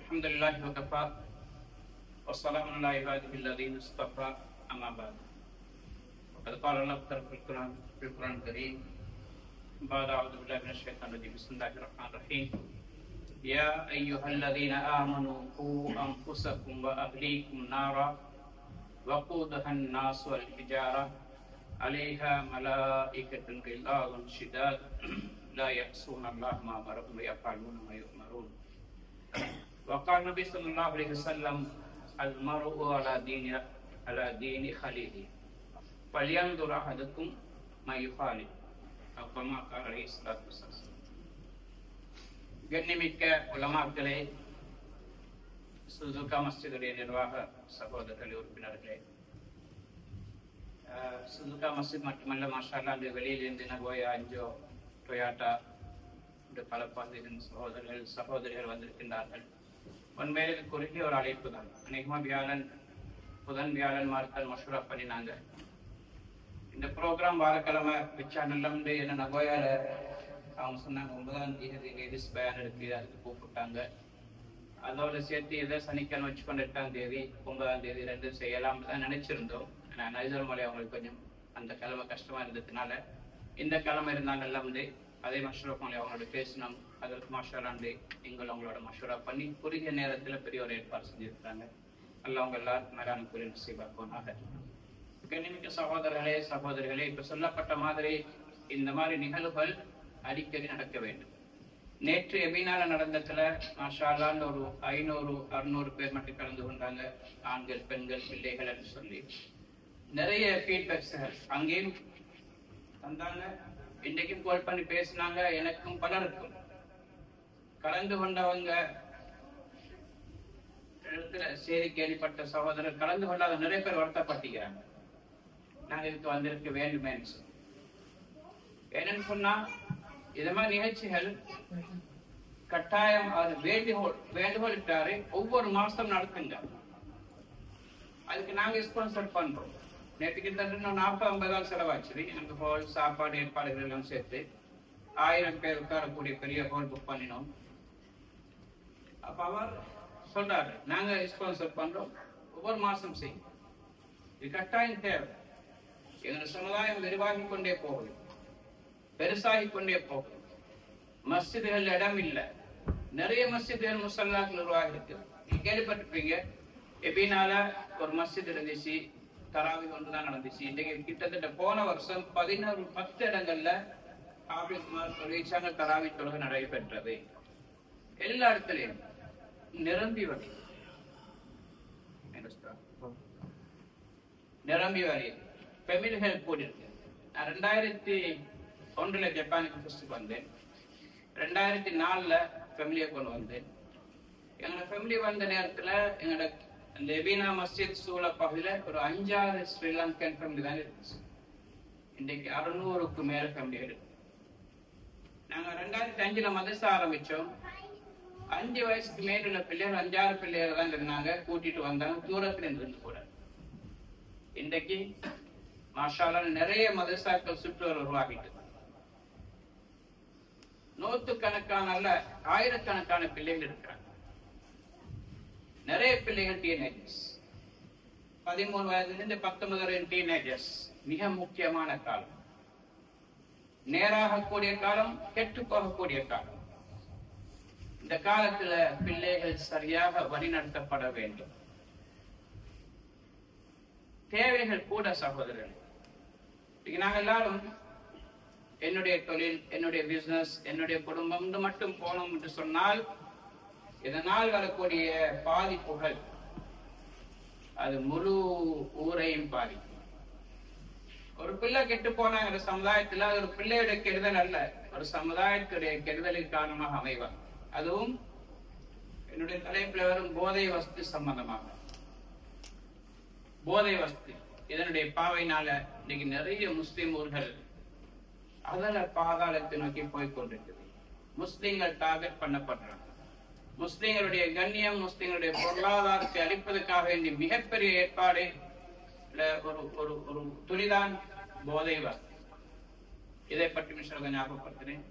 الحمد لله وكفى والسلام على عباده الذين اصطفى أما بعد. وقد قال الله في القرآن الكريم بعد أعوذ بالله من الشيطان الرجيم بسم الله الرحمن الرحيم يا أيها الذين آمنوا قوا أنفسكم وأهليكم نارا وقودها الناس والحجارة عليها ملائكة غلاظ شداد لا يعصون الله ما أمرهم ويفعلون ما يؤمرون. وقال النبي صلى الله عليه وسلم المرء على دين خليله فلينظر أحدكم ما يخالف أو كما قال عليه الصلاة والسلام. கண்ணிமிக்க உலமாக்களே, Shizuka மஸ்ஜிதுடைய நிர்வாக சகோதரர்களே, உறுப்பினர்களே, சுசுகா மஸ்ஜித் மட்டுமல்ல, மாஷா அல்லாஹ், அந்த வெளியிலிருந்து நகோயா, அஞ்சோ, டொயாட்டா பல பகுதிகளின் சகோதரிகள் வந்திருக்கின்றார்கள். உண்மையிலே குறுகிய ஒரு அழைப்பு தான். அநேகமாக புதன் வியாழன் மார்க்கல் மஷூரா பண்ணினாங்க. இந்த ப்ரோக்ராம் வாரக்கிழமை வச்சா நல்ல என்ன நகோயால அவங்க சொன்னாங்க 9ஆம் தேதி லேடிஸ் பேன் இருக்கு, அதுக்கு கூப்பிட்டாங்க. அதோட சேர்த்து இதை சனிக்கிழமை வச்சுக்கொண்டு 8ஆம் தேதி 9ஆம் தேதி 2 செய்யலாம் தான் நினைச்சிருந்தோம். ஆனால் நைசர் மலை அவங்களுக்கு கொஞ்சம் அந்த கிழமை கஷ்டமா இருந்ததுனால இந்த கிழமை இருந்தாங்க எல்லாம் அதே மஷூரா மலை அவங்களோட பேசினோம். அதற்கு மஷூராண்டு எங்கள் அவங்களோட மஷூரா பண்ணி குறுகிய நேரத்தில் பெரிய ஒரு ஏற்பாடு செஞ்சிருக்காங்க. அல்ல அவங்க எல்லாருக்கும் மேலான கூறிய நசீபாக்குவானாக. கண்ணிமிக்க சகோதரர்களே, சகோதரிகளே, இப்ப சொல்லப்பட்ட மாதிரி இந்த மாதிரி நிகழ்வுகள் அடிக்கடி நடக்க வேண்டும். நேற்று எபினால நடந்ததுல மாஷா அல்லாஹ் ஒரு 500-600 பேர் மட்டும் கலந்து கொண்டாங்க. ஆண்கள், பெண்கள், பிள்ளைகள் என்று சொல்லி நிறைய ஃபீட்பேக்ஸ்கள் அங்கேயும் தந்தாங்க. இன்றைக்கும் கால் பண்ணி பேசினாங்க. எனக்கும் பலருக்கும் கலந்து கொண்டவங்க செய்தி கேள்விப்பட்ட சகோதரர் கலந்து கொண்டாத நிறைய பேர் வருத்தப்பட்டுக்கிறாங்க. நாங்கள் இதுக்கு வந்திருக்க வேண்டுமே என்னன்னு சொன்னா, இது மாதிரி நிகழ்ச்சிகள் கட்டாயம் அது வேண்டுகோள் இட்டாரு ஒவ்வொரு மாசம் நடத்துங்க. அதுக்கு நாங்க ஸ்பான்சர் பண்றோம். நேற்றுக்கு 40-50 செலவாச்சு. எனக்கு ஹோல், சாப்பாடு, ஏற்பாடுகள் எல்லாம் சேர்த்து 1000 பேர் உட்காரக்கூடிய பெரிய ஹோல் புக் பண்ணினோம். அப்ப அவர் சொல்றாரு, நாங்க ஸ்பான்சர் பண்றோம், ஒவ்வொரு மாசம் செய்யும். இது கட்டாயம் தேவை. எங்க சமுதாயம் விரிவாகி கொண்டே போகுது, பெருசாகி கொண்டே போகுது. மஸ்ஜிதுகள் இடம் இல்லை. நிறைய மஸ்ஜிதுகள் முசல்லாக்கள் உருவாகி இருக்கு. நீங்க கேள்விப்பட்டிருப்பீங்க, எபினால ஒரு மஸ்ஜித் இருந்துச்சு, தராவி ஒன்றுதான் நடந்துச்சு. இன்றைக்கு கிட்டத்தட்ட போன வருஷம் 10 இடங்கள்ல தராவி தொழுகை நடைபெற்றது. எல்லா இடத்துலயும் நிரம்பி வழி ஃபேமிலிகள் கூடியிருக்கு. நான் 2001 ஜப்பானுக்கு ஃபர்ஸ்ட் வந்தேன். 2004 ஃபேமிலியை கொண்டு வந்தேன். எங்களோட ஃபேமிலி வந்த நேரத்துல எங்களோட அந்த எபினா மஸ்ஜித் சூழ பகுதியில் ஒரு 5-6 ஸ்ரீலங்கன் ஃபேமிலி தான் இருந்துச்சு. இன்றைக்கு 600க்கு மேல ஃபேமிலி இருக்கு. நாங்க 2005 மதரசா ஆரம்பிச்சோம். 5 வயசுக்கு மேலுள்ள பிள்ளைகள் 5-6 பிள்ளைகள் தான் இருந்தாங்க. கூட்டிட்டு வந்தாங்க, தூரத்துல இருந்து கூட. இன்றைக்கு மாஷா அல்லாஹ் நிறைய மதரசாக்கள் சுற்றுலா உருவாகிட்டு, 100கணக்கான அல்ல 1000கணக்கான பிள்ளைகள் இருக்கிறாங்க. நிறைய பிள்ளைகள் டீனேஜர்ஸ், 13 வயதிலிருந்து 19 வரை டீனேஜர்ஸ். மிக முக்கியமான காலம், நேராகக்கூடிய காலம், கெட்டு போகக்கூடிய காலம். இந்த காலத்துல பிள்ளைகள் சரியாக வழிநடத்தப்பட வேண்டும். தேவைகள் கூட சகோதரர்கள். நாங்க எல்லாரும் என்னுடைய தொழில், என்னுடைய பிசினஸ், என்னுடைய குடும்பம் மட்டும் போனோம் என்று சொன்னால் இதனால் வரக்கூடிய பாதிப்புகள் அது முழு ஊரையும் பாதிக்கும். ஒரு பிள்ளை கெட்டு போனாங்க சமுதாயத்துல, அது ஒரு பிள்ளையுடைய கெடுதல் அல்ல, ஒரு சமுதாயத்துடைய கெடுதலின் காரணமாக அமைவார். அதுவும் என்னுடைய தலைப்புல வரும் போதை வஸ்து சம்பந்தமாக. போதை வஸ்து இதனுடைய பாவையினால இன்னைக்கு நிறைய முஸ்லிம் ஊர்கள் அதல பாதாளத்தை நோக்கி போய்கொண்டிருக்குது. முஸ்லிம்கள் டார்கெட் பண்ணப்படுறாங்க. முஸ்லிம்களுடைய கண்ணியம், முஸ்லிம்களுடைய பொருளாதாரத்தை அளிப்பதற்காக வேண்டிய மிகப்பெரிய ஏற்பாடு ஒரு துளிதான் போதை வஸ்து. இதை பற்றி ஞாபகப்படுத்துறேன்.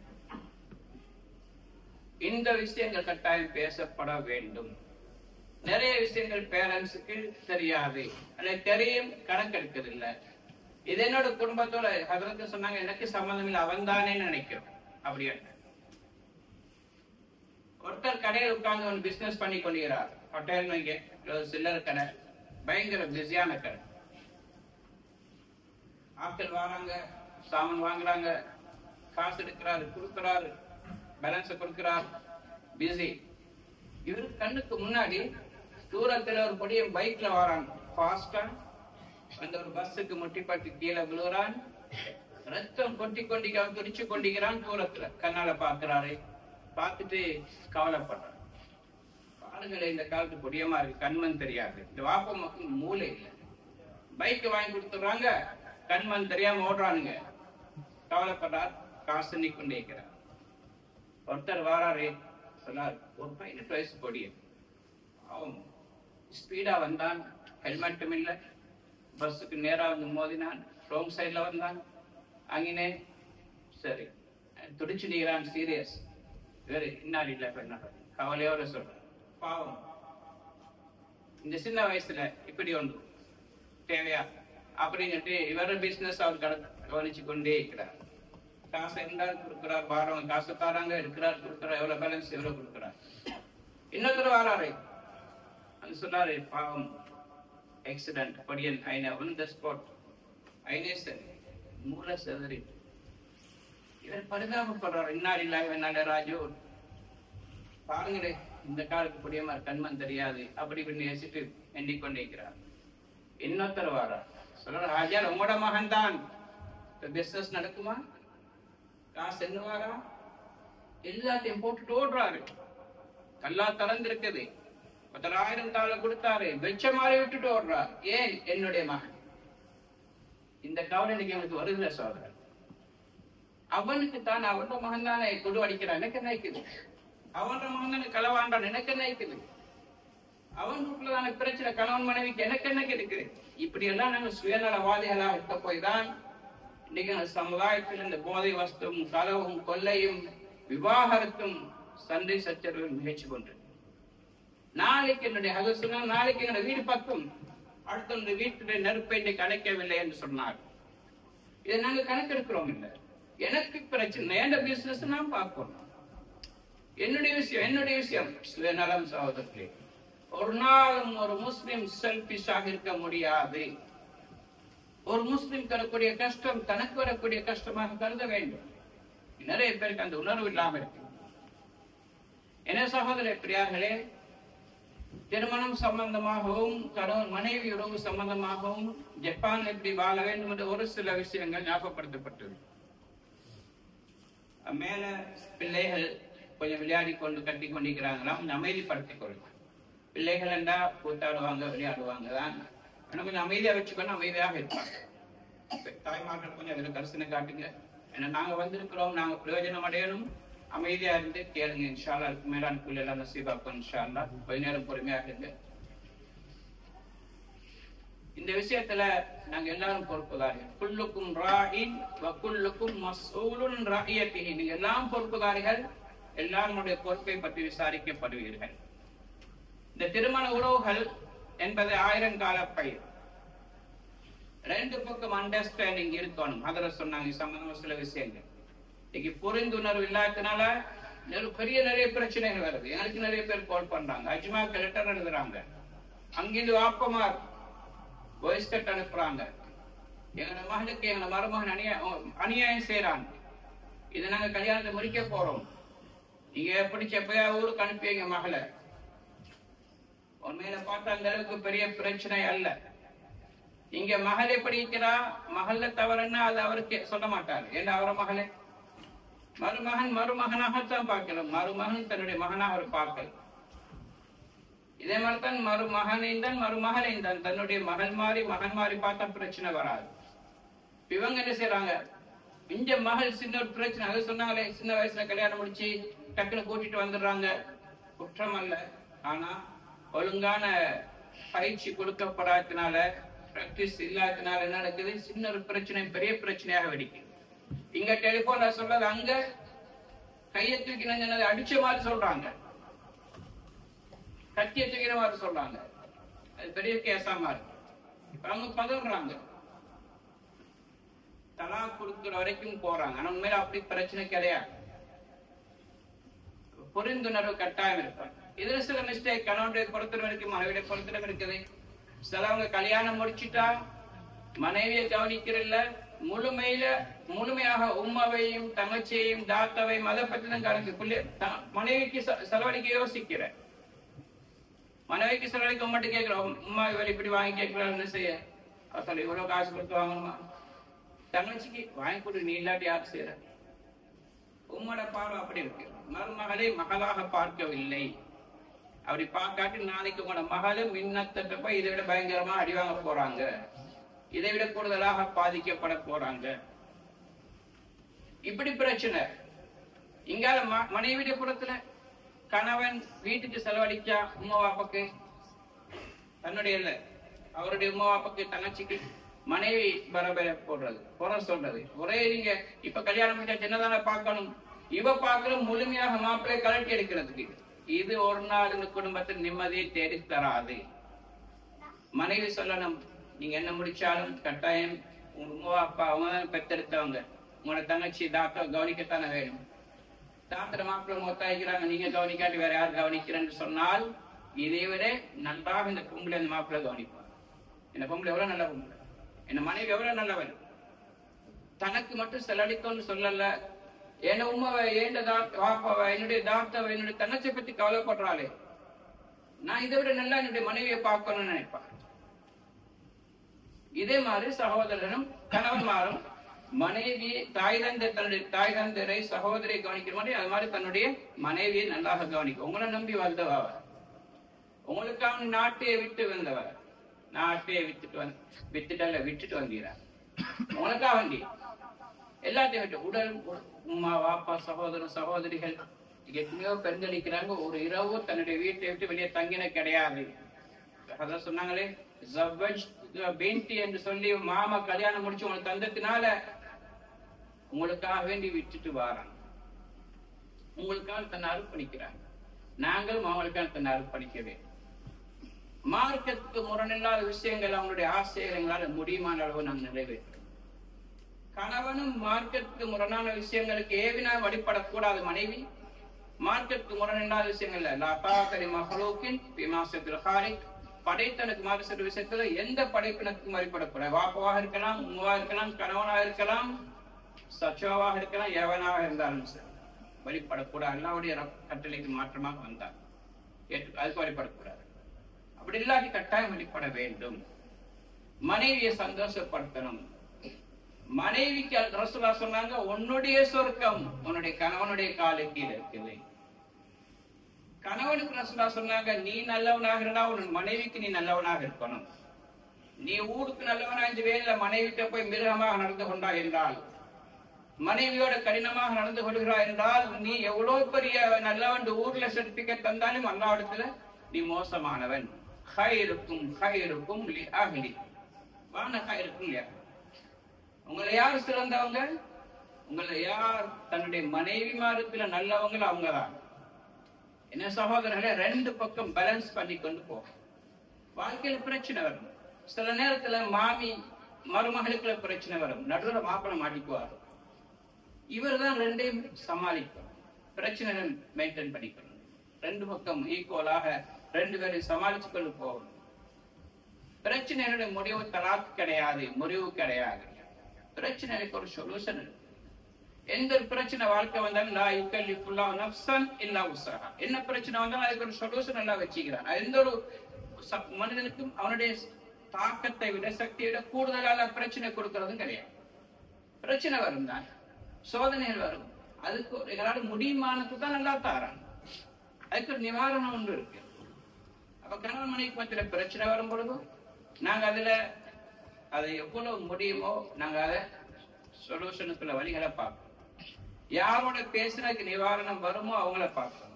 இந்த விஷயங்கள் கட்டாயம் பேசப்பட வேண்டும். நிறைய விஷயங்கள் பேரண்ட்ஸுக்கு தெரியாது, அல்லது தெரியும் கணக்கெடுக்கிறதில்லை. இது என்னோட குடும்பத்தோட அதற்கு சொன்னாங்க, எனக்கு சம்பந்தம் இல்லை, அவன் தானே நினைக்கிறோம். அப்படியே ஒருத்தர் கடையில் உட்கார்ந்து ஒரு பிசினஸ் பண்ணி கொள்கிறார். ஹோட்டல் சில்லறை கடை, பயங்கர பிஸியான கடை. ஆட்கள் வராங்க, சாமான் வாங்குறாங்க, காசு எடுக்கிறாரு, கொடுக்கிறாரு, பேலன்ஸ் கொடுக்கிறார், பிஸி. இவரு கண்ணுக்கு முன்னாடி தூரத்துல ஒரு பொடிய பைக்ல வரான், ஃபாஸ்டா அந்த ஒரு பஸ்ஸுக்கு முட்டிப்பட்டு கீழே விழுகிறான், ரத்தம் கொட்டி கொண்டிக்கிறான், துடிச்சு கொண்டிக்கிறான். தூரத்துல கண்ணால பாக்குறாரு, பார்த்துட்டு கவலைப்படுறாரு. பாருங்களே, இந்த காலத்து பொடியமா இருக்கு, கண்மண் தெரியாது. இந்த வாப்பமாக்கு மூளை இல்லை. பைக் வாங்கி கொடுத்துறாங்க, கண்மண் தெரியாம ஓடுறானுங்க. கவலைப்படுறார், காசு நிக்கொண்டே இருக்கிறார். ஒருத்தர் வாராரு, சொன்னார், ஒரு 18 வயசு பொடிய, அவன் ஸ்பீடா வந்தான், ஹெல்மெட்டும் இல்லை, பஸ்ஸுக்கு நேரா வந்து மோதினான், ரோங் சைட்ல வந்தான். அங்கினே சரி துடிச்சு நீரான், சீரியஸ். வேறு இன்னார் இல்லை, கவலையோட சொல்ற, பாவம் இந்த சின்ன வயசுல இப்படி ஒன்று தேவையா அப்படின்னு இவர பிசினஸ் அவர் கவனிச்சு கொண்டே இருக்கிறார். காசு இருந்தால் கொடுக்கிறார், வாரம் காசு தாராங்க, இருக்கிறார், கொடுக்கிறார், எவ்வளவு பேலன்ஸ் எவ்வளவு கொடுக்கிறார். இன்னொருத்தர் வாராரு, அது சொன்னாரு, பாவம் accident, படியன் Jana one the spot, ஐனே சரி மூளை செதறி. இவர் பரிதாபப்படுறார், இன்னார் இல்லாம என்னால ராஜு. பாருங்களே, இந்த காலத்து புடியமா கண்மன் தெரியாது, அப்படி இப்படி யோசிச்சுட்டு எண்ணிக்கொண்டே இருக்கிறார். இன்னொருத்தர் வாரார், சொல்ற, ராஜா உங்களோட மகன் தான், பிசினஸ் நடக்குமா, காசு என்னவாரா, எல்லாத்தையும் போட்டுட்டு ஓடுறாரு. கல்லா திறந்திருக்குது, 10,000 கொடுத்தாரு, வெச்ச மாதிரி விட்டுட்டு ஓடுறார். ஏன்? என்னுடைய மகன். இந்த கவலை இன்னைக்கு எனக்கு வருகிற சோதரர். அவனுக்கு தான் அவனோட மகன் தானே கொடு அடிக்கிறான், எனக்கு என்ன இருக்குது. அவனோட மகன் தானே களவாண்டான், எனக்கு என்ன இருக்குது. அவன் வீட்டுலதான பிரச்சனை, கணவன் மனைவிக்கு எனக்கு என்ன இருக்குது. இப்படி எல்லாம் நாங்க சுயநலவாதிகளா இருக்க போய் தான் இன்னைக்கு சமுதாயத்தில் இந்த போதை வஸ்தும், களவும், கொள்ளையும், விவாகரத்தும், சண்டை சச்சரவும் முயற்சி கொண்டு நாளைக்கு என்னுடைய சொன்னா, நாளைக்கு என்னோட வீடு பக்கம் அடுத்த வீட்டுடைய நெருப்பை அடைக்கவில்லை என்று சொன்னார். இதை நாங்க கணக்கெடுக்கிறோம். இல்லை, எனக்கு பிரச்சனை, எந்த பிசினஸ் நான் பார்க்கணும், என்னுடைய விஷயம் சுயநலம். சகோதரர்களே, ஒரு நாளும் ஒரு முஸ்லிம் செல்பிஷாக இருக்க முடியாது. ஒரு முஸ்லிம் தரக்கூடிய கஷ்டம் தனக்கு வரக்கூடிய கஷ்டமாக கருத வேண்டும். நிறைய பேருக்கு அந்த உணர்வு இல்லாம இருக்கு. என்ன சகோதர பிரியார்களே, திருமணம் சம்பந்தமாகவும் கணவன் மனைவி உறவு சம்பந்தமாகவும் ஜப்பான் எப்படி வாழ வேண்டும் என்ற ஒரு சில விஷயங்கள் ஞாபகப்படுத்தப்பட்டது. மேல பிள்ளைகள் கொஞ்சம் விளையாடி கொண்டு கட்டி கொண்டிருக்கிறாங்களாம், கொஞ்சம் அமைதிப்படுத்திக் கொள்ளுங்க. பிள்ளைகள் என்றா கூத்தாடுவாங்க, விளையாடுவாங்க தான், கொஞ்சம் அமைதியா வச்சுக்கணும், அமைதியாக இருப்பாங்க. தாய்மார்கள் கொஞ்சம் அதில் கரிசனை காட்டுங்க. ஏன்னா நாங்க வந்திருக்கிறோம், நாங்க பிரயோஜனம் அடையணும். அமைதியா இருந்து கேளுங்க. இன்ஷா அல்லாஹ் அதுக்கு மேலான புள்ளி எல்லாம் நசீபாக்கும். இன்ஷா அல்லாஹ் கொஞ்ச நேரம் பொறுமையாக இருந்து. இந்த விஷயத்துல நாங்க எல்லாரும் பொறுப்புதாரிகள். குல்லுக்கும் ராயின் வ குல்லுக்கும் மஸ்ஊலுன் ரஅய்யத்திஹி. நீங்க எல்லாம் பொறுப்புதாரிகள், எல்லாருடைய பொறுப்பை பற்றி விசாரிக்கப்படுவீர்கள். இந்த திருமண உறவுகள் என்பது 1000 கால பயிர். ரெண்டு பக்கம் அண்டர்ஸ்டாண்டிங் இருக்கணும். அதுல சொன்னாங்க சம்பந்தமா சில விஷயங்கள். இன்னைக்கு புரிந்துணர்வு இல்லாததுனால நிறைய பிரச்சனைகள் வருது. எனக்கு நிறைய பேர் கால் பண்றாங்க, அஜ்மாக்கு லெட்டர் எழுதுறாங்க, அங்கிருந்து வாப்பமார் வாய்ஸ் கட் அனுப்புறாங்க, எங்க மகனுக்கு எங்க மருமகன் அநியாயம் செய்யறாங்க, இதை நாங்க கல்யாணத்தை முடிக்க போறோம், நீங்க எப்படி எப்பயா ஊருக்கு அனுப்பிங்க மகளை. உண்மையில பார்த்தா அந்த அளவுக்கு பெரிய பிரச்சனை அல்ல. இங்க மகள் எப்படி இருக்கிறா, மகள தவறுன்னா அது அவருக்கு சொல்ல மாட்டாரு. ஏன்னா அவர மகளே மருமகனாகத்தான் பார்க்கணும். மருமகன் தன்னுடைய மகனாக அவர் பார்க்கல. இதே மாதிரிதான் மருமகனையும் தான் மருமகளையும் தான் தன்னுடைய மகன் மாறி பார்த்தா பிரச்சனை வராது. இவங்க என்ன செய்யறாங்க, இங்க மகள் சின்ன ஒரு பிரச்சனை, அது சொன்னாங்களே சின்ன வயசுல கல்யாணம் முடிச்சு டக்குன்னு கூட்டிட்டு வந்துடுறாங்க. குற்றம் அல்ல, ஆனா ஒழுங்கான பயிற்சி கொடுக்கப்படாததுனால, பிராக்டிஸ் இல்லாததுனால என்ன நடக்குது, சின்ன ஒரு பிரச்சனை பெரிய பிரச்சனையாக வெடிக்குது. இங்க டெலிபோன்ல சொல்றது, அங்க கையை தூக்கினது அடிச்ச மாதிரி சொல்றாங்க, கத்தியை தூக்கின மாதிரி சொல்றாங்க. அது பெரிய கேசாம இருக்கு. இப்ப அவங்க பதறாங்க, தலா கொடுக்கிற வரைக்கும் போறாங்க. ஆனா உண்மையில அப்படி பிரச்சனை கிடையாது. புரிந்துணர்வு கட்டாயம் இருப்பாங்க. இதுல சில மிஸ்டேக் கணவனுடைய பொறுத்தவரை இருக்கு, மனைவியுடைய பொறுத்தவரை இருக்குது. சிலவங்க கல்யாணம் முடிச்சுட்டா மனைவியை கவனிக்கிறல்ல, முழுமையாக உம்மாவையும் தங்கச்சியையும் தாத்தாவையும் அதை பற்றி தான் கவனிக்க. மனைவிக்கு செலவழிக்க யோசிக்கிற, மனைவிக்கு செலவழிக்க மட்டும் கேட்கிறோம். உம்மா இவள் இப்படி வாங்கி கேட்கிறான்னு செய்ய சொல்லி இவ்வளவு காசு கொடுத்து வாங்கணுமா? தங்கச்சிக்கு வாங்கி கொடு, நீ இல்லாட்டி யார் செய்யற? உம்மோட பார்வை அப்படி இருக்கு. மருமகளை மகளாக பார்க்கவில்லை. அப்படி பார்க்காட்டி நாளைக்கு உங்களோட மகளும் மின்னத்தட்ட போய் இதை விட பயங்கரமா அடிவாங்க போறாங்க, இதை விட கூடுதலாக பாதிக்கப்பட போறாங்க. இப்படி பிரச்சனை. இங்கால மனைவியுடைய புறத்துல கணவன் வீட்டுக்கு செலவழிச்சா உம்மா வாப்பாக்கு, தன்னுடைய இல்ல அவருடைய உம்மா வாப்பாக்கு தங்கச்சிக்கு மனைவி பரபர போடுறது, புற சொல்றது. ஒரே நீங்க இப்ப கல்யாணம் முடிச்சா சின்னதான பார்க்கணும், இவ பார்க்கணும் முழுமையாக மாப்பிள்ளை கலட்டி எடுக்கிறதுக்கு. இது ஒரு நாள் இந்த குடும்பத்தில் நிம்மதியை தேடி தராது. மனைவி சொல்லணும், நீங்க என்ன முடிச்சாலும் கட்டாயம் உங்க உம்மா அப்பா அவங்க பெற்றெடுத்தவங்க, உங்களோட தங்கச்சி தாத்தா கவனிக்கத்தானே வேணும். தாத்திர மாப்பிள்ளை மொத்தாய்க்கிறாங்க, நீங்க கவனிக்காட்டி வேற யார் கவனிக்கிறேன்னு சொன்னால் இதை விட நன்றாக இந்த பொம்பளை அந்த மாப்பிள்ளை கவனிப்பார். இந்த பொம்பளை எவ்வளவு நல்ல பொம்பளை, என்ன மனைவி எவ்வளவு நல்லவன். தனக்கு மட்டும் செலவழிக்கணும்னு சொல்லல, என்ன உமாவை ஏண்ட வாப்பாவை என்னுடைய தாத்தாவை என்னுடைய தங்கச்சியை பத்தி கவலைப்படுறாளே, நான் இதை விட நல்லா என்னுடைய மனைவியை பார்க்கணும்னு நினைப்பார். இதே மாதிரி சகோதரனும் கணவன்மாரும் மனைவி தன்னுடைய தாய் தந்தரை சகோதரியை கவனிக்கிற மாதிரி அது மாதிரி தன்னுடைய மனைவியை நன்றாக கவனிக்கும். உங்களை நம்பி வந்தவ, உங்களுக்காக நாட்டையை விட்டு வந்தவர், நாட்டையை விட்டுட்டு வந்தீரார். உனக்கா வண்டி எல்லாத்தையும் விட்டு உடல் உமா வாப்பா சகோதரன் சகோதரிகள் எத்தனையோ பெருந்தளிக்கிறாங்க. ஒரு இரவு தன்னுடைய வீட்டை விட்டு வெளியே தங்கின கிடையாது. அதான் சொன்னாங்களே பேண்டி என்று சொல்லி மாமா கல்யாணம் முடிச்சு உங்களுக்கு தந்ததுனால உங்களுக்காக வேண்டி விட்டுட்டு வாராங்க, உங்களுக்காக தன்னை அர்ப்பணிக்கிறாங்க. நாங்களும் அவங்களுக்காக தன்னை அர்ப்பணிக்க வேண்டும். மார்க்கத்துக்கு முரணில்லாத விஷயங்கள் அவங்களுடைய ஆசைகளால் முடியுமான அளவு நாம் நிறைவேற்றும். கணவனும் மார்க்கத்துக்கு முரணான விஷயங்களுக்கு ஏவினா வழிபடக்கூடாது. மனைவி மார்க்கத்துக்கு முரணில்லாத விஷயங்கள்ல படைத்தனுக்கு மாறு விஷயத்துல எந்த படைப்பினத்துக்கும் வழிபடக்கூடாது. வாப்பாவாக இருக்கலாம், உமாவாக இருக்கலாம், கணவனாக இருக்கலாம், சச்சோவாக இருக்கலாம், எவனாக இருந்தாலும் சரி வழிபடக்கூடாது. எல்லாருடைய கட்டளைக்கு மாற்றமாக வந்தார் அதுக்கு வழிபடக்கூடாது. அப்படி இல்லாட்டி கட்டாயம் வழிபட வேண்டும். மனைவியை சந்தோஷப்படுத்தணும். மனைவிக்கு ரசூலுல்லாஹ் சொன்னாங்க, உன்னுடைய சொர்க்கம் உன்னுடைய கணவனுடைய காலுக்கு இருக்குது. கணவனுக்கு ரசூலுல்லாஹ் சொன்னாங்க, நீ நல்லவனாக இருந்தா உன் மனைவிக்கு நீ நல்லவனாக இருக்கணும். நீ ஊருக்கு நல்லவனா இந்த வேலையில மனைவிட்ட போய் மிருகமாக நடந்து கொண்டா என்றால், மனைவியோட கடினமாக நடந்து கொள்கிறா என்றால், நீ எவ்வளவு பெரிய நல்லவன் ஊர்ல சர்டிபிகேட் தந்தாலும் அல்லாஹ்விடத்துல நீ மோசமானவன். ஹைருக்கும் லி அஹ்லி வான ஹைருக்கும் லி அஹ்லி. உங்களை யார் சிறந்தவங்க? உங்களை யார் தன்னுடைய மனைவிமாரத்துல நல்லவங்க அவங்கதான். என்ன சகோதரர்களே, ரெண்டு பக்கம் பேலன்ஸ் பண்ணி கொண்டு போகும். வாழ்க்கையில பிரச்சனை வரும். சில நேரத்துல மாமி மருமகளுக்குள்ள பிரச்சனை வரும், நடுவுல மாப்பிள்ளை மாட்டிக்குவார். இவர் தான் ரெண்டையும் சமாளிக்கும், பிரச்சனை மெயின்டைன் பண்ணிக்கணும். ரெண்டு பக்கம் ஈக்குவலாக ரெண்டு பேரும் சமாளிச்சு கொண்டு போகணும். பிரச்சனைகளுடைய முடிவு தலாக் கிடையாது, முறிவு கிடையாது. பிரச்சனைக்கு ஒரு சொல்யூஷன் இருக்கு. எந்த பிரச்சனை வாழ்க்கை வந்தாலும் லா யுகல்லிஃபுல்லாஹு நஃப்ஸன் இல்லா உஸ்ஸஹா. என்ன பிரச்சனை வந்தாலும் அதுக்கு ஒரு சொல்யூஷன் எல்லாம் வச்சுக்கிறான். எந்த ஒரு மனிதனுக்கும் அவனுடைய தாக்கத்தை விட சக்தியை விட கூடுதலான பிரச்சனை கொடுக்கறதும் கிடையாது. பிரச்சனை வரும் தான், சோதனைகள் வரும், அதுக்கு எங்களால் முடியுமானது தான் நல்லா தாரான். அதுக்கு ஒரு நிவாரணம் ஒன்று இருக்கு. அப்ப கணவன் மனைவிக்கு மத்தியில பிரச்சனை வரும் பொழுதும் நாங்க அதுல அதை எவ்வளவு முடியுமோ நாங்க அதை சொல்யூஷனுக்குள்ள வழிகளை பார்ப்போம். யாரோட பேசுறதுக்கு நிவாரணம் வருமோ அவங்கள பார்ப்போம்.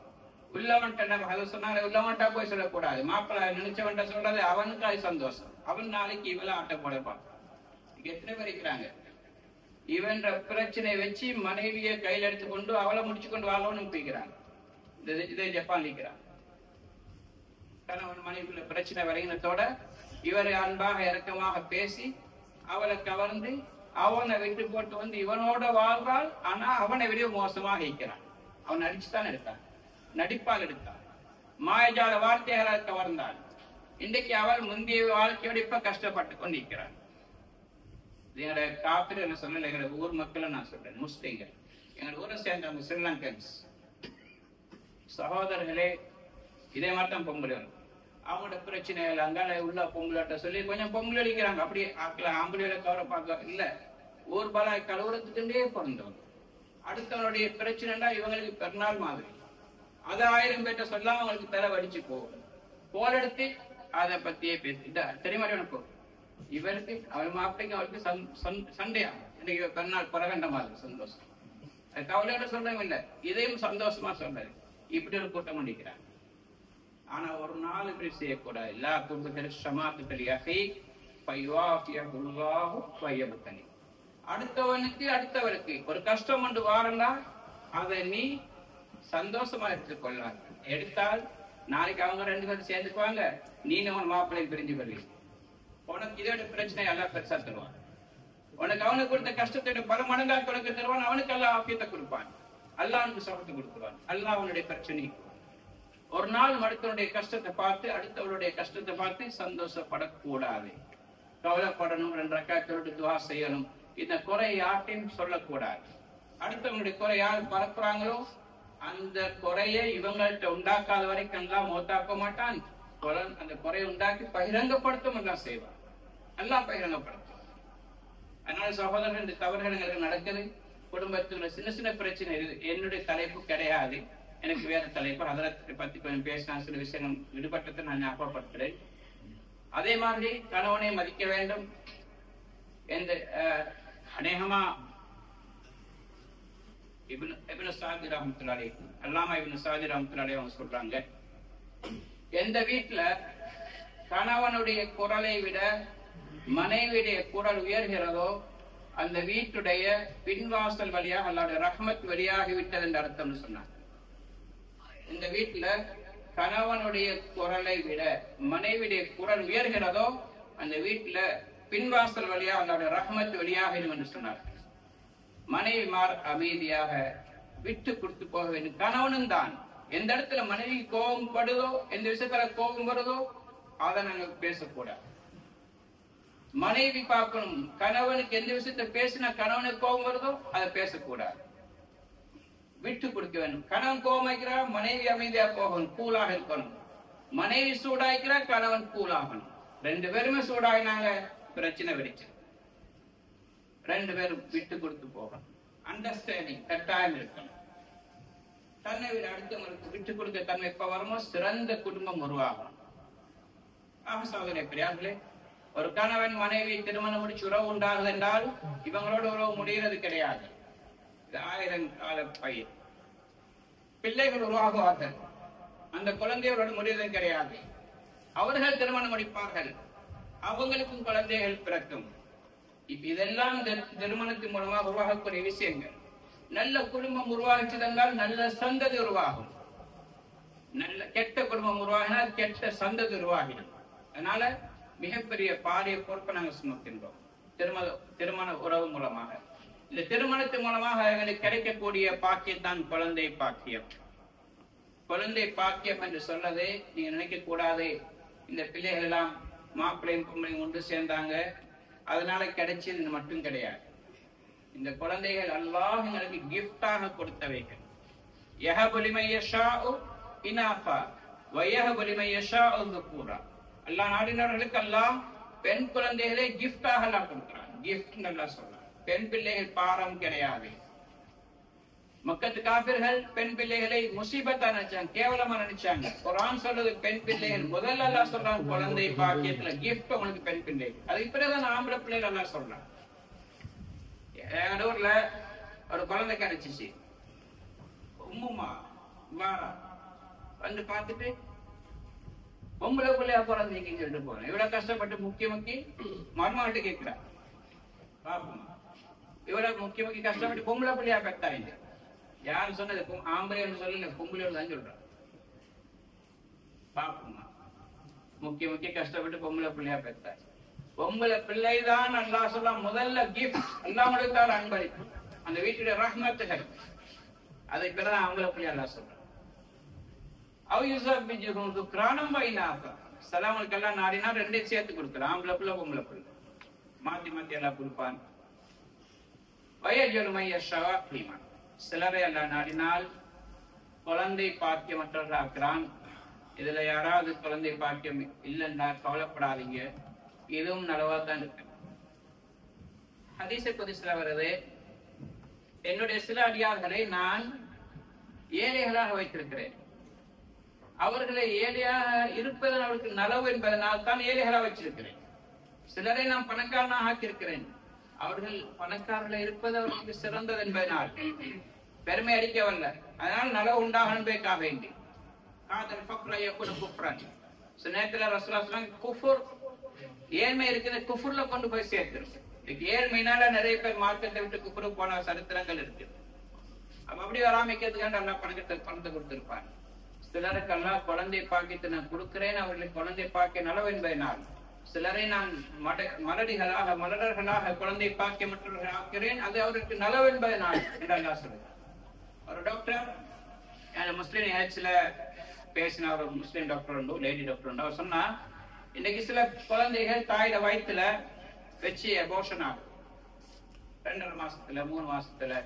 உள்ளவன்ட்ட சொன்னாங்க, உள்ளவன்ட்டா போய் சொல்லக்கூடாது. மாப்பிள்ளை நினைச்சவன்ட்ட சொல்றது அவனுக்கு அது சந்தோஷம். அவன் நாளைக்கு இவள ஆட்ட போட பார்ப்பான். எத்தனை பேர் இருக்கிறாங்க? இவன்ற பிரச்சனை வச்சு மனைவியை கையில் எடுத்துக்கொண்டு அவளை முடிச்சு கொண்டு வாழணும்னு பிடிக்கிறாங்க. இதை ஜப்பான் இருக்கிறான். கணவன் மனைவிக்குள்ள பிரச்சனை வரையினத்தோட இவரை அன்பாக இறக்கமாக பேசி அவளை கவர்ந்து அவனை விட்டு போட்டு வந்து இவனோட வாழ்வாள். ஆனா அவனை விட மோசமாக இருக்கிறான். அவன் நடிச்சுதான் எடுத்தான், நடிப்பால் எடுத்தான், மாயஜால வார்த்தைகளால் கவர்ந்தான். இன்றைக்கு அவள் முந்தைய வாழ்க்கையோடு இப்ப கஷ்டப்பட்டு கொண்டிருக்கிறான். எங்களோட காப்பிர என்ன சொல்லல, எங்களோட ஊர் மக்களை நான் சொல்றேன், முஸ்லிம்கள், எங்களோட ஊரை சேர்ந்த அந்த ஸ்ரீலங்கன்ஸ் சகோதரர்களே, இதே மாதிரி தான் பொங்கல் வரும். அவங்களோட பிரச்சனைகள் அங்கால உள்ள பொங்கலாட்ட சொல்லி கொஞ்சம் பொங்கல் அடிக்கிறாங்க. அப்படி ஆம்பளையோட கவரை பார்க்க இல்ல, ஊர் பலாய் கலவரத்துக்குண்டே பிறந்தவங்க. அடுத்தவனுடைய பிரச்சனைடா இவங்களுக்கு பெருநாள் மாதிரி. அதை 1000 பேர்ட்ட சொல்ல அவங்களுக்கு தலை வடிச்சு போகும். போல் எடுத்து அதை பத்தியே பேசி தெரியுமா எனக்கு இவருக்கு அவள் மாப்பிள்ளைக்கு அவளுக்கு சண்டையா இன்னைக்கு பெருநாள் பரகண்ட மாதிரி சந்தோஷம். கவலையோட சொல்றவங்க இல்ல, இதையும் சந்தோஷமா சொல்றாரு. இப்படி ஒரு கூட்டம் முடிக்கிறாங்க. ஆனா ஒரு நாள் இப்படி செய்யக்கூடாது. எல்லா கூட்டத்திலும் சமாத்து பெரியாகி அடுத்தவருக்கு ஒரு கஷ்டம் ஒன்று வாரண்டா அதை நீ சந்தோஷமா எடுத்துக்கொள்ளலாம். எடுத்தால் நாளைக்கு அவங்க 2 பேரும் சேர்ந்துக்குவாங்க, நீ அவன் மாப்பிள்ளை பிரிஞ்சு வருவீங்க. உனக்கு இதோட பிரச்சனை எல்லாம் பெருசா தருவான். உனக்கு அவனுக்கு கொடுத்த கஷ்டத்தோட பல மடங்காக்கு உனக்கு தருவான். அவனுக்கு எல்லாம் ஆபியத்தை கொடுப்பான். அல்லாஹ் அவனுக்கு சபத்தை கொடுத்துருவான். அல்லாஹ் அவனுடைய பிரச்சனை. ஒரு நாள் அடுத்தவனுடைய கஷ்டத்தை பார்த்து அடுத்தவளுடைய கஷ்டத்தை பார்த்து சந்தோஷப்படக்கூடாது. கவலைப்படணும், 2 ரக்காத்தோடு துவா செய்யணும். இந்த குறை யார்ட்டையும் சொல்லக்கூடாது. அடுத்தவனுடைய குறை யார் பரப்புறாங்களோ அந்த குறையை இவங்கள்ட்ட உண்டாக்காத வரைக்கும் எல்லாம் மோத்தாக்க மாட்டான். அந்த குறையை உண்டாக்கி பகிரங்கப்படுத்தும் எல்லாம் செய்வான். எல்லாம் பகிரங்கப்படுத்தும். அதனால சகோதரர்கள், இந்த தவறுகள் எங்களுக்கு நடக்குது. குடும்பத்துல சின்ன சின்ன பிரச்சனை. என்னுடைய தலைப்பு கிடையாது, எனக்கு வேற தலைப்பு. அதரத்தை பத்தி கொஞ்சம் பேசினா சில விஷயங்கள் விடுபட்டதை நான் ஞாபகப்படுத்துறேன். அதே மாதிரி கணவனை மதிக்க வேண்டும். எந்த அநேகமா இப்னு சாதி ரஹ்மத்துல்லாஹி அல்லாமா இப்னு சாதி ரஹ்மத்துல்லாஹி அவங்க சொல்றாங்க, எந்த வீட்டுல கணவனுடைய குரலை விட மனைவியுடைய குரல் உயர்கிறதோ அந்த வீட்டுடைய பின்வாசல் வழியாக அல்லாஹ்வுடைய ரஹ்மத் வெளியாகி விட்டது என்று அர்த்தம்னு சொன்னார். இந்த வீட்டுல கணவனுடைய குரலை விட மனைவியுடைய குரல் உயர்கிறதோ அந்த வீட்டுல பின்வாசல் வழியாக அல்லாஹ்வுடைய ரஹ்மத் வெளியாகிடும் என்று சொன்னார். மனைவிமார் அமைதியாக விட்டு கொடுத்து போக வேண்டும். கணவனும் தான். எந்த இடத்துல மனைவி கோபம் படுதோ, எந்த விஷயத்துல கோபம் வருதோ அதை நாங்கள் பேசக்கூடாது. மனைவி பார்க்கணும், கணவனுக்கு எந்த விஷயத்த பேசினா கணவனுக்கு கோபம் வருதோ அதை பேசக்கூடாது. விட்டு கொடுக்க வேண்டும். கணவன் கோபமாக்கிறா, மனைவி அமைதியா போகணும், கூலாக இருக்கணும். மனைவி சூடாய்க்கிறா, கணவன் கூலாகணும். 2 பேருமே சூடாகினாங்க, பிரச்சனை வெடிச்சு. 2 பேரும் விட்டு கொடுத்து போகணும். அண்டர்ஸ்டாண்டிங் கட்டாயம் இருக்கணும். தன்னை விட அடுத்தவங்களுக்கு விட்டு கொடுக்க தன்மை எப்ப வருமோ சிறந்த குடும்பம் உருவாகும். சகோதரே பெரியார்களே, ஒரு கணவன் மனைவி திருமணம் முடிச்சு உறவு உண்டாகுது என்றால் இவங்களோட உறவு முடிகிறது கிடையாது. இது 1000 கால பயிர். பிள்ளைகள் உருவாகுவார்கள், அந்த குழந்தைகளோடு முடிவது கிடையாது. அவர்கள் திருமணம் முடிப்பார்கள், அவங்களுக்கும் குழந்தைகள் பிறக்கும். இப்ப இதெல்லாம் திருமணத்தின் மூலமாக உருவாகக்கூடிய விஷயங்கள். நல்ல குடும்பம் உருவாகிச்சதென்றால் நல்ல சந்ததி உருவாகும். நல்ல கெட்ட குடும்பம் உருவாகினால் கெட்ட சந்ததி உருவாகிடும். அதனால மிகப்பெரிய பாரிய பொறுப்பை நாங்கள் சுமக்கின்றோம் திருமண உறவு மூலமாக. இந்த திருமணத்தின் மூலமாக எங்களுக்கு கிடைக்கக்கூடிய பாக்கியம் தான் குழந்தை பாக்கியம். குழந்தை பாக்கியம் என்று சொல்லவே நீங்க நினைக்க கூடாது, இந்த பிள்ளைகள் எல்லாம் மாப்பிள்ளையும் பொம்பளையும் ஒன்று சேர்ந்தாங்க அதனால கிடைச்சது மட்டும் கிடையாது. இந்த குழந்தைகள் அல்லாஹ் எங்களுக்கு கிஃப்டாக கொடுத்தவைகள். யஹபு லிமன் யஷாஉ இனாஃபா வ யஹபு லிமன் யஷாஉ ذுகூரா. அல்லாஹ் நாடினவர்களுக்கு அல்லாஹ் பெண் குழந்தைகளை கிஃப்டாக அல்லாஹ் கொடுக்கிறான். கிஃப்ட் அல்லாஹ் சொல்றான். பெண் பிள்ளைகள் பாரம் கிடையாது. மக்கத்து காபிர்கள் பெண் பிள்ளைகளை முசீபத்தா நினைச்சாங்க, கேவலமா நினைச்சாங்க. குர்ஆன் சொல்றது பெண் பிள்ளைகள். முதல்ல அல்லாஹ் சொல்றான் குழந்தை பாக்கியத்துல கிஃப்ட் உங்களுக்கு பெண் பிள்ளைகள். அதுக்கு பிறகுதான் ஆம்பளை பிள்ளைகள் அல்லாஹ் சொல்றான். எங்க ஊர்ல ஒரு குழந்தை கிடைச்சிச்சு. உம்முமா வாரா வந்து பார்த்துட்டு பொம்பளை பிள்ளையா பிறந்தீங்கன்னு சொல்லிட்டு போறேன். இவ்வளவு கஷ்டப்பட்டு முக்கிய மருமகிட்ட கேட்கிறா, பாப்போமா இவ்வளவு முக்கிய முக்கிய கஷ்டப்பட்டு பொம்பளை பிள்ளையா பெத்தாங்க. யாரு சொன்னது ஆம்பளை சொல்லல, பொம்பளை தான் சொல்றான். பாப்போமா, முக்கிய முக்கிய கஷ்டப்பட்டு பொம்பளை பிள்ளையா பெத்தாங்க. பொம்பளை பிள்ளைதான் அல்லாஹ் சொல்ல முதல்ல கிஃப்ட், அல்லாஹ் கொடுத்தார் அன்பளிப்பு, அந்த வீட்டுடைய ரஹ்மத்துகள். அதை பிறகு ஆம்பளை பிள்ளையா அல்லாஹ் சொல்றான். சலாமுக்கெல்லாம் நாடினா ரெண்டையும் சேர்த்து கொடுக்குறான். ஆம்பளை பிள்ளை பொம்பளை பிள்ளை மாத்தி மாத்தி எல்லாம் கொடுப்பான். சிலரை எல்லாம் நாடினால் குழந்தை பாக்கியமற்றவர்களாக்குறான். இதுல யாராவது குழந்தை பாக்கியம் இல்லைன்னா கவலைப்படாதீங்க, இதுவும் நலவாதான் இருக்கு. ஹதீஸை புதிசுல வருது, என்னுடைய சில அடியார்களை நான் ஏழைகளாக வைத்திருக்கிறேன். அவர்களை ஏழையாக இருப்பதன் அவருக்கு நலவு என்பதனால் தான் ஏழைகளாக வச்சிருக்கிறேன். சிலரை நான் பணக்காரனாக ஆக்கியிருக்கிறேன். அவர்கள் பணக்காரர்கள் இருப்பது அவர்களுக்கு சிறந்தது என்பதனால் பெருமை அடிக்கவல்ல, அதனால் நலவு உண்டாக என்பதற்காக வேண்டி. காதல் ஃபக்ரைய குஃப்ரன் சில நேரத்தில் ரசூலுல்லாஹ் சொன்னாங்க, குஃபுர் ஏழ்மை இருக்கிற குஃபுர்ல கொண்டு போய் சேர்த்திருக்கு. ஏழ்மையினால நிறைய பேர் மார்க்கத்தை விட்டு குஃபுரு போன சரித்திரங்கள் இருக்கு. அப்படி வராமிக்கிறதுக்காக நல்லா பணத்தை கொடுத்திருப்பாங்க. சிலருக்கெல்லாம் குழந்தை பாக்கியத்தை நான் கொடுக்கிறேன், அவர்களுக்கு குழந்தை பாக்கிய நலவு என்பதனால். சிலரை நான் மலடிகளாக மலடர்களாக குழந்தை பாக்கியமற்றவர்கள் ஆக்கிறேன், அது அவருக்கு நலவு என்பதனால் என்று சொல்லுங்க. ஒரு டாக்டர் முஸ்லீம் ஹெல்த்ல பேசின ஒரு முஸ்லீம் டாக்டர் உண்டு, லேடி டாக்டர் உண்டு. அவர் சொன்னா, இன்னைக்கு சில குழந்தைகள் தாயோட வயிற்றுல வச்சு அபோர்ஷன் ஆகும். 2.5 மாசத்துல 3 மாசத்துல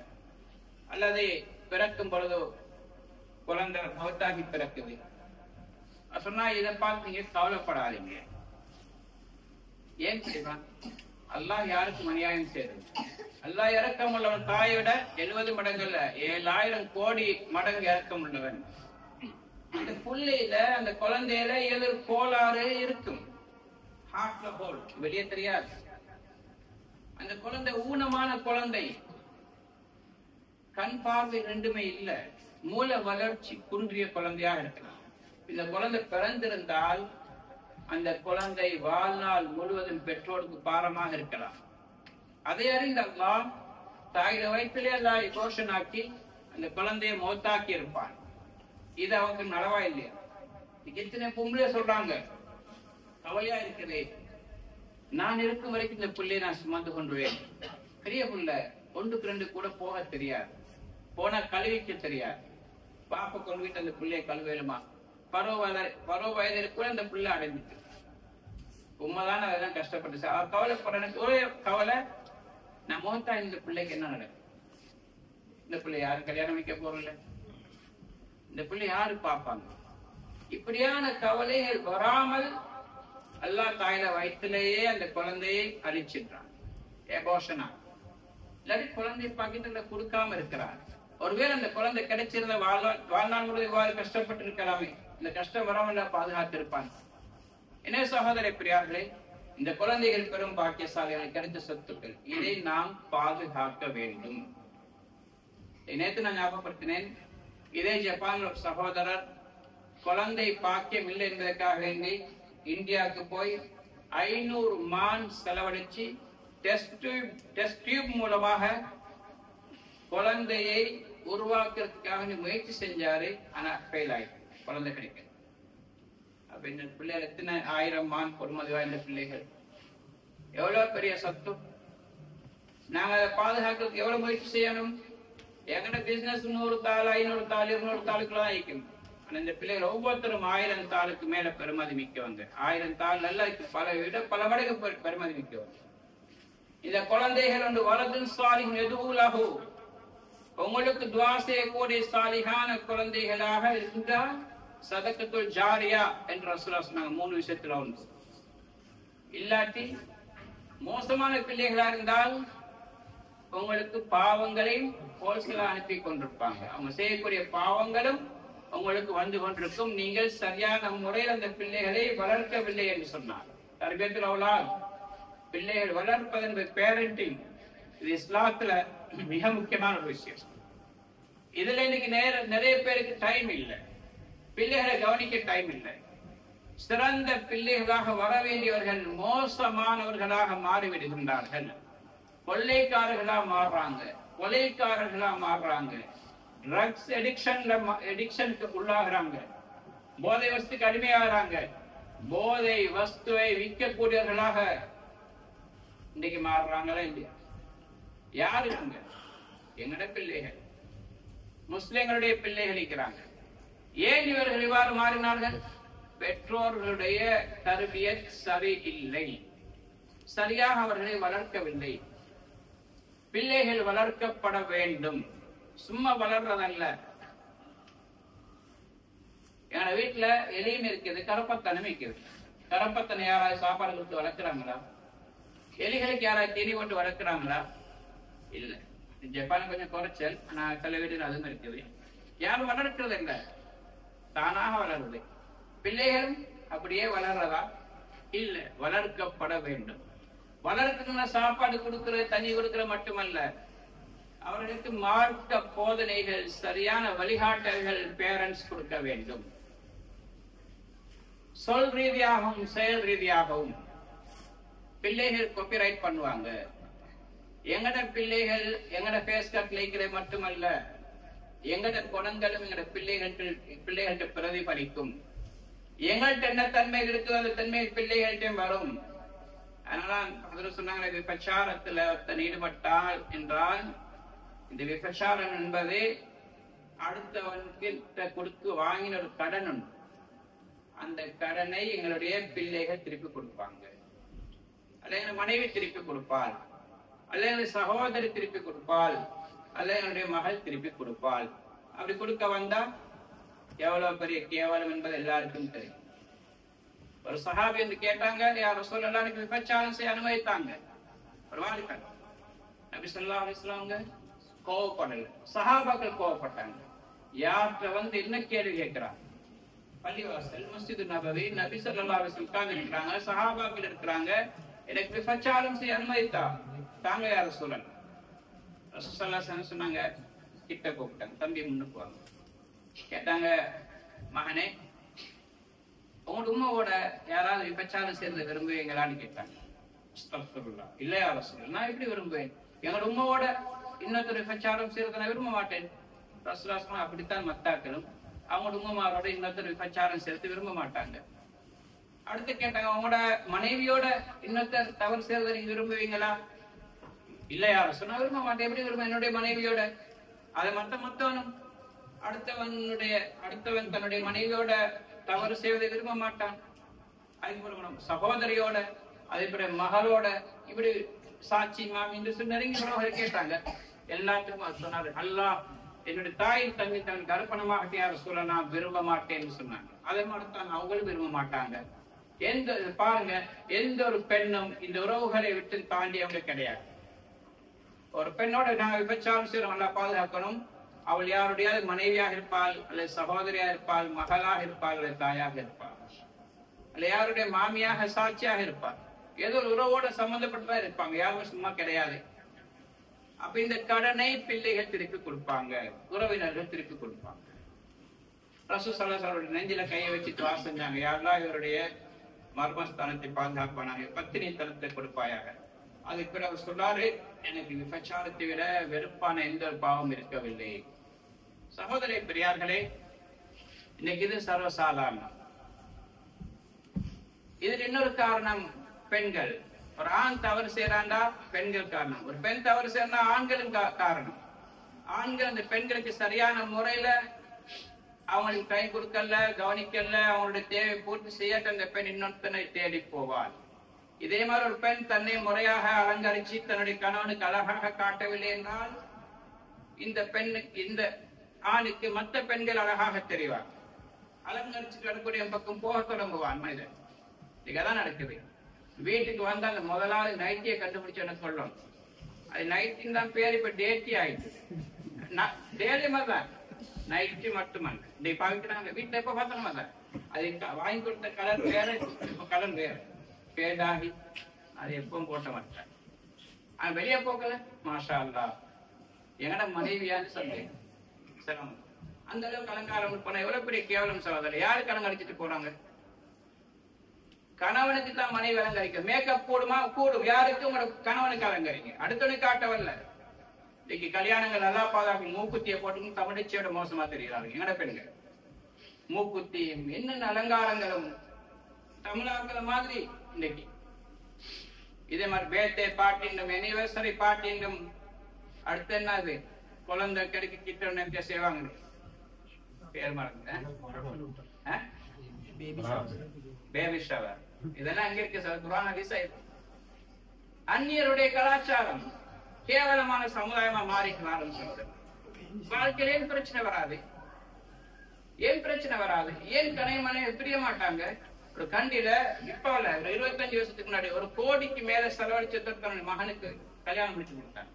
அல்லது பிறக்கும் பொழுது குழந்தை மௌத்தாகி பிறக்குது. சொன்னா இதை பார்த்து நீங்க கவலைப்படாதீங்க. ஏன் செய்வான்? அல்லாஹ் யாருக்கும் அநியாயம் செய்யறது. அல்லாஹ் இறக்கம் உள்ளவன். தாயை விட 70 மடங்குல 7000 கோடி மடங்கு இறக்கம் உள்ளவன். அந்த புள்ளையில அந்த குழந்தையில ஏதோ கோளாறு இருக்கும், ஹார்ட்ல ஹோல், வெளியே தெரியாது. அந்த குழந்தை ஊனமான குழந்தை, கண் பார்வை ரெண்டுமே இல்ல, மூல வளர்ச்சி குன்றிய குழந்தையாக இருக்கலாம். இந்த குழந்தை பிறந்திருந்தால் அந்த குழந்தை வாழ்நாள் முழுவதும் பெற்றோருக்கு பாரமாக இருக்கலாம். அதை அறிந்த அல்லாஹ் தாயிட வயிற்றிலே அல்லாஹ் கோஷனாக்கி அந்த குழந்தையை மௌத்தாக்கி இருப்பான். இது அவங்க நலவா இல்லையா? எத்தனை பொம்பளை சொல்றாங்க, கவலையா இருக்குது, நான் இருக்கும் வரைக்கும் இந்த பிள்ளையை நான் சுமந்து கொண்டுவேன். பெரிய பிள்ளை 1க்கு 2 கூட போக தெரியாது, போனா கழுவிக்க தெரியாது. பாப்ப கொண்டு அந்த பிள்ளையை கழுவேலுமா? பருவ வயதில் கூட அந்த பிள்ளை அடைஞ்சிட்டு உண்மைதான். அதெல்லாம் கஷ்டப்பட்டு கவலைப்படுற எனக்கு ஒரே கவலை, நான் மோத்தா இந்த பிள்ளைக்கு என்ன நடக்கும்? இந்த பிள்ளை யாரும் கல்யாணம் வைக்க போறதில்ல, இந்த பிள்ளை யாரு பார்ப்பாங்க? இப்படியான கவலைகள் வராமல் அல்லாஹ் தாயில வயிற்றிலேயே அந்த குழந்தையை அழிச்சிட்டான். ஏபோஷனா இல்லாட்டி குழந்தை பாக்கியத்துல கொடுக்காம இருக்கிறார். ஒருவேளை அந்த குழந்தை கிடைச்சிருந்த வாழ்நாள் முழுவதும் இவ்வாறு கஷ்டப்பட்டு இருக்கலாமே, இந்த கஷ்டம் வராமல் பாதுகாத்து இருப்பான். என்ன சகோதர பிரியார்களே, இந்த குழந்தைகள் பெரும் பாக்கியசாலிகள் கிடைத்த சொத்துக்கள், இதை நாம் பாதுகாக்க வேண்டும். நேற்று நான் ஞாபகப்படுத்தினேன், இதே ஜப்பான் ஒரு சகோதரர் குழந்தை பாக்கியம் இல்லை என்பதற்காக வேண்டி இந்தியாவுக்கு போய் 500 மான் செலவழிச்சு டெஸ்ட் டியூப் மூலமாக குழந்தையை உருவாக்குறதுக்காக முயற்சி செஞ்சாரு. ஆனா ஃபெயில் ஆயிடுச்சு, குழந்தை கிடைக்க. அப்ப இந்த பிள்ளைகள் எத்தனை 1000 மான் பொறுமதி வாய்ந்த பிள்ளைகள், எவ்வளவு பெரிய சொத்து. நாங்க அதை பாதுகாக்கிறதுக்கு எவ்வளவு முயற்சி செய்யணும்? எங்கட பிசினஸ் 100 தாள் 500 தாள் 200 தாளுக்குள்ள தான் இருக்கும். ஆனா இந்த பிள்ளைகள் ஒவ்வொருத்தரும் 1000 தாளுக்கு மேல பெருமதி மிக்கவங்க. 1000 தாள் நல்லா பல மடங்கு பெருமதி மிக்கவங்க. இந்த குழந்தைகள் ஒன்று வலதும் சாலிஹுன் எதுவுலகு, உங்களுக்கு துஆ செய்யக்கூடிய சாலிஹான குழந்தைகளாக இருந்தால் சதக்கத்துல் ஜாரியா என்று ரசூலுல்லாஹ் சொன்னாங்க. 3 விஷயத்துல ஒன்று. இல்லாட்டி மோசமான பிள்ளைகளா இருந்தால் உங்களுக்கு பாவங்களையும் போல்ஸ்களா அனுப்பி கொண்டிருப்பாங்க. அவங்க செய்யக்கூடிய பாவங்களும் உங்களுக்கு வந்து கொண்டிருக்கும். நீங்கள் சரியான முறையில் அந்த பிள்ளைகளை வளர்க்கவில்லை என்று சொன்னார். தர்பியத்துல் அவுலாத், பிள்ளைகள் வளர்ப்பது என்பது பேரண்டிங். இது இஸ்லாத்துல மிக முக்கியமான ஒரு விஷயம். இதுல இன்னைக்கு நிறைய பேருக்கு டைம் இல்லை, பிள்ளைகளை கவனிக்க டைம் இல்லை. சிறந்த பிள்ளைகளாக வர வேண்டியவர்கள் மோசமானவர்களாக மாறிவிடுகின்றார்கள். கொள்ளைக்காரர்களா மாறுறாங்க, கொலைக்காரர்களா மாறுறாங்க, ட்ரக்ஸ் எடிக்ஷனுக்கு உள்ளாகிறாங்க, போதை வஸ்துக்கு அடிமையாகிறாங்க, போதை வஸ்துவை விற்கக்கூடியவர்களாக இன்னைக்கு மாறுறாங்களா இல்லையா? யாருங்க? எங்கட பிள்ளைகள், முஸ்லிம்களுடைய பிள்ளைகள் இருக்கிறாங்க. ஏன் இவர்கள் இவ்வாறு மாறினார்கள்? பெற்றோர்களுடைய தர்பியத் சரியில்லை, சரியாக அவர்களை வளர்க்கவில்லை. பிள்ளைகள் வளர்க்கப்பட வேண்டும், சும்மா வளர்றதல்ல. எங்க வீட்டுல எலியும் இருக்குது, கரப்பத்தனும் இருக்குது. கரப்பத்தனை யாராவது சாப்பாடு கொடுத்து வளர்க்கிறாங்களா? எலிகளுக்கு யாராவது தீனி போட்டு வளர்க்கிறாங்களா? இல்ல. ஜப்பான் கொஞ்சம் குறைச்சல், ஆனா சில வீடுகள் அதுவும் இருக்குது. யாரும் வளர்க்கிறது இல்லை, தானாக வளருது. பிள்ளைகளும் அப்படியே வளர்றதா? இல்ல, வளர்க்கப்பட வேண்டும். வளர்க்கணும்னா சாப்பாடு கொடுக்கிறது, தண்ணி கொடுக்கிறது மட்டுமல்ல, அவர்களுக்கு மார்க்க போதனைகள், சரியான வழிகாட்டல்கள் பேரண்ட்ஸ் கொடுக்க வேண்டும். சொல் ரீதியாகவும் செயல் ரீதியாகவும். பிள்ளைகள் காப்பிரைட் பண்ணுவாங்க. எங்கட பிள்ளைகள் எங்கட பேஸ் கட் லைக்கிறது மட்டுமல்ல, எங்கட குணங்களும் எங்கட பிள்ளைகள்கிட்ட பிரதிபலிக்கும். எங்கள்கிட்ட என்ன தன்மை இருக்குது, அந்த தன்மை பிள்ளைகள்கிட்ட வரும். அதனால சொன்னாங்க, விபச்சாரத்துல ஒருத்தன் ஈடுபட்டால் என்றால், இந்த விபச்சாரம் என்பது அடுத்தவன்கிட்ட கொடுத்து வாங்கின ஒரு கடன் உண்டு. அந்த கடனை எங்களுடைய பிள்ளைகள் திருப்பி கொடுப்பாங்க, அல்ல எங்க மனைவி திருப்பி கொடுப்பாள், அல்ல எங்க சகோதரி திருப்பி கொடுப்பாள், அல்ல என்னுடைய மகள் திருப்பி கொடுப்பாள். அப்படி கொடுக்க வந்தா எவ்வளவு பெரிய கேவலம் என்பது எல்லாருக்கும் தெரியும். ஒரு சஹாபி என்று கேட்டாங்க, யார் ரசூலுல்லாஹ் எனக்கு விபச்சாரம் செய்ய அனுமதித்தாங்க. ஒரு வாலிபன், நபி ஸல்லல்லாஹு அலைஹி வஸல்லம் கோவப்படல, சஹாபாக்கள் கோவப்பட்டாங்க. யார்கிட்ட வந்து என்ன கேள்வி கேட்கிறார்? பள்ளிவாசல் மஸ்ஜிது நபவி, நபி ஸல்லல்லாஹு அலைஹி வஸல்லம் இருக்கிறாங்க, சஹாபாக்கள் இருக்கிறாங்க, எனக்கு விபச்சாரம் செய்ய அனுமதித்தா தாங்க யார் ரசூலுல்லாஹ்? ரசூலுல்லாஹ் ஸல்லல்லாஹு சொன்னாங்க, கிட்ட கூப்பிட்டாங்க, தம்பி முன்னுக்கு வாங்க. கேட்டாங்க, மகனே உங்களோட உம்மாவோட யாராவது விபச்சாரம் சேர்ந்து விரும்புவீங்களான்னு கேட்டாங்க. அஸ்தக்ஃபிருல்லாஹ், இல்ல யா ரசூலுல்லாஹ், நான் எப்படி விரும்புவேன்? எங்களோட உம்மாவோட இன்னொருத்தர் விபச்சாரம் செய்யறதை நான் விரும்ப மாட்டேன். ரசூலுல்லாஹ் சொன்னாங்க, அப்படித்தான் மத்தாக்களும் அவங்களோட உம்மாவோட இன்னொருத்தர் விபச்சாரம் சேர்த்து விரும்ப மாட்டாங்க. அடுத்து கேட்டாங்க, உங்களோட மனைவியோட இன்னொருத்தர் தவறு செய்யறதை நீங்க விரும்புவீங்களா? இல்ல யா ரசூலுல்லாஹ், விரும்ப மாட்டேன். எப்படி விரும்ப? என்னுடைய மனைவியோட, அதை மத்தவனும் அடுத்தவன் தன்னுடைய மனைவியோட தவறு செய்வதை விரும்ப மாட்டான். அதுக்கு சகோதரியோட, அதே போல மகளோட, இப்படி சாட்சி மாமி என்று நெருங்கி கேட்டாங்க. எல்லாத்துக்கும் சொன்னாரு, அல்லாஹ் என்னுடைய தாயின் தன்னை தன் கருப்பணமாக யார் சொல்ல நான் விரும்ப மாட்டேன்னு சொன்னாங்க. அதே மாதிரிதான் அவங்களும் விரும்ப மாட்டாங்க. பாருங்க, எந்த ஒரு பெண்ணும் இந்த உறவுகளை விட்டு தாண்டியவங்க கிடையாது. ஒரு பெண்ணோட நாங்கள் விபச்சாரம் செய்யறோம், நல்லா பாதுகாக்கணும். அவள் யாருடையாவது மனைவியாக இருப்பாள், அல்லது சகோதரியாக இருப்பாள், மகளாக இருப்பாள், அல்லது தாயாக இருப்பாள், அல்ல யாருடைய மாமியாக சாட்சியாக இருப்பாள். ஏதோ ஒரு உறவோட சம்பந்தப்பட்டதா இருப்பாங்க, யாரும் சும்மா கிடையாது. அப்ப இந்த கடனை பிள்ளைகள் திருப்பி கொடுப்பாங்க, உறவினர்கள் திருப்பி கொடுப்பாங்க. ரசூல் ஸல்லல்லாஹு அலைஹி வஸல்லம் நெஞ்சில கையை வச்சு துஆ செஞ்சாங்க, யா அல்லாஹ் இவருடைய மர்மஸ்தானத்தை பாதுகாப்பானாக, பத்தினி தனத்தை கொடுப்பாயாக. அதுக்கு பிறகு சொன்னாரு, எனக்கு விபச்சாரத்தை விட வெறுப்பான எந்த ஒரு பாவம் இருக்கவில்லை. சகோதரி பெரியார்களே, இன்னைக்கு இது சர்வசாதாரணம். இதுல இன்னொரு காரணம் பெண்கள். ஒரு ஆண் தவறு செய்யறாண்டா பெண்கள் காரணம், ஒரு பெண் தவறு செய்யறா ஆண்களும் காரணம். ஆண்கள் அந்த பெண்களுக்கு சரியான முறையில அவங்களுக்கு கை கொடுக்கல, கவனிக்கல, அவங்களுடைய தேவை பூர்த்தி செய்ய அந்த பெண் இன்னொருத்தனை தேடி போவாள். இதே மாதிரி ஒரு பெண் தன்னை முறையாக அலங்கரிச்சு தன்னுடைய கணவனுக்கு அழகாக காட்டவில்லை என்றால் இந்த ஆணுக்கு மற்ற பெண்கள் அழகாக தெரிவார். அலங்கரிச்சு கிடக்கூடிய பக்கம் போக தொடங்குவான் மனிதன். இதுதான் நடக்குது. வீட்டுக்கு வந்தா அந்த முதலாவது நைட்டியை கண்டுபிடிச்சோன்னு சொல்லணும். அது நைட்டின் தான் பேர், இப்ப டேட்டி ஆயிடுச்சு. டேலி மாதிரிதான், நைட்டி மட்டுமல்ல. இன்னைக்கு பாவிக்கிறாங்க வீட்டுல, எப்ப பார்த்தோம் அதான். அது வாங்கி கொடுத்த கலர் வேற, இப்ப கலர் வேற, பேடாகி அது எப்பவும் போட்ட மாட்டேன். அவன் வெளியே போக்கல, மாஷா அல்லாஹ் எங்கட மனைவியான்னு சொல்றேன். சிரமம் அந்த அளவுக்கு அலங்காரம் போனா எவ்வளவு பெரிய கேவலம் சகோதரர். யாரு கலங்கடிச்சிட்டு போறாங்க? கணவனுக்கு தான் மனைவி அலங்கரிக்க. மேக்கப் கூடுமா? கூடும். யாருக்கு? உங்களோட கணவனுக்கு அலங்கரிங்க. அடுத்தவனுக்கு காட்டவல்ல. இன்னைக்கு கல்யாணங்கள் நல்லா பாதுகாப்பு மூக்குத்தியை போட்டு தமிழச்சியோட மோசமா தெரிகிறாங்க எங்கட பெண்கள். மூக்குத்தியும் என்னென்ன அலங்காரங்களும் தமிழாக்கிற மாதிரி இன்னைக்கு. இதே மாதிரி பேர்தே பார்ட்டின்றும் அனிவர்சரி பார்ட்டின்றும் அடுத்து என்னது குழந்தை கிடைக்க கிட்ட செய்வாங்க. பேர் மறந்துட்டேன். Baby shower. இதெல்லாம் அங்க இருக்கு சார். குர்ஆன் ஹதீஸ். அந்நியருடைய கலாச்சாரம் கேவலமான சமுதாயமா மாறிக்கலாம் சொல்றேன். வாழ்க்கையில ஏன் பிரச்சனை வராது? ஏன் பிரச்சனை வராது? ஏன் கணவனை பிரிய மாட்டாங்க? ஒரு கண்டில இப்ப இல்ல, ஒரு 25 வருஷத்துக்கு முன்னாடி 1 கோடிக்கு மேல செலவழிச்சு தன்னுடைய மகனுக்கு கல்யாணம் முடிச்சு கொடுத்தாங்க.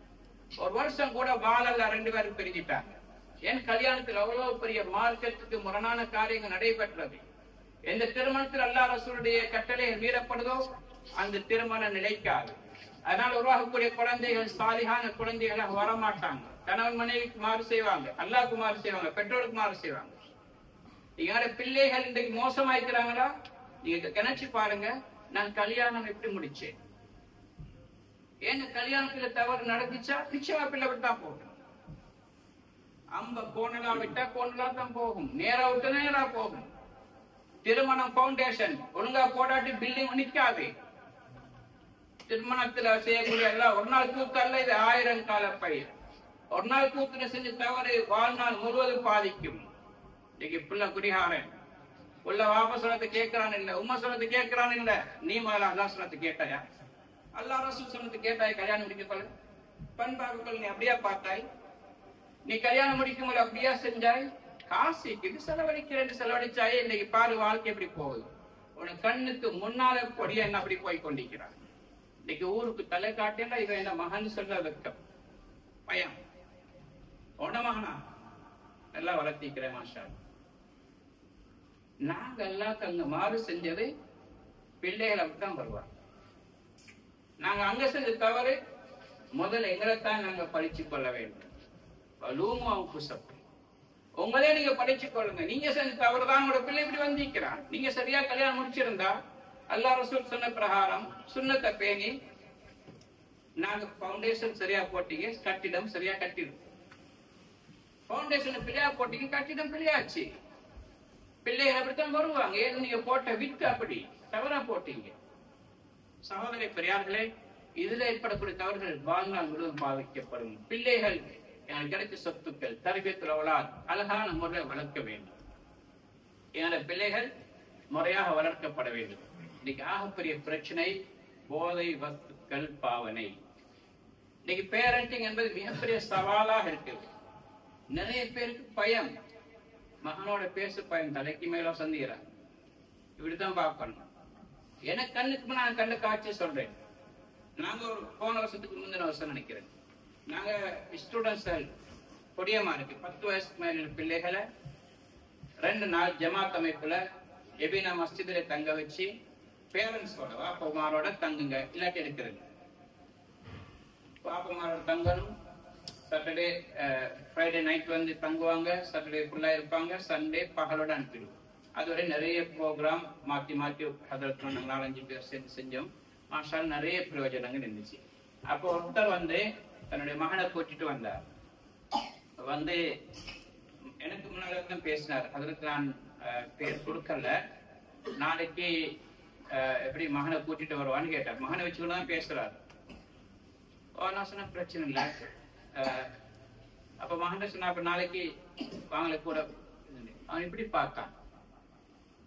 ஒரு வருஷம் கூட வாழல்ல 2 பேரும் பிரிஞ்சிட்டாங்க. ஏன்? கல்யாணத்தில் அவ்வளவு பெரிய மார்க்கத்துக்கு முரணான காரியங்கள் நடைபெற்றது. எந்த திருமணத்தில் அல்லாஹ் ரசூலுடைய கட்டளை மீறப்படுதோ அந்த திருமணம் நிலைக்காது. அதனால் உருவாகக்கூடிய குழந்தைகள் சாலிகான குழந்தைகளாக வரமாட்டாங்க. கணவன் மனைவிக்கு மாறு செய்வாங்க, அல்லாஹ்க்கு மாறு செய்வாங்க, பெற்றோருக்கு மாறு செய்வாங்க. எங்களோட பிள்ளைகள் இன்றைக்கு மோசமாய்க்கிறாங்களா? நீங்க கிணச்சி பாருங்க. நான் கல்யாணம் எப்படி முடிச்சேன்? ஏன்னு கல்யாணத்துல தவறு நடந்துச்சா நிச்சயமா பிள்ளை விட்டுதான் போகும். கோணலா விட்டா கோணலா தான் போகும். நேரா விட்டு நேரா போகும். திருமணம் பவுண்டேஷன் ஒழுங்கா போடாட்டி பில்டிங் நிக்காது. திருமணத்துல செய்யக்கூடிய எல்லாம் ஒரு நாள் கூத்து அல்ல, இது 1000 கால பயிர். ஒரு நாள் கூத்துல செஞ்சு தவறு வாழ்நாள் முழுவதும் பாதிக்கும். இன்னைக்கு புள்ள குடிகாரன், உள்ள வாப்ப சொல்லத்தை கேட்கிறான் இல்ல, உம்மா சொல்லத்தை கேட்கிறான் இல்ல. நீ முதல்ல அல்லாஹ் சொல்லத்தை கேட்டாயா? அல்லாஹ் ரசூல் சொல்லத்தை கேட்டாய்? கல்யாணம் முடிக்கொள்ள பண்பாக்குகள் நீ அப்படியா பார்த்தாய்? நீ கல்யாணம் முடிக்கும் போது அப்படியா செஞ்சாய்? காசுக்கு இது செலவழிச்சாயே. இன்னைக்கு பாரு வாழ்க்கை எப்படி போகுது. உனக்கு கண்ணுக்கு முன்னால பொடியா என்ன அப்படி போய் கொண்டிருக்கிறான். இன்னைக்கு ஊருக்கு தலை காட்டினா இவன் என்ன மகன் சொல்ல வெக்கம் பயம். உன மகனா நல்லா வளர்த்திக்கிறேன் மாஷா. நாங்க எல்லாம் அங்க மாறு செஞ்சது பிள்ளைகள் அப்படித்தான் வருவாங்க. நாங்க அங்க செஞ்ச தவறு முதல்ல எங்களைத்தான் நாங்க படிச்சு கொள்ள வேண்டும். உங்களே நீங்க படிச்சு கொள்ளுங்க. நீங்க செஞ்ச தவறுதான் உங்களோட பிள்ளை இப்படி வந்திருக்கிறான். நீங்க சரியா கல்யாணம் முடிச்சிருந்தா அல்லாஹ் ரசூல் சொன்ன பிரகாரம் சுன்னத்தை பேணி நாங்க பவுண்டேஷன் சரியா போட்டீங்க, கட்டிடம் சரியா கட்டிடும். பவுண்டேஷன் பிள்ளையா போட்டீங்க, கட்டிடம் பிள்ளையாச்சு. பிள்ளைகள் அப்படித்தான் வருவாங்க. ஏன்? நீங்க போட்ட வித்து அப்படி தவறா போட்டீங்க. சகோதரி பெரியார்களே, இதுல ஏற்படக்கூடிய தவறுகள் வாழ்நாள் முழுவதும் பாதிக்கப்படும். பிள்ளைகள் எனக்கு கிடைச்ச சொத்துக்கள் தர்பியத்துல் அவுலாத் அழகான முறையில் வளர்க்க வேண்டும். என்னோட பிள்ளைகள் முறையாக வளர்க்கப்பட வேண்டும். இன்னைக்கு ஆகப்பெரிய பிரச்சனை போதை வஸ்துக்கள் பாவனை. இன்னைக்கு பேரண்டிங் என்பது மிகப்பெரிய சவாலாக இருக்குது. நிறைய பேருக்கு பயம், மகனோட பேசு பயம், தலைக்கு மேல சந்திக்கிறார். இப்படித்தான் பார்க்கணும். எனக்கு கண்ணுக்கு நான் கண்ணு காட்சி சொல்றேன். நாங்க ஒரு போன வருஷத்துக்கு முந்தின வருஷம் நினைக்கிறேன், நாங்க ஸ்டூடெண்ட்ஸ் கொடியமா இருக்கு 10 வயசுக்கு மேல பிள்ளைகளை 2 நாள் ஜமாத் அமைப்புல எபினா மஸ்ஜிதில தங்க வச்சு பேரண்ட்ஸோட வாப்பமாரோட தங்குங்க, இல்லாட்டி எடுக்கிறது. வாப்பமாரோட தங்கணும். சாட்டர்டே ஃப்ரைடே நைட் வந்து தங்குவாங்க, சாட்டர்டே ஃபுல்லா இருப்பாங்க, சண்டே பகலோட அனுப்பிடுவோம். அதுவரை நிறைய ப்ரோக்ராம் மாற்றி மாற்றி ஹதரத்துல நாங்கள் 4-5 பேர் சேர்ந்து செஞ்சோம். மாஷால் நிறைய பிரயோஜனங்கள் இருந்துச்சு. அப்போ ஒருத்தர் வந்து தன்னுடைய மகனை கூட்டிட்டு வந்தார். வந்து எனக்கு முன்னால தான் பேசினார். அதற்கு நான் பேர் கொடுக்கல. நாளைக்கு எப்படி மகனை கூட்டிட்டு வருவான்னு கேட்டார். மகனை வச்சுக்கொண்டு தான் பேசுறாரு. நான் சொன்ன பிரச்சனை இல்லை. அப்ப மகன் சொன்ன அப்ப நாளைக்கு வாங்கல கூட. அவன் இப்படி பார்த்தான்.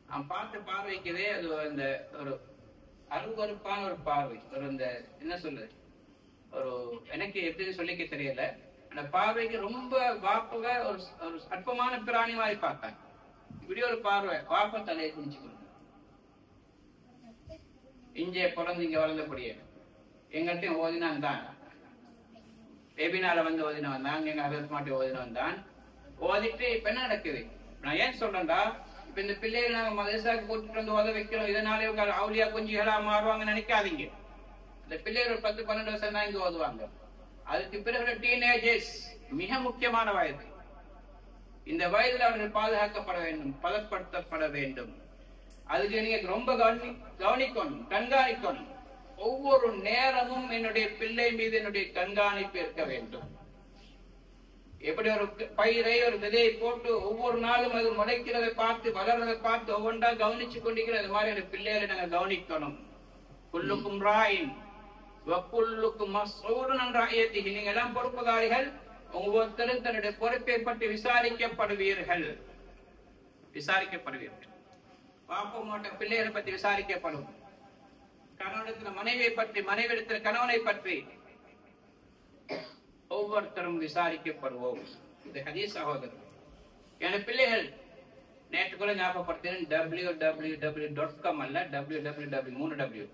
அவன் பார்த்த பார்வைக்குதே அது அந்த ஒரு அருவருப்பான ஒரு பார்வை. ஒரு இந்த என்ன சொல்றது, ஒரு எனக்கு எப்படி சொல்லிக்க தெரியல. அந்த பார்வைக்கு ரொம்ப வாப்பக ஒரு அற்பமான பிராணி மாதிரி பார்த்தாங்க. இப்படி ஒரு பார்வை. வாப்ப தலையை குடிச்சுக்கணும். இங்கே பிறந்து இங்க வளர்ந்தக்கூடிய எங்கள்கிட்டையும் ஓதினான் தான். வெபினால வந்து ஓதினவன் தான். எங்க அதற்கு மாட்டி ஓதினவன் தான். ஓதிட்டு இப்ப என்ன நடக்குது? நான் ஏன் சொல்றேன்டா, இப்ப இந்த பிள்ளைகள் நாங்க மதரசாக்கு கூட்டிட்டு வந்து ஓத வைக்கிறோம், இதனால இவங்க அவுலியா குஞ்சுகளா மாறுவாங்க நினைக்காதீங்க. இந்த பிள்ளைகள் ஒரு 10-12 வருஷம் தான் இங்க ஓதுவாங்க. அதுக்கு பிறகு டீனேஜர்ஸ் மிக முக்கியமான வயது. இந்த வயதில் அவர்கள் பாதுகாக்கப்பட வேண்டும், பதப்படுத்தப்பட வேண்டும். அதுக்கு நீங்க ரொம்ப கவனிக்கணும், கண்காணிக்கணும். ஒவ்வொரு நேரமும் என்னுடைய பிள்ளை மீது என்னுடைய கண்காணிப்பு இருக்க வேண்டும். எப்படி ஒரு பயிரை ஒரு விதையை போட்டு ஒவ்வொரு நாளும் அது முளைக்கிறதை பார்த்து வளர்றதை பார்த்து ஒவ்வொன்றா கவனிச்சு கொண்டிருக்கிறது மாதிரி அந்த பிள்ளைகளை நாங்க கவனிக்கணும். குல்லுக்கும் ராயின் வக்குல்லுக்கும் மஸ்ஊலுன் அன் ரஅய்யத்திஹி. நீங்க எல்லாம் பொறுப்புதாரிகள், ஒவ்வொருத்தரும் தன்னுடைய பொறுப்பை பற்றி விசாரிக்கப்படுவீர்கள். பாப்பமோட்ட பிள்ளைகளை பற்றி விசாரிக்கப்படும். கணவனிடத்தில் மனைவியை பற்றி, மனைவியிடத்தில் கணவனை பற்றி ஒவ்வொருத்தரும் விசாரிக்கப்படுவோம். இது ஹதீஸ் சகோதரர். என பிள்ளைகள் நேற்று கூட ஞாபகப்படுத்தினேன், www.com அல்ல, www.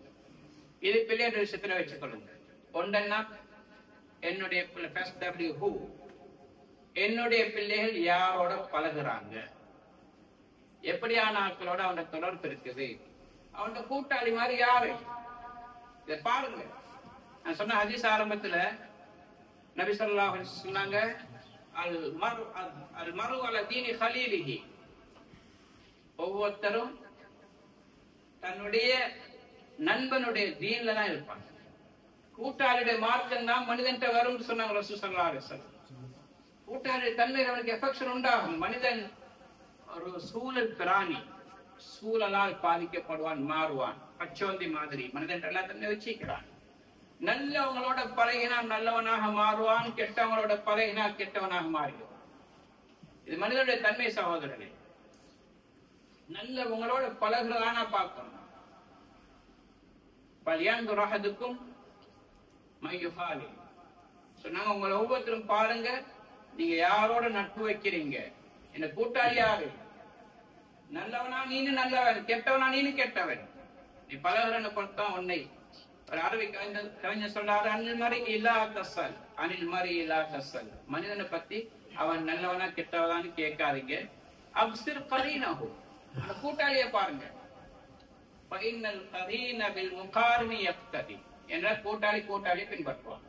இது பிள்ளைகள் விஷயத்துல வச்சுக்கொள்ளுங்க. ஒன்றென்னா என்னுடைய who, என்னுடைய பிள்ளைகள் யாரோட பழகுறாங்க, எப்படியான ஆட்களோட அவனோட தொடர்பு இருக்குது, அவனோட கூட்டாளி மாதிரி யாரு, இதை பாருங்க. நான் சொன்ன ஹதீஸ் ஆரம்பத்துல நபி ஸல்லல்லாஹு அலைஹி வஸல்லம் சொன்னாங்க, அல் மரு அலா தீனி கலீலிஹி. ஒவ்வொருத்தரும் தன்னுடைய நண்பனுடைய தீன்ல தான் இருப்பாங்க. கூட்டாளியுடைய மார்க்கம் தான் மனிதன் வரும் சொன்னாங்க ரசூல் ஸல்லல்லாஹு அலைஹி வஸல்லம். கூட்டாளிய தன்மையில் அவனுக்கு எஃபெக்ஷன் உண்டாகும். மனிதன் ஒரு சூழல் பிராணி, சூழலால் பாதிக்கப்படுவான், மாறுவான். பச்சோந்தி மாதிரி மனிதன் எல்லாம் தன்னை வச்சுக்கிறான். நல்லவங்களோட பழகினா நல்லவனாக மாறுவான், கெட்டவங்களோட பழகினா கெட்டவனாக மாறிடுவான். இது மனிதனுடைய தன்மை சகோதரனே. நல்லவங்களோட பழகிறதானா பார்க்கணும். பல்யாந்து ரஹதுக்கும் மையுஹாலி சொன்னாங்க, உங்களை ஒவ்வொருத்தரும் பாருங்க, நீங்க யாரோட நட்பு வைக்கிறீங்க, என்ன கூட்டாளி யாரு, நல்லவனா நீனு நல்லவன், கெட்டவனா நீனு கெட்டவன். நீ பழகிறன்னு பொறுத்தான் உன்னை. ஒரு அரபி கவிஞர் சொல்றாரு, அனில் மாதிரி இல்லா தசல், அனில் மாதிரி இல்லா தசல். மனிதனை பத்தி அவன் நல்லவனா கெட்டவனான்னு கேட்காதீங்க. அப்சிர் கரீனஹு, அந்த கூட்டாளிய பாருங்க. ஃபைனல் கரீன பில் முகாரினி யக்ததி, என்ற கூட்டாளியை பின்பற்றுவான்.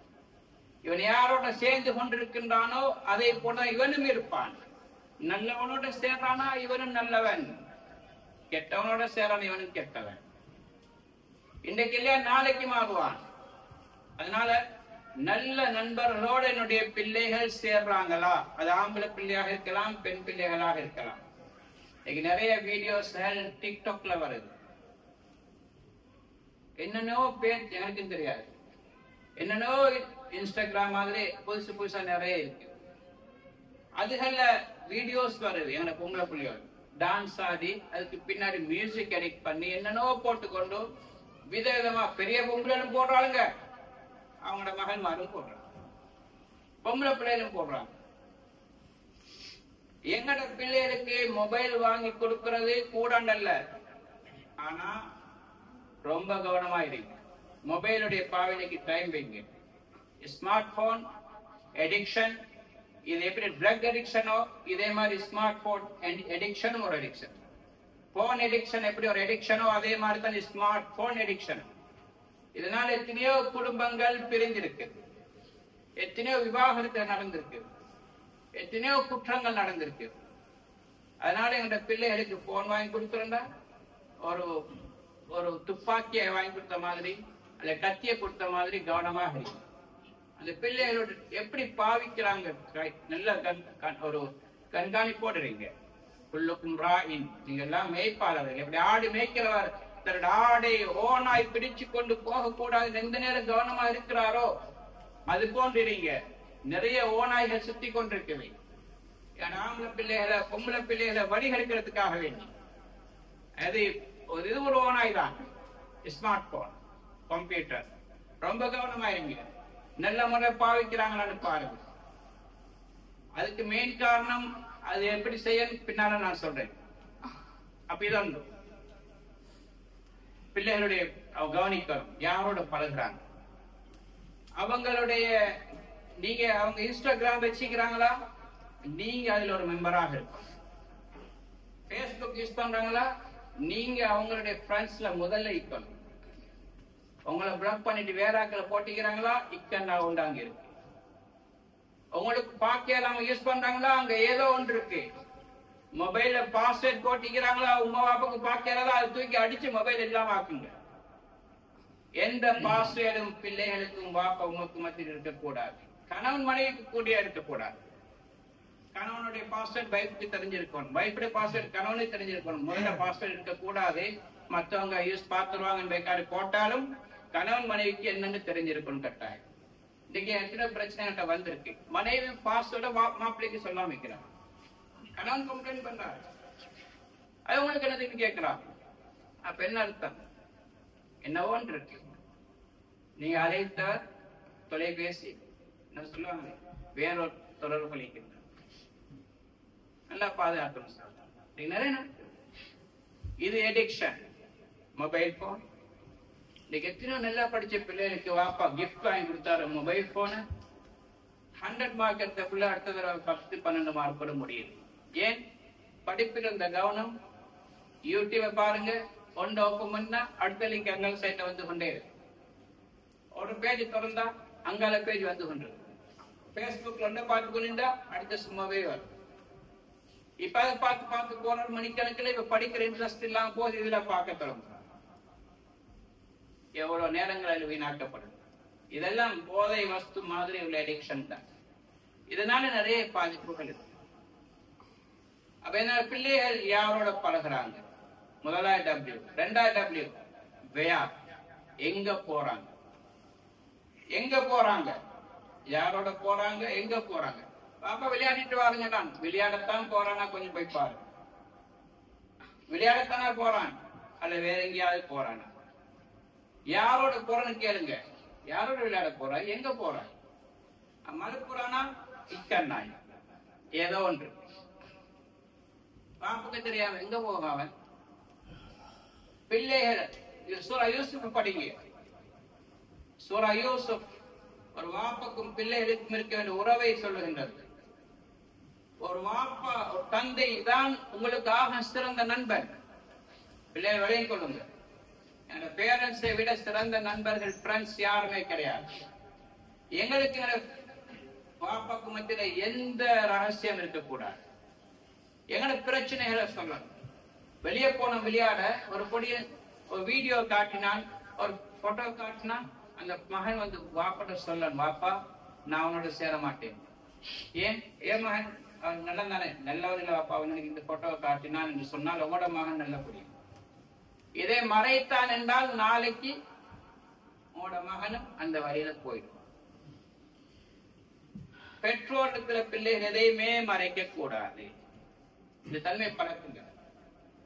இவன் யாரோட சேர்ந்து கொண்டிருக்கின்றானோ அதை போல இவனும் இருப்பான். நல்லவனோட சேர்றானா இவனும் நல்லவன், கெட்டவனோட சேர்றான் இவனும் கெட்டவன். இன்றைக்கு இல்லையா நாளைக்கு மாறுவான். அதனால நல்ல நண்பர்களோட என்னுடைய பிள்ளைகள் சேர்றாங்களா, அது ஆம்பளை பிள்ளையாக இருக்கலாம், பெண் பிள்ளைகளாக இருக்கலாம். இன்னைக்கு நிறைய வீடியோஸ் டிக்டாக்ல வருது. என்னென்னோ பேர் எனக்கும் தெரியாது, என்னென்னோ இன்ஸ்டாகிராம் மாதிரி புதுசு புதுசா நிறைய இருக்கு. அதுகள்ல வீடியோஸ் வருது. எங்க பொம்பளை பிள்ளைகள் டான்ஸ் ஆடி அதுக்கு பின்னாடி மியூசிக் எடிட் பண்ணி என்னென்னோ போட்டுக்கொண்டு விதவிதமா பெரிய பொம்பளைகளும் போடுறாளுங்க, அவங்களோட மகன்மாரும் போடுறாங்க, பொம்பளை பிள்ளைகளும் போடுறாங்க. எங்கட பிள்ளைகளுக்கு மொபைல் வாங்கி கொடுக்கறது கூடாண்டல்ல, ஆனா ரொம்ப கவனமா இருங்க. மொபைலுடைய பாவனைக்கு டைம் வைங்க. ஸ்மார்ட் போன் எடிக்ஷன், இது எப்படி ட்ரக் அடிக்ஷனோ இதே மாதிரி ஸ்மார்ட் போன் எடிக்ஷனும் ஒரு அடிக்ஷன். போன் எடிக்ஷன் எப்படி ஒரு எடிக்ஷனோ அதே மாதிரி தான் ஸ்மார்ட் போன் எடிக்ஷன். இதனால எத்தனையோ குடும்பங்கள் பிரிஞ்சிருக்கு, எத்தனையோ விவாகரத்து நடந்திருக்கு, எத்தனையோ குற்றங்கள் நடந்திருக்கு. அதனால எங்க பிள்ளைகளுக்கு போன் வாங்கி கொடுத்துருந்தா ஒரு ஒரு துப்பாக்கியை வாங்கி கொடுத்த மாதிரி அல்ல கத்தியை கொடுத்த மாதிரி கவனமாக இருக்கு. அந்த பிள்ளைகளோட எப்படி பாவிக்கிறாங்க நல்ல ஒரு கண்காணிப்போடு இருங்க. நீங்க எல்லாம் மேய்ப்பாளர்கள். எப்படி ஆடு மேய்க்கிறவர் தன்னோட ஆடை ஓனாய் பிடிச்சு கொண்டு போக கூடாது எந்த நேரம் கவனமா இருக்கிறாரோ அது போன்று இருங்க. நிறைய ஓநாய்கள் சுத்தி கொண்டிருக்கவே, ஆம்பளை பிள்ளைகளை பொம்பளை பிள்ளைகளை வழிகெடுக்கிறதுக்காக வேண்டி அது இது ஒரு ஓனாய் தான். ஸ்மார்ட் போன், கம்ப்யூட்டர், ரொம்ப கவனமா இருங்க. நல்ல முறை பாவிக்கிறாங்களான்னு பாருங்க. அதுக்கு மெயின் காரணம் அது எப்படி செய்ய பின்னால நான் சொல்றேன். அப்படிதான் பிள்ளைகளுடைய கவனிக்கணும், யாரோட பழகுறாங்க. அவங்களுடைய நீங்க அவங்க இன்ஸ்டாகிராம் வச்சுக்கிறாங்களா, நீங்க அதுல ஒரு மெம்பராக இருக்கும். பேஸ்புக் யூஸ் பண்றாங்களா, நீங்க அவங்களுடைய ஃப்ரெண்ட்ஸ்ல முதல்ல இருக்கணும். உங்களை பிளாக் பண்ணிட்டு வேற ஆக்களை போட்டிக்கிறாங்களா, இக்கன்னா உண்டாங்க இருக்கு. உங்களுக்கு பாக்கியெல்லாம் யூஸ் பண்றாங்களா, அங்க ஏதோ ஒன்று இருக்கு. மொபைல்ல பாஸ்வேர்ட் போட்டிக்கிறாங்களா உமா பாப்பாக்கு பாக்கிறதா அதை தூக்கி அடிச்சு மொபைல் எல்லாம் ஆக்குங்க. எந்த பாஸ்வேர்டும் பிள்ளைகளுக்கும் பாப்பா உமக்கு மத்தியில் இருக்கக்கூடாது. கணவன் மனைவிக்கு கூடிய இருக்கக்கூடாது. கணவனுடைய பாஸ்வேர்ட் வைஃப்க்கு தெரிஞ்சிருக்கணும், வைஃபுடைய பாஸ்வேர்ட் கணவனுக்கு தெரிஞ்சிருக்கணும். முதல்ல பாஸ்வேர்ட் இருக்கக்கூடாது. மற்றவங்க யூஸ் பார்த்துருவாங்க போட்டாலும் கணவன் மனைவிக்கு என்னன்னு தெரிஞ்சிருக்கணும் கட்டாயம். இன்னைக்கு எத்தனை பிரச்சனை வந்திருக்கு. மனைவி பாஸ்வேர்ட மாப்பிள்ளைக்கு சொல்லாம வைக்கிறான், கணவன் கம்ப்ளைண்ட் பண்றாரு. அது உங்களுக்கு என்னதுன்னு கேட்கிறான். அப்ப என்ன அர்த்தம்? என்னவோன்னு இருக்கு. நீங்க அழைத்த தொலைபேசி என்ன சொல்லுவாங்க, வேறொரு தொடர்பு கழிக்கின்ற நல்லா பாதுகாக்கணும் சார். நிறைய இது எடிக்ஷன். மொபைல் போன் இன்னைக்கு எத்தனை நல்லா படிச்ச பிள்ளைகளுக்கு வாப்பா கிஃப்ட் வாங்கி கொடுத்தாரு மொபைல் போனு. 100 மார்க் எடுத்த பிள்ளை அடுத்த தடவை 10-12 மார்க் போட முடியும். ஏன்? படிப்பில் இருந்த கவனம். யூடியூபை பாருங்க, ஒன்று ஓப்பன் பண்ணா அடுத்த லிங்க் அங்கால சைட்ல வந்து கொண்டே இருக்கு. ஒரு பேஜ் திறந்தா அங்கால பேஜ் வந்து கொண்டு. பேஸ்புக்ல ஒன்றை பார்த்து கொண்டா அடுத்த சும்மாவே வரும். இப்ப அதை பார்த்து போற மணிக்கணக்கில் இப்ப படிக்கிற இன்ட்ரெஸ்ட் இல்லாம போது இதுல பார்க்க தொடங்கும். எவ்வளவு நேரங்கள் வீணாக்கப்படும். இதெல்லாம் போதை வஸ்து மாதிரி உள்ள அடிக்ஷன் தான். இதனால நிறைய பாதிப்புகள் இருக்கு. அப்ப என்ன, பிள்ளைகள் யாரோட பழகுறாங்க? முதலாவது W, ரெண்டாவது W வேயா, எங்க போறாங்க, எங்க போறாங்க, யாரோட போறாங்க, எங்க போறாங்க. பாப்பா விளையாடிட்டு வாருங்க, விளையாடத்தான் போறானா கொஞ்சம் போய் பாரு. விளையாடத்தானே போறான் அல்ல வேற எங்கேயாவது போறானா? யாரோட போறன்னு கேளுங்க. யாரோட விளையாட போறா, எங்க போறா? மறுப்புறானா இக்கண்ணாய் ஏதோ ஒன்று. பாப்புக்கு தெரியாம எங்க போக அவன். பிள்ளைகள் சூரா யூசுப் படிங்க. சூரா யூசுப் ஒரு வாப்புக்கும் பிள்ளைகளுக்கும் இருக்க வேண்டிய உறவை சொல்லுகின்றது. ஒரு வாப்பா, ஒரு தந்தை தான் உங்களுக்கு ஆக சிறந்த நண்பன். பிள்ளைகள் விளையும் கொள்ளுங்க. என்னோட பேரண்ட்ஸை விட சிறந்த நண்பர்கள் ஃப்ரெண்ட்ஸ் யாருமே கிடையாது. எங்களுக்கு பாப்பாக்கு மத்தியில எந்த ரகசியம் இருக்கக்கூடாது. எங்களோட பிரச்சனைகளை சொல்லணும். வெளியே போன விளையாட ஒரு வீடியோ காட்டினான், ஒரு போட்டோ காட்டினான், அந்த மகன் வந்து வாப்பாட்ட சொல்லணும், வாப்பா நான் அவனோட சேர மாட்டேன். ஏன் மகன் அவன் நல்ல தானே, நல்லவன் இல்லை வாப்பா, அவனுக்கு இந்த போட்டோவை காட்டினான் என்று சொன்னால் உங்களோட மகன் நல்ல புரியும். இதை மறைத்தான் என்றால் நாளைக்கு உங்களோட மகனும் அந்த வழியில போயிடும். பெற்றோர்களுக்கு பிள்ளைகள் எதையுமே மறைக்க கூடாது. இந்த தன்மை பழக்குங்க,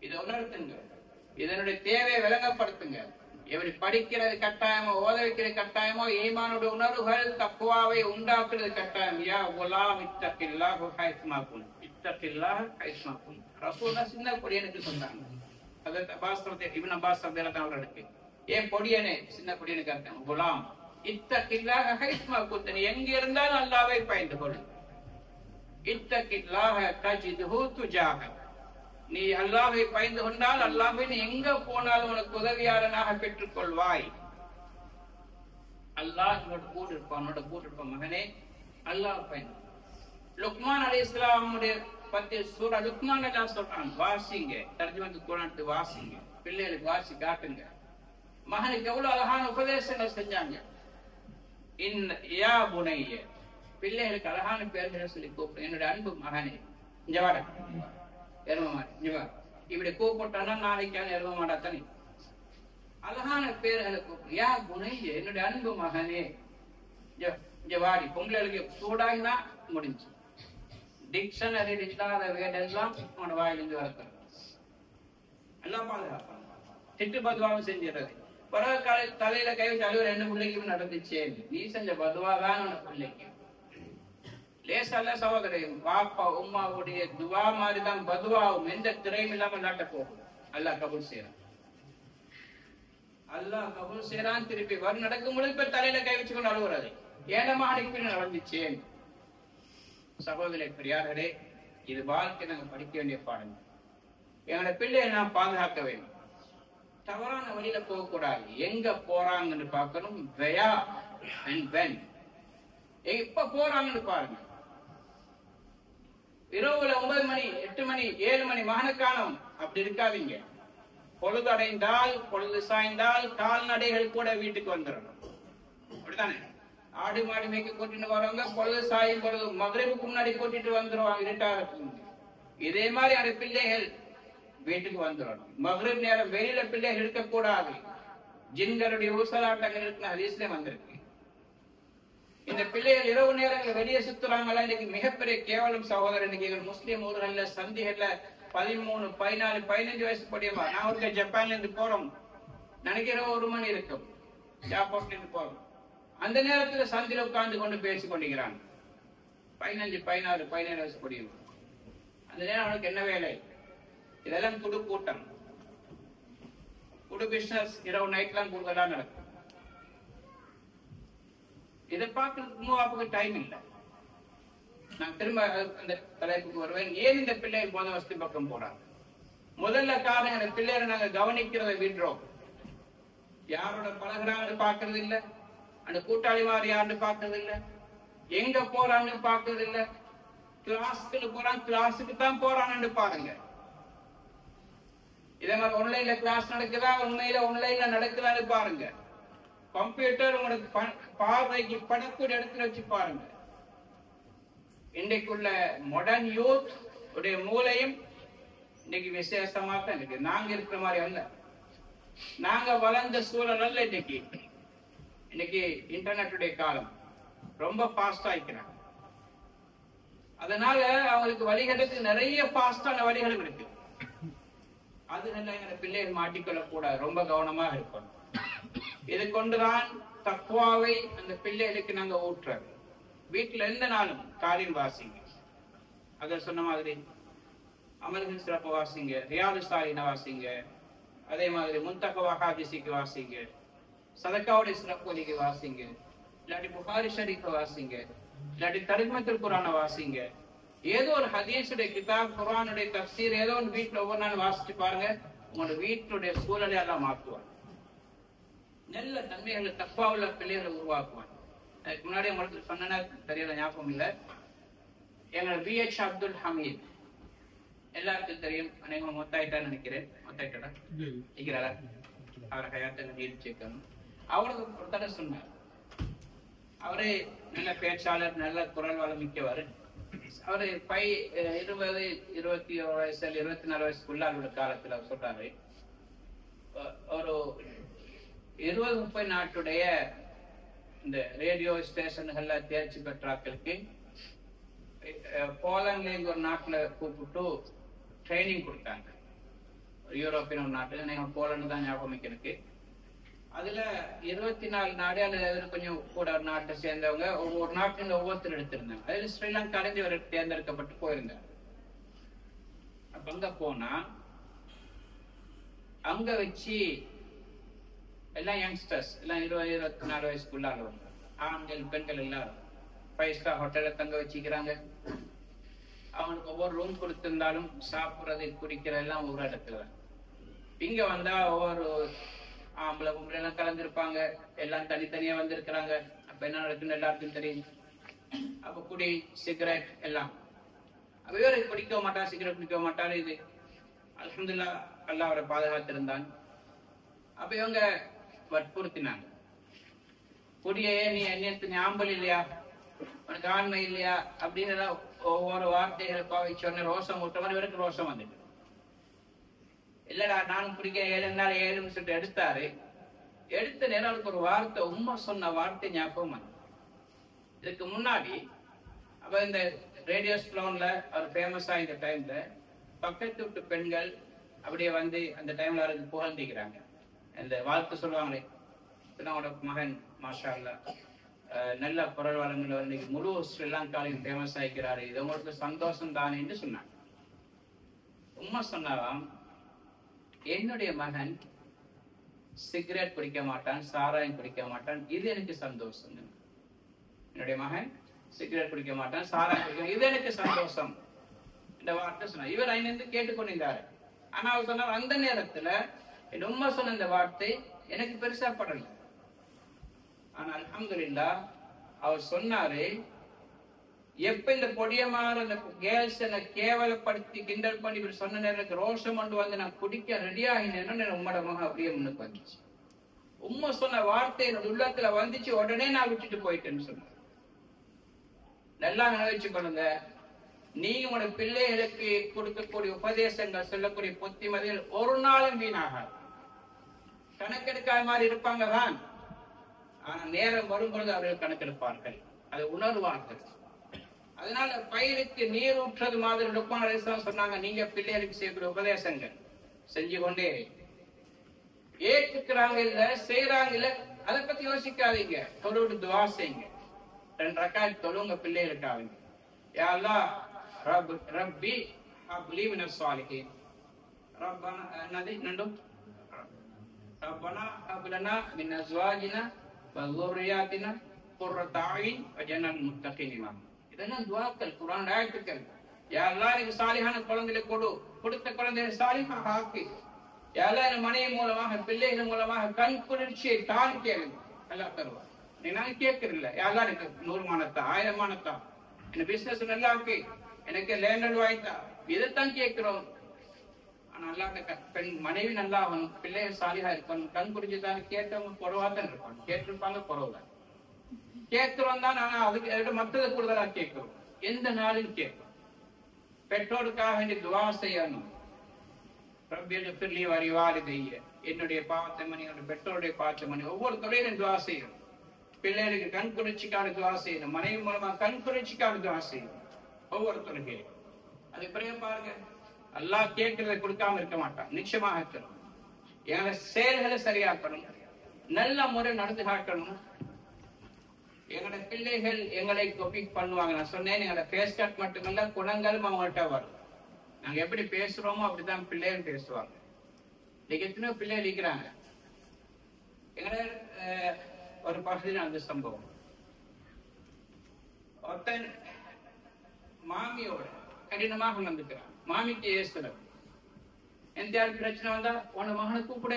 இதை உணர்த்துங்க, இதனுடைய தேவையை விளங்கப்படுத்துங்க. எப்படி படிக்கிறது கட்டாயமோ, ஓத வைக்கிறது கட்டாயமோ, ஈமானுடைய உணர்வுகள் தக்குவாவை உண்டாக்குறது கட்டாயம். யா குலாம் இத்தகில்லாஹு ஹைஸ்மாக்கும், இத்தகில்லாஹு ஹைஸ்மாக்கும். ரசூலுல்லாஹ் சின்ன பொடியனுக்கு சொன்னாங்க. அதற்கு இப்னு அப்பாஸ் ரலியல்லாஹு அவர்களுக்கு, ஏன் பொடியனே, சின்ன பொடியனுக்கு அர்த்தம் குலாம் இத்தகில்லாஹு ஹைஸ்மாக்கும், நீ எங்க இருந்தாலும் அல்லாஹ்வை பயந்து கொள். இத்தகில்லாஹ தஜிதுஹு துஜாஹ, நீ அல்லாஹ்வை பயந்து கொண்டால் அல்லாஹ்வை நீ எங்க போனாலும் உனக்கு உதவியாளனாக பெற்றுக் கொள்வாய். அல்லாஹ் கூட இருப்பான் மகனே, அல்லாஹ் பயந்து. லுக்மான் அலைஹிஸ்ஸலாமுடைய பத்தி சூரா லுக்மான் அல்லாஹ் சொல்றான், வாசிங்க, தர்ஜுமா குர்ஆன் வாசிங்க, பிள்ளைகளுக்கு வாசி காட்டுங்க. மகனுக்கு எவ்வளவு அழகான உபதேசங்கள் செஞ்சாங்க. யா புனைய, பிள்ளைகளுக்கு அழகான பேர்களை சொல்லி கூப்பிடு. என்னுடைய அன்பு மகனே, இங்க வாடா, எரும மாடு, இங்க வா. இப்படி கூப்பிட்டானா நாளைக்கான எரும மாடாத்தானே. அழகான பேர்களை கூப்பிடு. யா புனைய, என்னுடைய அன்பு மகனே, இங்க வாடி. பொங்கலுக்கு சூடாகினா முடிஞ்சு. டிக்ஷனரி இல்லாத வேடெல்லாம் உன்னோட வாயிலிருந்து வரக்கூடாது. எல்லாம் பாதுகாப்பாங்க. திட்டு பதுவாவும் செஞ்சிடறது. பிறகு தலையில கை வச்சு அழுவ 2 பிள்ளைக்கும் நடந்துச்சு. நீ செஞ்ச பதுவாதான் உனக்கு பிள்ளைக்கு லேசல்ல சகோதரையும். வாப்பா உம்மாவுடைய துவா மாதிரிதான் பதுவாவும். எந்த திரையும் இல்லாம நாட்ட போகும். அல்லாஹ் கபூல் செய்யறான். அல்லாஹ் கபூல் செய்யறான். திருப்பி வரும் நடக்கும் பொழுது இப்ப தலையில கை வச்சு கொண்டு அழுவுறது. ஏனமா அடிப்படை நடந்துச்சேன். சகோதரி பெரியார்களே, இது வாழ்க்கை நாங்க படிக்க வேண்டிய பாடம். எங்களோட பிள்ளையை நாம் பாதுகாக்க வேண்டும். தவறான வழியில போகக்கூடாது. எங்க போறாங்கன்னு பார்க்கணும். வெயா அண்ட் வென், எப்ப போறாங்கன்னு பாருங்க. இரவுல 9 மணி 8 மணி 7 மணி மகனை காணோம், அப்படி இருக்காதீங்க. பொழுது அடைந்தால், பொழுது சாய்ந்தால் கால்நடைகள் கூட வீட்டுக்கு வந்துடணும். அப்படித்தானே? ஆடு மாடு மேய்க்க கூட்டிட்டு வரவங்க பொழுது சாயும் பொழுது மகரிபுக்கு முன்னாடி கூட்டிட்டு வந்துருவாங்க, இருட்டாக. இதே மாதிரி அந்த பிள்ளைகள் வீட்டுக்கு வந்துடணும். மகரிப் நேரம் வெளியில பிள்ளைகள் இருக்கக்கூடாது. ஜின்களுடைய ஊசலாட்டங்கள் இருக்கு, ஹதீஸ்ல வந்திருக்கு. இந்த பிள்ளைகள் இரவு நேரங்கள் வெளியே சுத்துறாங்களா, இன்னைக்கு மிகப்பெரிய கேவலம் சகோதரர். இன்னைக்கு முஸ்லீம் ஊர்கள்ல சந்திகள்ல 13, 14, 15 வயசு படியுமா. நான் ஒரு ஜப்பான்ல இருந்து போறோம், நினைக்கிற 1 மணி இருக்கும், ஏர்போர்ட்ல இருந்து போறோம். அந்த நேரத்துல சந்தில உட்கார்ந்து கொண்டு பேசி கொண்டிருக்கிறாங்க. 15, 16, 17 வயசு படியும். அந்த நேரம் அவனுக்கு என்ன வேலை? இதெல்லாம் குடு கூட்டம், குடு பிசினஸ். இரவு நைட்லாம் கூடுதலா நடக்கும். இதை பார்க்கறதுக்கு மூவாப்புக்கு டைம் இல்லை. நான் திரும்ப அந்த தலைப்புக்கு வருவேன். ஏன் இந்த பிள்ளைகள் போத வசதி பக்கம் போறாங்க? முதல்ல காரணம், இந்த பிள்ளைகளை நாங்க கவனிக்கிறத விடுறோம். யாரோட பழகுறாங்கன்னு பாக்குறது இல்ல, அந்த கூட்டாளிமார் யாருன்னு பாக்குறது இல்ல, எங்க போறான்னு பாக்குறது இல்ல. கிளாஸ்க்கு போறான், கிளாஸுக்கு தான் போறான்னு பாருங்க. இதே மாதிரி ஆன்லைன்ல கிளாஸ் நடக்குதா, உண்மையில ஆன்லைன்ல நடக்குதான்னு பாருங்க. கம்ப்யூட்டர் உங்களுக்கு பார்வைக்கு படக்கூடிய இடத்துல வச்சு பாருங்க. இன்றைக்குள்ள மாடர்ன் யூத் உடைய மூளையும் இன்னைக்கு விசேஷமா தான் இருக்கு. நாங்க இருக்கிற மாதிரி அல்ல, நாங்க வளர்ந்த சூழல் அல்ல. இன்னைக்கு இன்டர்நெட்டுடைய காலம், ரொம்ப ஃபாஸ்டா இருக்கிறாங்க. அதனால அவங்களுக்கு வழிகளுக்கு நிறைய ஃபாஸ்டான வழிகளும் இருக்கு. அதுல எங்க பிள்ளைகள் மாட்டிக்கொள்ள கூடாது, ரொம்ப கவனமா இருக்கணும். இது கொண்டுதான் தக்வாவை அந்த பிள்ளைகளுக்கு நாங்க ஊற்றுறது. வீட்டுல எந்த நாளும் காரியம் வாசிங்க, அத சொன்ன மாதிரி அமல்கள் சிறப்பு வாசிங்க, ரியாது சாலின வாசிங்க, அதே மாதிரி முன்தகவா ஹாதிஸுக்கு வாசிங்க, சதக்காவுடைய சிறப்பு வாசிங்க, இல்லாட்டி புகாரி ஷரீஃபை வாசிங்க, இல்லாட்டி தர்ஜுமத்துல் குர்ஆனை வாசிங்க. ஏதோ ஒரு ஹதீஸுடைய கிதாப், குர்ஆனுடைய தஃப்சீர் ஏதோ ஒரு வீட்டுல ஒவ்வொரு நாள் வாசிச்சு பாருங்க. உங்களோட வீட்டுடைய சூழலை எல்லாம் மாற்றுவாங்க. நல்ல தன்மைகளை தக்வாவுள்ள பிள்ளைகளை உருவாக்குவாங்க. அதுக்கு முன்னாடி உங்களுக்கு சொன்னா தெரியல, ஞாபகம் இல்லை. எங்களோட BH அப்துல் ஹமீத் எல்லாருக்கும் தெரியும். அனைவரும் மொத்தாயிட்டான்னு நினைக்கிறேன். மொத்தாயிட்டா இருக்கிறாரா? அவரை ஹயாத்தை நீடிச்சிருக்கணும். அவருக்கு ஒரு தடவை சொன்னார். அவரே நல்ல பேச்சாளர், நல்ல குரல் வளம் மிக்கவர். அவரு 20, 21 வயசு 24 வயசுக்குள்ள அவரோட காலத்துல அவர் சொல்றாரு, ஒரு 20-30 நாட்டுடைய இந்த ரேடியோ ஸ்டேஷன்கள்ல தேர்ச்சி பெற்றாக்களுக்கு போலண்ட்ல ஒரு நாட்டுல கூப்பிட்டு ட்ரைனிங் கொடுத்தாங்க. யூரோப்பியன் ஒரு நாட்டுல, போலந்து தான் ஞாபகம் எனக்கு. அதுல 24 நாடு அல்லது கொஞ்சம் கூட ஒரு நாட்டை சேர்ந்தவங்க, ஒவ்வொரு நாட்டில ஒவ்வொருத்தர் எடுத்திருந்தாங்க. அதுல ஸ்ரீலங்கா தேர்ந்தெடுக்கப்பட்டு போயிருந்தாங்க. அப்ப அங்க போனா அங்க வச்சு எல்லாம் யங்ஸ்டர்ஸ் எல்லாம் 20-24 வயசுக்குள்ள ஆண்கள் பெண்கள் எல்லாரும் 5 ஸ்டார் ஹோட்டல்ல தங்க வச்சுக்கிறாங்க. அவனுக்கு ஒவ்வொரு ரூம் கொடுத்திருந்தாலும் சாப்பிடுறது குடிக்கிறது எல்லாம் ஒரு இடத்துல. இங்க வந்தா ஒவ்வொரு ஆம்பளை பொம்பளை எல்லாம் கலந்துருப்பாங்க, எல்லாம் தனித்தனியா வந்திருக்கிறாங்க. அப்ப என்ன நடக்குன்னு எல்லாருக்கும் தெரியும். அப்ப குடி, சிகரெட் எல்லாம். அப்ப இவரு குடிக்க மாட்டான், சிகரெட் குடிக்க மாட்டாரு. இது அல்ஹம்துலில்லாஹ் அல்லாஹ் அவரை பாதுகாத்திருந்தான். அப்ப இவங்க வற்புறுத்தினாங்க, குடியே நீ என்ன ஞாபகம் இல்லையா, உனக்கு ஆண்மை இல்லையா அப்படின்னு ஒவ்வொரு வார்த்தைகளை பாவிச்சோன்னு ரோஷம் விட்ட மாதிரி இவருக்கு ரோஷம் வந்துட்டு, இல்லடா நானும் குடிக்க 7 நாள் 7 நிமிஷம் எடுத்தாரு. எடுத்த நேரம் அவருக்கு ஒரு வார்த்தை, உம்மா சொன்ன வார்த்தை ஞாபகம் வந்து. இதுக்கு முன்னாடி அப்ப இந்த ரேடியோ ஸ்லோன்ல அவர் ஃபேமஸா இந்த டைம்ல பக்கத்து விட்டு பெண்கள் அப்படியே வந்து அந்த டைம்ல அவருக்கு புகழ்ந்திக்கிறாங்க. இந்த வாழ்த்து சொல்லுவாங்களே, அவனோட மகன் மாஷா அல்லாஹ் நல்ல குரல் வளங்கள் இன்னைக்கு முழு ஸ்ரீலங்காலையும் ஃபேமஸ் ஆகிக்கிறாரு, இது உங்களுக்கு சந்தோஷம் தானே என்று சொன்னாங்க. உம்மா சொன்னாராம், என்னுடைய மகன் சிகரெட் குடிக்க மாட்டான், சாராயம் குடிக்க மாட்டான், இது எனக்கு சந்தோஷம். என்னுடைய மகன் சிகரெட் குடிக்க மாட்டான், சாராயம் குடிக்க, இது எனக்கு சந்தோஷம் இந்த வார்த்தை சொன்னார். இவர் ஐந்து கேட்டுக்கொண்டிருந்தாரு. ஆனா அவர் சொன்னார், அந்த நேரத்துல என் உம்மா சொன்ன இந்த வார்த்தை எனக்கு பெருசா படல. ஆனா அல்ஹம்துலில்லாஹ் அவர் சொன்னாரு, எப்ப இந்த பொடியமான இந்த கேர்ள்ஸ் என்னை கேவலப்படுத்தி கிண்டல் பண்ணி இப்படி சொன்ன நேரம் ரோஷம் கொண்டு வந்து நான் குடிக்க ரெடி ஆகினேன்னு உம்மோட மகன் அப்படியே முன்னுக்கு வந்துச்சு. உண்மை சொன்ன வார்த்தை என்னோட உள்ளத்துல வந்துச்சு, உடனே நான் விட்டுட்டு போயிட்டேன்னு சொன்னேன். நல்லா நினைச்சு கொள்ளுங்க, நீங்க உங்களோட பிள்ளைகளுக்கு கொடுக்கக்கூடிய உபதேசங்கள் சொல்லக்கூடிய புத்திமதிகள் ஒரு நாளும் வீணாகாது. கணக்கெடுக்காத மாதிரி இருப்பாங்க தான், ஆனா நேரம் வரும்பொழுது அவர்கள் கணக்கெடுப்பார்கள், அதை உணர்வார்கள். அதனால பயிருக்கு நீர் ஊற்றுறது மாதிரி லுக்மான் அலைஹிஸ்ஸலாம் சொன்னாங்க, நீங்க பிள்ளைகளுக்கு செய்யக்கூடிய உபதேசங்கள் செஞ்சு கொண்டே ஏற்றுக்கிறாங்க இல்ல செய்யறாங்க இல்ல அதை பத்தி யோசிக்காதீங்க. தொழுது துவா செய்யுங்க, 2 ரக்காத் தொழுங்க பிள்ளைகளுக்காக. யா அல்லாஹ் ரப்பி ஹப்லி மினஸ் சாலிஹீன், ரப்பனா நதி நண்டும் ரப்பனா ஹப்லனா மின் அஸ்வாஜினா வ ذُرِّيَّاتِنَا قُرَّةَ أَعْيُنٍ وَاجْعَلْنَا لِلْمُتَّقِينَ இமாமா. இதெல்லாம் துஆக்கள், குர்ஆன் ஆயத்துக்கள். யா அல்லாஹ் எனக்கு சாலிஹான குழந்தைகளை கொடுத்த குழந்தைகளை சாலிஹாக ஆக்கி, யா அல்லாஹ் என் மனைவி மூலமாக பிள்ளைகள் மூலமாக கண் குளிர்ச்சியை தான் கேளுங்க, நல்லா தருவார். நான் கேட்கறதில்ல, யா அல்லாஹ் எனக்கு 100 மானத்தா 1000 மானத்தா, என் பிசினஸ் நல்லா ஆக்கி, எனக்கு லேண்ட் வாய்த்தா, இதைத்தான் கேட்கிறோம். ஆனா அல்லாஹ் பெண் மனைவி நல்லா ஆகணும், பிள்ளைகள் சாலிஹா இருக்கணும், கண் குளிர்ச்சிதான் கேட்டவங்க குறவாதான் இருப்பாங்க, கேட்டிருப்பாங்க குறவுதான் கேட்கிறோம் தான். ஆனா அதுக்கு மற்றதை கூடுதலா கேட்கிறோம், எந்த நாளும் கேட்கிறோம். பெற்றோருக்காக வேண்டி துவா செய்யணும். என்னுடைய பாவத்தை மணி, என்னுடைய பெற்றோருடைய பாவத்தை மணி, ஒவ்வொரு துறையிலும் துவா செய்யணும். பிள்ளைகளுக்கு கண் குளிர்ச்சிக்கான துவா செய்யணும், மனைவி மூலமா கண் குளிர்ச்சிக்கான துவா செய்யணும், ஒவ்வொரு துறையிலும். அது பிறகு பாருங்க, அல்லாஹ் கேட்கிறத கொடுக்காம இருக்க மாட்டான், நிச்சயமாக இருக்கணும். எங்களை செயல்களை சரியாக்கணும், நல்ல முறை நடந்து காட்டணும். எங்களோட பிள்ளைகள் எங்களை காப்பி பண்ணுவாங்க. நான் சொன்னேன், எங்களோட ஃபேஸ் கட் மட்டுமல்ல, குணங்களும் அவங்கள்ட்ட வரும். நாங்க எப்படி பேசுறோமோ அப்படிதான் பிள்ளைகள் பேசுவாங்க. இன்னைக்கு எத்தனையோ பிள்ளைகள் இருக்கிறாங்க. எங்களோட ஒரு பகுதியில் அந்த சம்பவம், ஒருத்தன் மாமியோட கடினமாக நடந்துக்கிறான். மாமிக்கு ஏசுறது, எந்த யாருக்கு பிரச்சனை வந்தா உன மகனை கூப்பிட,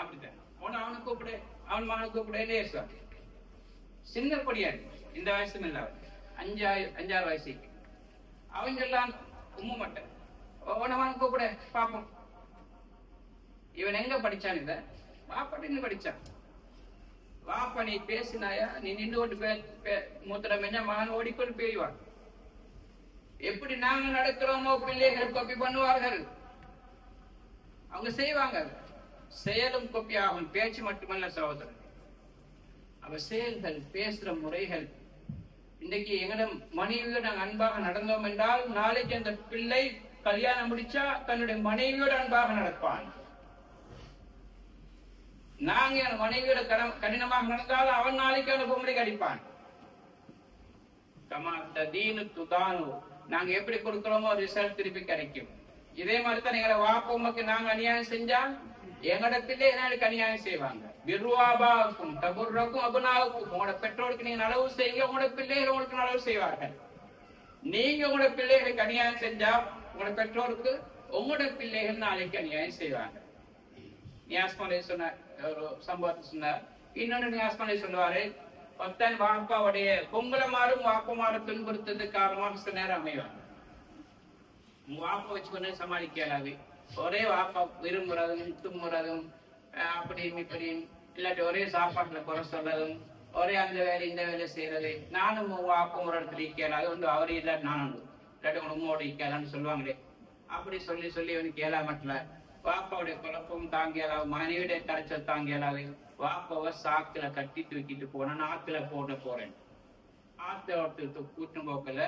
அப்படித்தான் அவனை கூப்பிட, அவன் மகனை கூப்பிடன்னு ஏசுவாங்க. சின்ன பொடியா இந்த வயசுல இல்ல, 5-6 வயசு. அவங்க எல்லாம் உம்ம மாட்டேன், உனவான் கூப்பிட பாப்போம். இவன் எங்க படிச்சான்? இத வாப்படின்னு படிச்சான். வாப்பா நீ பேசினாயா, நீ நின்று கொண்டு மூத்திரம் என்ன மகன் ஓடிக்கொண்டு போய்வான். எப்படி நாங்க நடக்கிறோமோ பிள்ளைகள் காப்பி பண்ணுவார்கள், அவங்க செய்வாங்க. செயலும் காப்பி ஆகும், பேச்சு மட்டுமல்ல சகோதரன். அவ செயல்கள், பேசுற முறைகள். இன்றைக்கு எங்கட மனைவியோட நாங்கள் அன்பாக நடந்தோம் என்றால், நாளைக்கு அந்த பிள்ளை கல்யாணம் முடிச்சா தன்னுடைய மனைவியோட அன்பாக நடப்பான். நாங்க என் மனைவியோட கடினமாக நடந்தால் அவன் நாளைக்கு அவனை பொம்பளை கடிப்பான். நாங்க எப்படி கொடுக்கிறோமோ ரிசல்ட் திருப்பி கிடைக்கும். இதே மாதிரி தான் எங்களை வாப்போம்க்கு நாங்க அநியாயம் செஞ்சா எங்கட பிள்ளை எனக்கு அநியாயம் செய்வாங்க. விருவாபாவுக்கும் தகுர்றக்கும் அபுனாவுக்கும், உங்களோட பெற்றோருக்கு நீங்க நலவு செய்யுங்க, உங்களோட பிள்ளைகள் உங்களுக்கு நலவு செய்வார்கள். நீங்க உங்களோட பிள்ளைகளுக்கு அநியாயம் செஞ்சா உங்களோட பெற்றோருக்கு உங்களோட பிள்ளைகள் நாளைக்கு அநியாயம் செய்வாங்க. நியாஸ்மலை சொன்ன ஒரு சம்பவத்தை சொன்னார். இன்னொன்னு நியாஸ்மலை சொல்லுவாரு, ஒருத்தன் வாப்பாவுடைய பொங்கலை மாறும் வாப்பமாறும் துன்புறுத்ததுக்கு காரணமாக சில நேரம் அமைவாங்க. வாப்பா வச்சு கொண்டு சமாளிக்கலாது. ஒரே வாப்பா விரும்புறதும் தும்புறதும் அப்படியும் இப்படியும், இல்லாட்டி ஒரே சாப்பாட்டுல குறை சொல்றதும், ஒரே அந்த வேலை இந்த வேலை செய்யறது. நானும் வாப்பம் ஒரு இடத்துல இக்கலாது வந்து அவரே இல்லாட்டி நானும் இல்லாட்டி உங்க உம்மோட இக்கலான்னு சொல்லுவாங்களே. அப்படி சொல்லி சொல்லி அவனுக்கு கேளாமட்டல. வாப்பாவுடைய குழப்பம் தாங்கியலாது, மனைவியுடைய கரைச்சல் தாங்கியலாது. வாப்பாவை சாக்குல கட்டி தூக்கிட்டு போனேன், ஆத்துல போட போறேன். ஆத்துல கூட்டம் போக்கல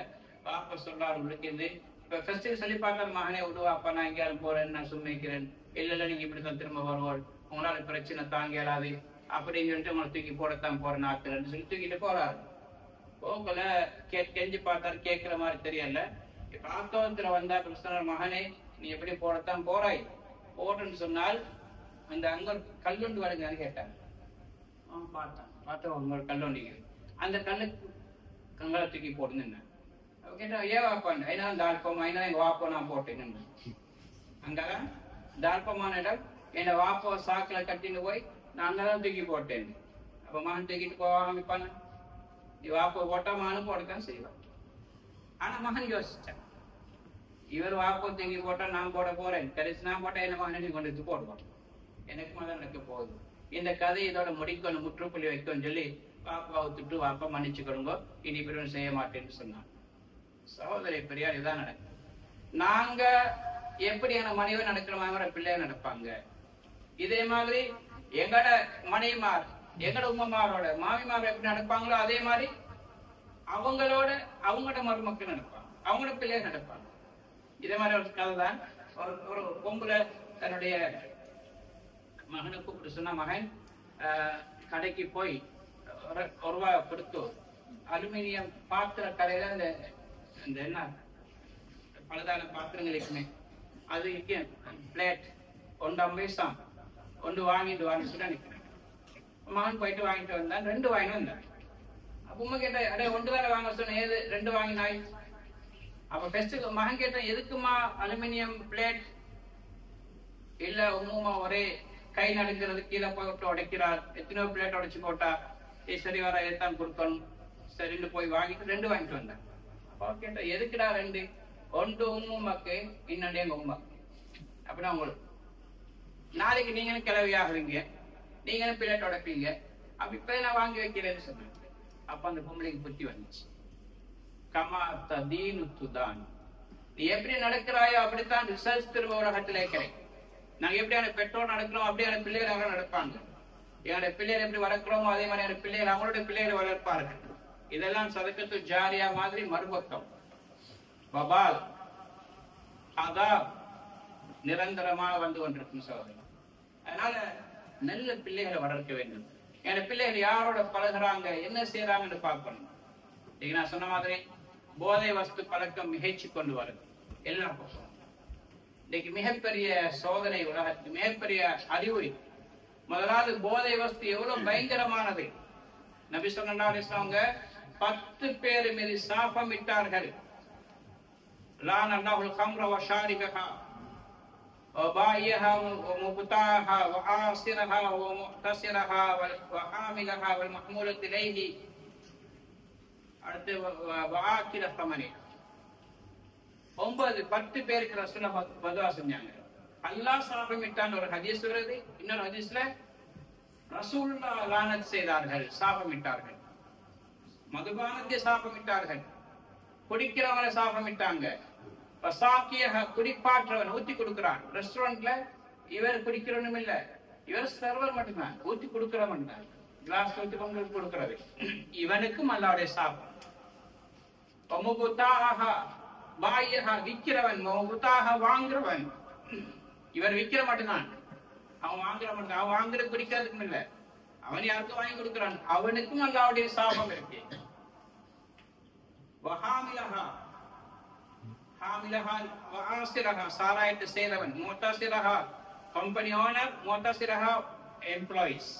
வாப்பா சொல்றாரு விழுக்கிறது. இப்ப ஃபர்ஸ்ட் சொல்லி பார்க்காத மகனே விடுவாப்பா, நான் எங்கேயாலும் போறேன், நான் சும்மிக்கிறேன். இல்ல நீங்க இப்படித்தான் திரும்ப வருவாள், உங்களால பிரச்சனை தாங்க இயலாது அப்படின்னு சொல்லிட்டு உங்களை தூக்கி போடத்தான் போறேன் ஆத்துலன்னு சொல்லி தூக்கிட்டு போறாரு. போகல கெஞ்சி பார்த்தாரு, கேட்கிற மாதிரி தெரியல. இப்ப ஆத்தோத்துல வந்தா கிருஷ்ணர், மகனே நீ எப்படி போடத்தான் போறாய், போடுன்னு சொன்னால் அந்த அங்க கல்லுண்டு வருங்கன்னு கேட்டாங்க. பார்த்தா உங்க கல்லுண்டிங்க, அந்த கல்லு கங்களை தூக்கி போடுங்க. கேட்டா ஏன் வாப்பான்னு, ஐநா தாழ்ப்பம், ஐநா எங்க வாப்போ நான் போட்டேன்னு. அங்கதான் தாழ்ப்பமான இடம், என்னை வாப்போ சாக்குல கட்டின்னு போய் நான் அங்கதான் தூக்கி போட்டேன். அப்ப மகன் தூக்கிட்டு போவாங்க. நீ வாப்போ போட்டா மகனும் போடத்தான் செய்வான். ஆனா மகன் யோசிச்சான், இவர் வாப்போ தூக்கி போட்டா நான் போட போறேன், கடைசி நான் போட்டா என்ன மகனை கொண்டு வந்து போடுவான், எனக்கு மகன் நடக்க போகுது, இந்த கதை இதோட முடிக்கணும், முற்றுப்புள்ளி வைக்கணும்னு சொல்லி வாப்பாவை திட்டு வாப்பா மன்னிச்சுக்கொடுங்க, இனி பிறகு செய்ய மாட்டேன்னு சொன்னான். சகோதரி பெரியார் இதான் நடக்கும். நாங்க எப்படி எங்க மனைவி நடக்கிற மாதிரி பிள்ளைய நடப்பாங்க. இதே மாதிரி எங்கட மனைவிமார் எங்கட உம்மமாரோட மாமிமார் எப்படி நடப்பாங்களோ அதே மாதிரி அவங்களோட அவங்களோட மருமக்கள் நடப்பாங்க, அவங்களோட பிள்ளைய நடப்பாங்க. இதே மாதிரி ஒரு கதை தான். ஒரு பொம்புல தன்னுடைய மகனை கூப்பிட்டு சொன்னா, மகன் கடைக்கு போய் ஒரு ரூபா கொடுத்து அலுமினியம் பாத்திர கடையில இந்த என்ன பலதான பாத்திரங்கள் இருக்குமே அது பிளேட் ஒன்று 50 பைசா ஒன்று வாங்கிட்டு சொல்ல நிற்கிறேன். மகன் போயிட்டு வாங்கிட்டு வந்தான், 2 வாங்கிட்டு வந்தான். அப்ப உமா கேட்டேன், அடே 1 தானே வாங்க சொன்னேன், ஏது 2 வாங்கினாய்? அப்ப பெஸ்ட்டுக்கு மகன் கேட்டேன், எதுக்குமா அலுமினியம் பிளேட்? இல்ல உம்மா ஒரே கை நடுங்கிறது, கீழே போட்டு உடைக்கிறார், எத்தனையோ பிளேட் உடைச்சு போட்டா, சரி வர ஏத்தான் கொடுக்கணும், சரின்னு போய் வாங்கிட்டு 2 வாங்கிட்டு வந்தேன். அப்பா கேட்டேன், எதுக்குடா 2? 1 உம்மாக்கு, இன்னொன்று எங்க உம்மா. அப்படின்னா உங்களுக்கு நாளைக்கு நீங்களும் கிளவியாகுவீங்க, நீங்களும் பிளேட் உடைப்பீங்க, அப்ப இப்ப நான் வாங்கி வைக்கிறேன்னு சொன்னேன். அப்ப அந்த பொம்பளைக்கு புத்தி வந்துச்சு. கமா ததீனு துதான், நீ எப்படி நடக்கிறாயோ அப்படித்தான் ரிசல்ட் திரும்ப உலகத்தில் இருக்கிறேன். நாங்க எப்படியான பெற்றோர் நடக்கிறோம் அப்படியான பிள்ளைகள் அவங்க நடப்பாங்க. என்னோட பிள்ளைகள் எப்படி வளர்க்கிறோமோ அதே மாதிரியான பிள்ளைகள் அவங்களுடைய பிள்ளைகளை வளர்ப்பார்கள். இதெல்லாம் சதக்கத்து ஜாரியா மாதிரி மறுபக்கம் பபால் அதான் நிரந்தரமாக வந்து கொண்டிருக்கும் சகோதரி. அதனால நல்ல பிள்ளைகளை வளர்க்க வேண்டும். என்னோட பிள்ளைகள் யாரோட பழகுறாங்க, என்ன செய்யறாங்கன்னு பார்க்கணும். இன்னைக்கு நான் சொன்ன மாதிரி போதை வஸ்து பழக்கம் மிகைச்சு கொண்டு வருது எல்லா பக்கம். இன்னைக்கு மிகப்பெரிய சோதனை உலகத்துக்கு, மிகப்பெரிய அறிவுரை. முதலாவது போதை வஸ்து எவ்வளவு பயங்கரமானது. நபி ஸல்லல்லாஹு அலைஹி வஸல்லம் 10 பேர் மீது சாபம் இட்டார்கள். லான அல்லாஹுல் கம்ர வ ஷாரிபஹா வ பாயிஹா வ முப்தாஹா வ ஆசிரஹா வ முஹ்தசிரஹா வ ஹாமிலஹா வல் மஹ்மூலத் இலைஹி. அடுத்து வ ஆகில தமனி. 10 பேருக்கு ரசூலுல்லாஹ் பதுவா செஞ்சாங்க. அல்லாஹ் சாபமிட்டான் ஒரு ஹதீஸ் வருது. இன்னொரு ஹதீஸ்ல ரசூலுல்லாஹ் லானத் செய்தார்கள், சாபமிட்டார்கள். மதுபானத்தை சாபமிட்டார்கள், குடிக்கிறவங்களை சாபமிட்டாங்க. பசாக்கியக குடிப்பாற்றவன் ஊத்தி கொடுக்கிறான் ரெஸ்டாரண்ட்ல, இவர் குடிக்கிறவனும் இல்ல, இவர் சர்வர் மட்டும்தான், ஊத்தி கொடுக்கிறவன் மட்டும்தான், கிளாஸ் ஊத்தி கொண்டு கொடுக்கிறது, இவனுக்கும் அல்லாஹ்வுடைய சாபம். விக்கிறவன், வாங்குறவன், இவர் விக்கிற மட்டும்தான், அவன் வாங்குற மட்டும், அவன் வாங்குறது குடிக்கிறதுக்கும் இல்ல, அவன் யாருக்கும் வாங்கி கொடுக்கிறான், அவனுக்கும் அல்லாஹ்வுடைய சாபம் இருக்கு. சாராயத்தை செய்தவன், மோட்டாசிரஹா கம்பெனி ஓனர், மோட்டாசிரஹா எம்ப்ளாயிஸ்,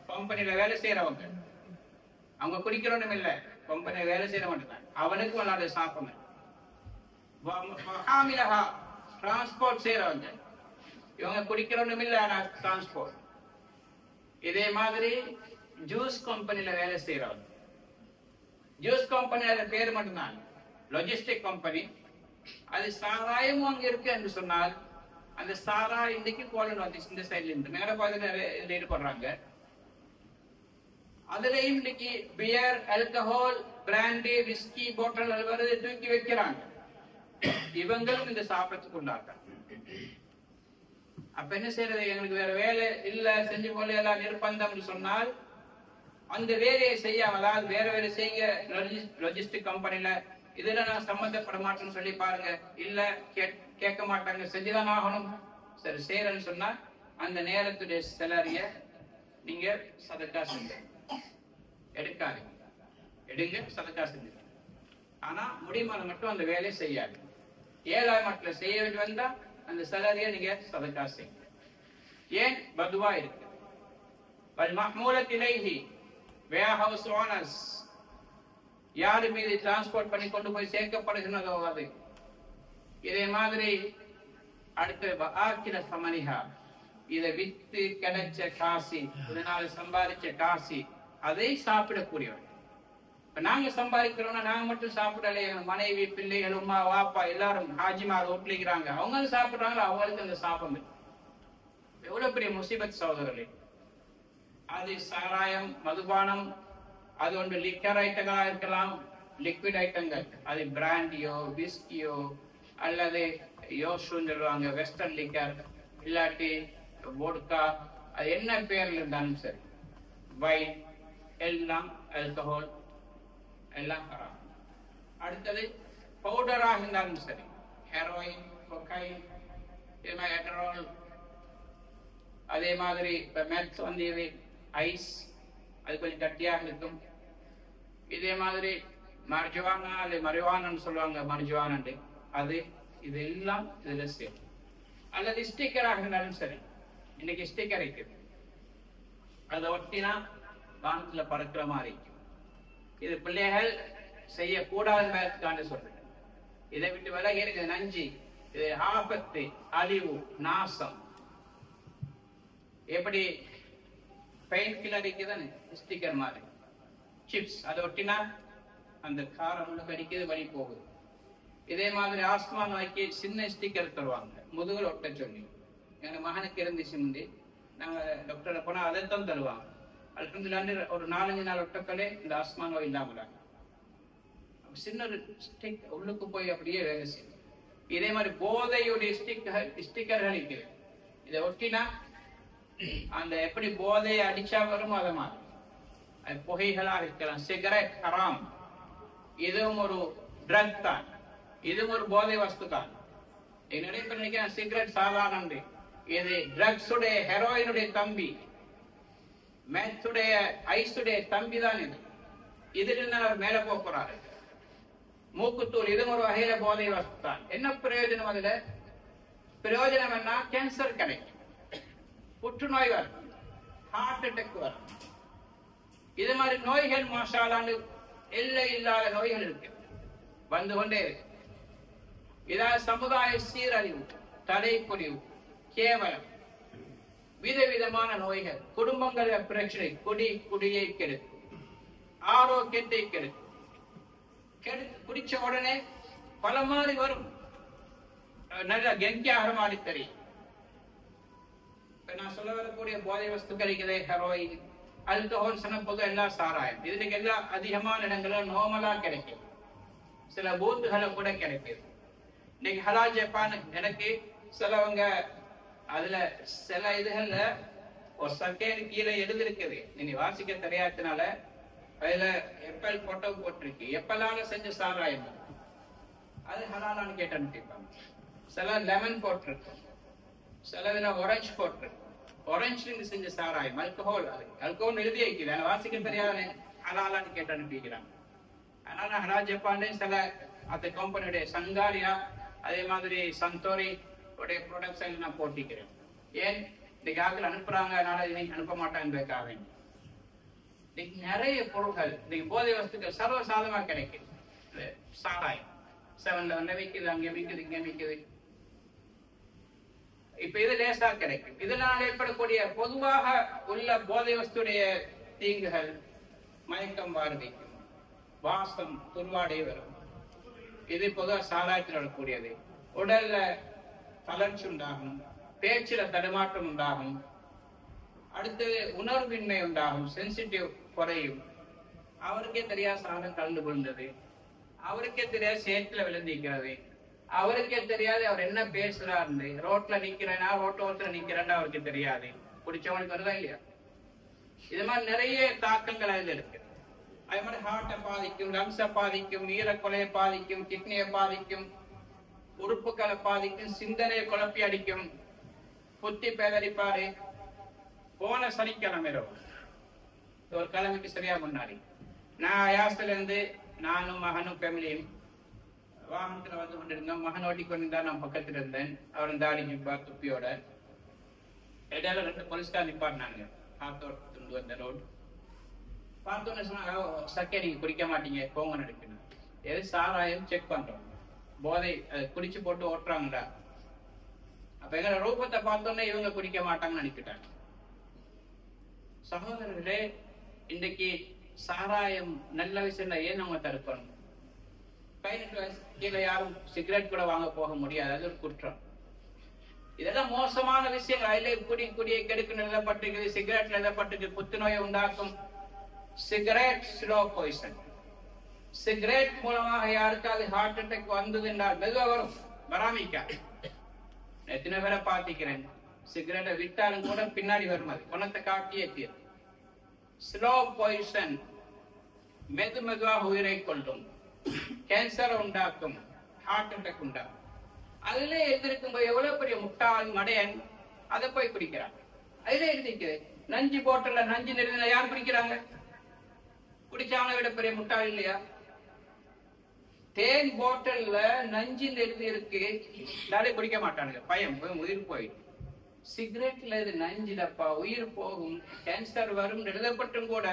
கம்பெனியில வேலை செய்யறவங்க, அவங்க குடிக்கிறவனும் இல்ல, கம்பெனியில வேலை செய்யற மட்டும்தான், அவனுக்கும் அல்லாஹ்வுடைய சாபம். டிரான்ஸ்போர்ட் செய்யறவங்க, இவங்க குடிக்கிறவனும் இல்ல, ஆனா டிரான்ஸ்போர்ட். இதே மாதிரி ஜூஸ் கம்பெனில வேலை செய்யறவங்க, ஜூஸ் கம்பெனியோட பேர் மட்டும்தான் லாஜிஸ்டிக் கம்பெனி. அது சாராயமும் அங்க இருக்கு என்று சொன்னால், அந்த சாராய் இன்னைக்கு கோலன் வந்துச்சு இந்த சைட்ல இருந்து மேல பார்த்து ஈடுபடுறாங்க. அதுலயும் இன்னைக்கு பியர், ஆல்கஹால், பிராண்டி, விஸ்கி போட்டல் வருது, தூக்கி வைக்கிறாங்க. இவங்களும் இந்த சாப்பிடத்துக்கு உள்ளாங்க. அப்ப என்ன செய்யறது, எங்களுக்கு வேற வேலை இல்ல, செஞ்சு போல எல்லாம் நிர்பந்தம் சொன்னால் அந்த வேலையை செய்யாம, அதாவது வேற வேலை செய்ய லாஜிஸ்டிக் கம்பெனில இதுல நான் சம்பந்தப்பட மாட்டேன்னு சொல்லி பாருங்க, இல்ல கேட்க மாட்டாங்க, செஞ்சுதான் ஆகணும். சரி செய்யறேன்னு சொன்னா அந்த நேரத்துடைய செலரிய நீங்க சதக்கா செஞ்சு எடுக்காதீங்க, எடுங்க சதக்கா செஞ்சு. ஆனா முடியுமான மட்டும் அந்த வேலையை செய்யாது. 7ஆம் மாட்டில் செய்ய வேண்டி வந்தா அந்த செலரிய நீங்க சதக்கா செய்யுங்க. ஏன் பதுவா இருக்கு. மஹ்மூலத் இலைஹி, வேர்ஹவுஸ் ஓனர்ஸ், யாரு மீது டிரான்ஸ்போர்ட் பண்ணி கொண்டு போய் சேர்க்கப்படுகிறதோ அது. இதே மாதிரி அடுத்து ஆக்கிர சமனிஹா, இதை வித்து கிடைச்ச காசி, இதனால சம்பாதிச்ச காசி, அதை சாப்பிடக்கூடியவர். இப்ப நாங்க சம்பாதிக்கிறோம்னா நாங்க மட்டும் சாப்பிடலையே, மனைவி பிள்ளைகள் உமா வாப்பா எல்லாரும் ஹாஜிமார் ஒட்டுலிக்கிறாங்க, அவங்க சாப்பிடுறாங்க, அவங்களுக்கு அந்த சாப்பிடு. எவ்வளவு பெரிய முசீபத் சகோதரர்களே. அது சாராயம் மதுபானம், அது ஒன்று லிக்கர் ஐட்டங்களா இருக்கலாம், லிக்விட் ஐட்டங்கள், அது பிராண்டியோ விஸ்கியோ அல்லது யோஷுன்னு சொல்லுவாங்க வெஸ்டர்ன் லிக்கர், இல்லாட்டி வோட்கா, அது என்ன பேர்ல இருந்தாலும் சரி, வைன், எல்லாம் ஆல்கஹால் எல்லாம் ஹராம். அடுத்தது பவுடராக இருந்தாலும் சரி, ஹெரோயின், கொக்கைன், எட்டரால், அதே மாதிரி இப்ப மெத் வந்து இது ஐஸ், அது கொஞ்சம் கட்டியாக இருக்கும். இதே மாதிரி மர்ஜுவானா அல்லது மரிவானன்னு சொல்லுவாங்க, மர்ஜுவானு அது, இது எல்லாம் இதுல சேரும். அல்லது ஸ்டிக்கராக இருந்தாலும் சரி, இன்னைக்கு ஸ்டிக்கர் இருக்குது, அதை ஒட்டினா வானத்துல பறக்கிற மாதிரி இருக்கும். இது பிள்ளைகள் செய்யக்கூடாதுன்னு சொல்றேன். இதை விட்டு விலகி இருக்கு, நஞ்சு, இது ஆபத்து, அழிவு, நாசம். எப்படி பெயின் கில்லர் இருக்குதானே ஸ்டிக்கர் மாதிரி, சிப்ஸ், அதை ஒட்டினா அந்த காரம் உள்ள கடிக்குது, வலி போகுது. இதே மாதிரி ஆஸ்மா நோய்க்கு சின்ன ஸ்டிக்கர் தருவாங்க, முதுகுல ஒட்ட சொல்லி. எங்க மகனுக்கு இருந்துச்சு முந்தி, நாங்க டாக்டரை போனா அதைத்தான் தருவாங்க. அல்ஹம்துலில்லாஹ் ஒரு 4-5 நாள் ஒட்டக்களே இந்த ஆஸ்மா நோய் இல்லாமலாங்க. சின்ன ஒரு ஸ்டிக் உள்ளுக்கு போய் அப்படியே வேலை செய்யும். இதே மாதிரி போதையுடைய ஸ்டிக்கர்கள் இருக்குது, இதை ஒட்டினா அந்த எப்படி போதையை அடிச்சா வருமோ அதை மாதிரி. அது புகைகளாக இருக்கலாம், சிகரெட் ஹராம், இதுவும் ஒரு ட்ரக் தான், இதுவும் ஒரு போதை வஸ்து தான். நிறைய பேர் நினைக்கிறேன் சிகரெட் சாதாரண, இது ட்ரக்ஸ் உடைய ஹெரோயினுடைய தம்பி, மேத்துடைய ஐஸுடைய தம்பி தான் இது. இதுல இருந்து அவர் மேல போறாரு. மூக்குத்தூள், இதுவும் ஒரு வகையில போதை வஸ்து தான். என்ன பிரயோஜனம் அதுல? பிரயோஜனம் என்ன? கேன்சர் கிடைக்கும், புற்றுநோய் வரும், ஹார்ட் அட்டாக் வரும். இது மாதிரி நோய்கள் மாஷாலான்னு எல்லை இல்லாத நோய்கள் இருக்கு, வந்து கொண்டே இருக்கு. இதாவது சமுதாய சீரழிவு, தடைக்குறிவு, கேவலம், விதவிதமான நோய்கள், குடும்பங்கள பிரச்சனை, குடியை கெடுக்கும், ஆரோக்கியத்தை கெடுக்கும். குடிச்ச உடனே பல மாதிரி வரும், நல்ல கெங்கியாக மாறி தெரியும். நான் சொல்ல வரக்கூடிய போதை வஸ்துக்கள் இருக்குது, ஹெரோயின், ஆல்கஹால், சனப்பொது, எல்லாம் சாராயம். இதுக்கு எல்லாம் அதிகமான இடங்கள்ல நோமலா கிடைக்கும், சில பூத்துகளை கூட கிடைக்குது. இன்னைக்கு ஹலால் ஜப்பான் எனக்கு சிலவங்க அதுல சில இதுகள்ல ஒரு சர்க்கேடு கீழே எழுதிருக்குது, நீங்க வாசிக்க தெரியாதனால அதுல எப்பல் போட்டோ போட்டிருக்கு, எப்பலால செஞ்ச சாராயம், அது ஹலாலான்னு கேட்டு அனுப்பிப்பாங்க. சில லெமன் போட்டிருக்கு, சிலதுல ஆரஞ்சு போட்டிருக்கு, ஆரஞ்சு செஞ்ச சாராயம், ஆல்கஹால், ஆல்கஹால் எழுதி வைக்குது, ஆனா வாசிக்க தெரியாத ஹலாலான்னு கேட்டு அனுப்பிக்கிறாங்க. அதனால ஹலால் ஜப்பான் சில அந்த கம்பெனியுடைய சங்காரியா, அதே மாதிரி சந்தோரி உடைய ப்ராடக்ட்ஸ் எல்லாம் நான் போட்டிக்கிறேன். ஏன் இன்னைக்கு ஆட்கள் அனுப்புறாங்க, அதனால இன்னைக்கு அனுப்ப மாட்டாங்கிறதுக்காக இன்னைக்கு நிறைய பொருட்கள், இன்னைக்கு போதை வஸ்துக்கள் சர்வசாதமா கிடைக்குது. சாராயம் 7-Eleven விற்குது, அங்கே விற்குது, இங்கே விற்குது. இப்ப இது லேசா கிடைக்கும். இதனால் ஏற்படக்கூடிய பொதுவாக உள்ள போதை வஸ்துடைய தீங்குகள், மயக்கம் வாரதிக்கும், வாசம், துர்வாடை வரும். இது பொதுவாக சாராயத்தில் வரக்கூடியது. உடல்ல தளர்ச்சி உண்டாகும், பேச்சில தடுமாற்றம் உண்டாகும், அடுத்தது உணர்வின்மை உண்டாகும், சென்சிட்டிவ் குறையும். அவருக்கே தெரியாத சாதம் கலந்து கொண்டது, அவருக்கே தெரியாத சேத்துல விழுந்திக்கிறது, அவருக்கே தெரியாது அவர் என்ன பேசுறாரு. ரோட்ல நிக்கிறேன்னா ரோட்டோரத்துல நிக்கிறேன்னா அவருக்கு தெரியாது. குடிச்சவனுக்கு வருதா இல்லையா? இது மாதிரி நிறைய தாக்கங்கள் அதுல இருக்கு. அது மாதிரி ஹார்ட்டை பாதிக்கும், லங்ஸை பாதிக்கும், ஈரக்கொலையை பாதிக்கும், கிட்னியை பாதிக்கும், உறுப்புகளை பாதிக்கும், சிந்தனையை குழப்பி அடிக்கும், புத்தி பேதரிப்பாரு. போன சனிக்கிழமை ஒரு கிழமைக்கு சரியா முன்னாடி நான் யாஸ்ல இருந்து நானும் மகனும் ஃபேமிலியும் வாகனத்துல வந்து கொண்டிருந்தோம். மகன் ஓட்டி கொண்டிருந்தா நான் பக்கத்துல இருந்தேன். அவரும் தாடி நிப்பா துப்பியோட. இடையில 2 போலீஸ்கார் நிப்பாட்டினாங்க. காத்தோட்டு வந்த ரோடு பார்த்தோன்னு சொன்னாங்க, சக்கே நீங்க குடிக்க மாட்டீங்க, போங்க நடக்கணும். எது சாராயம் செக் பண்றோம், போதை குடிச்சு போட்டு ஓட்டுறாங்களா. அப்ப எங்க ரூபத்தை பார்த்தோன்னே இவங்க குடிக்க மாட்டாங்கன்னு நினைக்கிட்டாங்க. சகோதரர்களே, இன்றைக்கு சாராயம் நல்ல விஷயம் ஏன் அவங்க தடுக்கணும்? 18 வயசு கீழே யாரும் சிகரெட் கூட வாங்க போக முடியாது, அது ஒரு குற்றம். இதெல்லாம் மோசமான விஷயங்கள். அதிலே குடியை கெடுக்க எழுதப்பட்டிருக்குது, சிகரெட் எழுதப்பட்டிருக்கு, புத்துநோயை உண்டாக்கும். Cigarette slow poison. சிகரெட் மூலமாக யாருக்காவது ஹார்ட் அட்டாக் வந்தது என்றால் மெதுவாக வரும், வராமிக்காது. எத்தனை பேரை பார்த்திக்கிறேன், சிகரெட்டை விட்டாலும் கூட பின்னாடி வரும், அது குணத்தை காட்டியே தீரும். ஸ்லோ பாய்சன் மெதுவாக உயிரை கொள்ளும், கேன்சரை உண்டாக்கும், ஹார்ட் அட்டாக் உண்டாக்கும். அதிலே எழுதிருக்கும் போது எவ்வளவு பெரிய முட்டாள் மடையன் அதை போய் குடிக்கிறான். அதிலே எழுதிக்குது நஞ்சு போட்டல, நஞ்சு நிறுத்தின யார் குடிக்கிறாங்க? குடிச்சவனை விட பெரிய முட்டாள் இல்லையா? தேன் போட்டல்ல நஞ்சு நிறுத்தி இருக்கு, குடிக்க மாட்டானுங்க, பயம் உயிர் போயிடும். சிகரெட்ல இது நஞ்சிலப்பா, உயிர் போகும், கேன்சர் வரும் எழுதப்பட்டும் கூட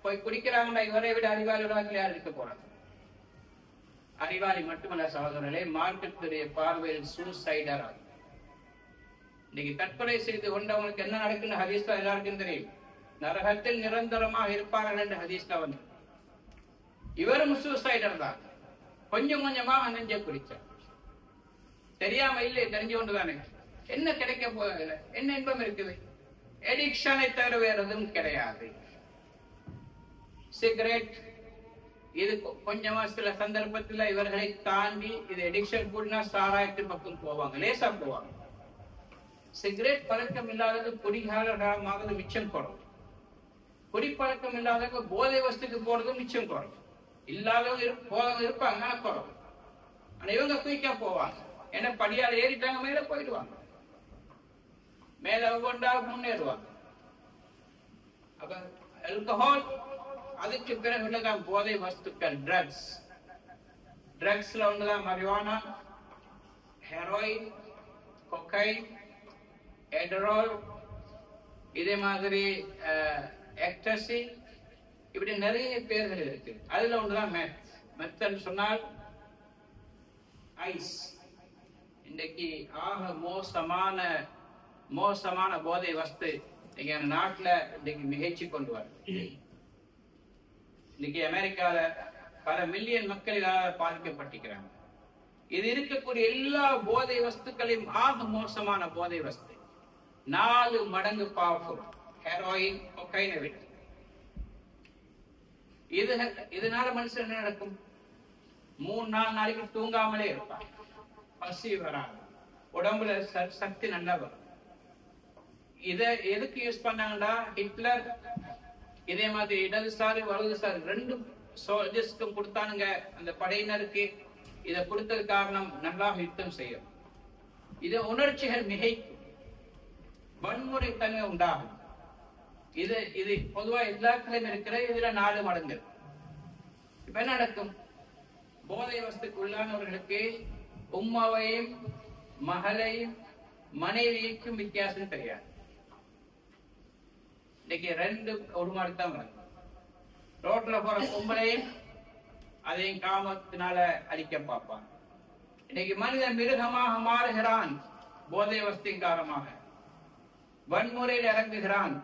போய் குடிக்கிறாங்கன்னா இவரை விட அறிவாளி உலகத்தில் யார் இருக்க போறாங்க? அறிவாளி மட்டுமல்ல சகோதரர்களே, மார்க்கத்துடைய பார்வையில் சூசைடர் ஆகும். இன்னைக்கு தற்கொலை செய்து கொண்டவங்களுக்கு என்ன நடக்குன்னு ஹதீஸ்ல எல்லாருக்கும் தெரியும். நரகத்தில் நிரந்தரமாக இருப்பார்கள் என்று ஹதீஸ்ல வந்து, இவரும் சூசைடர் தான். கொஞ்சம் கொஞ்சமாக நெஞ்ச குடிச்சார், தெரியாம இல்லை, தெரிஞ்சு கொண்டுதானே. என்ன கிடைக்க போகல, என்ன இன்பம் இருக்குது? எடிக்ஷனை தவிர வேற எதுவும் கிடையாது. சிகரெட் இது கொஞ்சமா சில சந்தர்ப்பத்தில் இவர்களை தாண்டி இது எடிக்ஷன் கூடினா சாராயத்தின் பக்கம் போவாங்க, லேசா போவாங்க. சிகரெட் பழக்கம் இல்லாதது குடிகாரமாவது மிச்சம் குறவு, குடிப்பழக்கம் இல்லாதவங்க போதை வஸ்துக்கு போறதும் மிச்சம் குறவு. இல்லாதவங்க இருப்பாங்க குறவு. ஆனா இவங்க குயிக்கா போவாங்க, ஏன்னா படியால் ஏறிட்டாங்க, மேல போயிடுவாங்க, மேல ஒவ்வொன்றா முன்னேறுவாங்க. அப்ப ஆல்கஹால், அதுக்கு பிறகு உள்ளதான் போதை வஸ்துக்கள், ட்ரக்ஸ். ட்ரக்ஸ்ல ஒண்ணுதான் மரிவானா, ஹெரோயின், கொக்கைன், எடரோல், இதே மாதிரி எக்டசி, இப்படி நிறைய பேர்கள் இருக்கு. அதுல ஒண்ணுதான் மெத். மெத் சொன்னால் ஐஸ். இன்னைக்கு ஆக மோசமான போதை வஸ்து இன்னைக்கு நாட்டுல இன்னைக்கு மிகைச்சு கொண்டு வர. இன்னைக்கு அமெரிக்கால பல மில்லியன் மக்கள் இதால் பாதிக்கப்பட்டிருக்கிறாங்க. இது இருக்கக்கூடிய எல்லா போதை வஸ்துக்களையும் ஆக மோசமான போதை வஸ்து, 4 மடங்கு பவர்ஃபுல் ஹெரோயின், கொக்கைனை விட்டு. இதனால மனுஷன் என்ன நடக்கும்? 3-4 நாளைக்கு தூங்காமலே இருப்பான், பசி வராது, உடம்புல சக்தி நல்லா வரும். இத எதுக்கு யூஸ் பண்ணாங்கன்னா, ஹிட்லர் இதே மாதிரி இடதுசாரி வலதுசாரி 2 சோல்ஜர்ஸ்க்கும் கொடுத்தானுங்க, அந்த படையினருக்கு. இதை கொடுத்தது காரணம் நல்லா யுத்தம் செய்யும், இத உணர்ச்சிகள் மிகைக்கும், வன்முறை தன்மை உண்டாகும். இது பொதுவா எல்லாத்துலயும் இருக்கிற, இதுல 4 மடங்கு. இப்ப என்ன நடக்கும்? போதை வஸ்துக்கு உள்ளானவர்களுக்கு உம்மாவையும் மகளையும் மனைவிக்கும் வித்தியாசம் தெரியாது. இன்னைக்கு 2 ஒரு மாதிரி தான் வருது. ரோட்ல போற பொம்பளையும் அதையும் காமத்தினால அழிக்க பார்ப்பான். இன்னைக்கு மனிதன் மிருகமாக மாறுகிறான், போதை வஸ்தின் காரணமாக வன்முறையில் இறங்குகிறான்.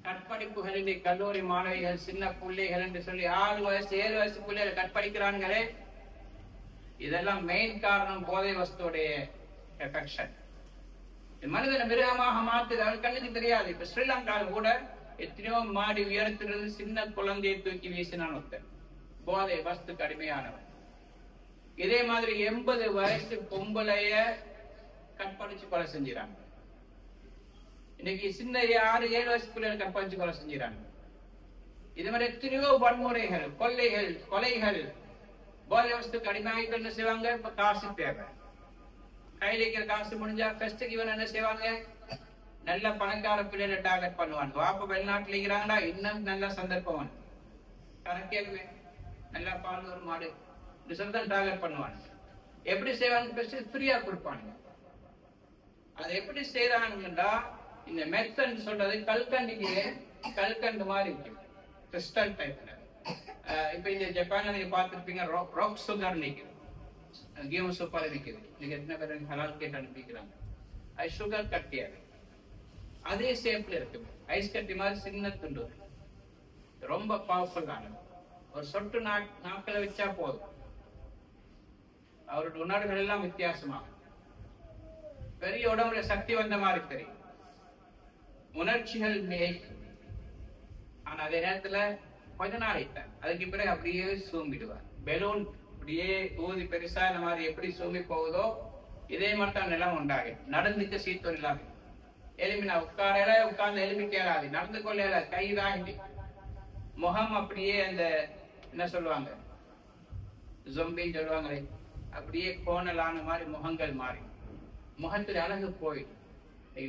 கற்பழிப்புகளிலே கல்லூரி மாணவிகள், சின்ன பிள்ளைகள் என்று சொல்லி 6 வயசு 7 வயசு பிள்ளைகள் கற்பழிக்கிறான்களே, இதெல்லாம் மெயின் காரணம் போதை வஸ்துடைய எஃபெக்ஷன். மனிதனை மிருகமாக மாத்துது, அவன் கண்ணுக்கு தெரியாது. இப்ப ஸ்ரீலங்காவில் கூட எத்தனையோ மாடி உயரத்திலிருந்து சின்ன குழந்தையை தூக்கி வீசினான் ஒருத்தன், போதை வஸ்துக்கு அடிமையானவன். இதே மாதிரி 80 வயசு பொம்பளைய கற்பழிச்சு கொலை செஞ்சிறாங்க. இன்னைக்கு சின்ன 6-7 வயசு பிள்ளைகள் கற்பழிச்சு கொலை செஞ்சிறாங்க. இது மாதிரி எத்தனையோ வன்முறைகள், கொலைகள். போதை வஸ்துக்கு அடிமையாகிட்டு என்ன செய்வாங்க? இப்ப காசு தேவை, கையில இருக்கிற காசு முடிஞ்சா ஃபர்ஸ்ட்டுக்கு இவன் என்ன செய்வாங்க? நல்ல பணக்கார பிள்ளைகளை டார்கெட் பண்ணுவான். வாப்ப வெளிநாட்டுல இருக்கிறாங்களா, இன்னும் நல்ல சந்தர்ப்பம் கணக்கேற்குமே, நல்லா பால் ஒரு மாடு தான் டார்கெட் பண்ணுவான். எப்படி செய்வாங்க? ஃபர்ஸ்ட் ஃப்ரீயா கொடுப்பானுங்க. அது எப்படி செய்யறாங்கன்னா, இந்த மெத்தட் சொல்றது கல்கண்டு மாதிரி இருக்கு, கிறிஸ்டல் டைப்ல. இப்ப இந்த ஜப்பான்ல நீங்க பார்த்திருப்பீங்க, ராக் சுகர் நிக்குது, கேம் சூப்பரா நிக்குது. நீங்க எத்தனை பேர் ஹலால் கேட்டு அனுப்பிக்கிறாங்க. அது சுகர் கட்டியாது, அதே ஷேப்ல இருக்கு, ஐஸ் கட்டி மாதிரி சின்ன துண்டு. ரொம்ப பவர்ஃபுல்லானது. ஒரு சொட்டு நாட்களை வச்சா போதும், அவருடைய உணர்வுகள் எல்லாம் வித்தியாசமாகும். பெரிய உடம்புல சக்தி வந்த மாதிரி தெரியும், உணர்ச்சிகள் மேய்க்கும். ஆனா அதே நேரத்துல கொஞ்ச நாள் அதுக்கு பிறகு அப்படியே சூம்பிடுவார். பெலூன் அப்படியே ஊதி பெருசா இந்த மாதிரி எப்படி சூம்பி போகுதோ இதே மட்டும் நிலம் உண்டாகும். நடந்துக்க சீத்தம் இல்லாது, எலுமினா உட்கார உட்கார்ந்து எலுமிக்க இயலாது, நடந்து கொள்ள இயலாது, கைதாகி முகம் அப்படியே அந்த என்ன சொல்லுவாங்க, ஜொம்பின்னு சொல்லுவாங்களே, அப்படியே கோணலான மாதிரி முகங்கள் மாறி முகத்தில் அழகு போயிடும்.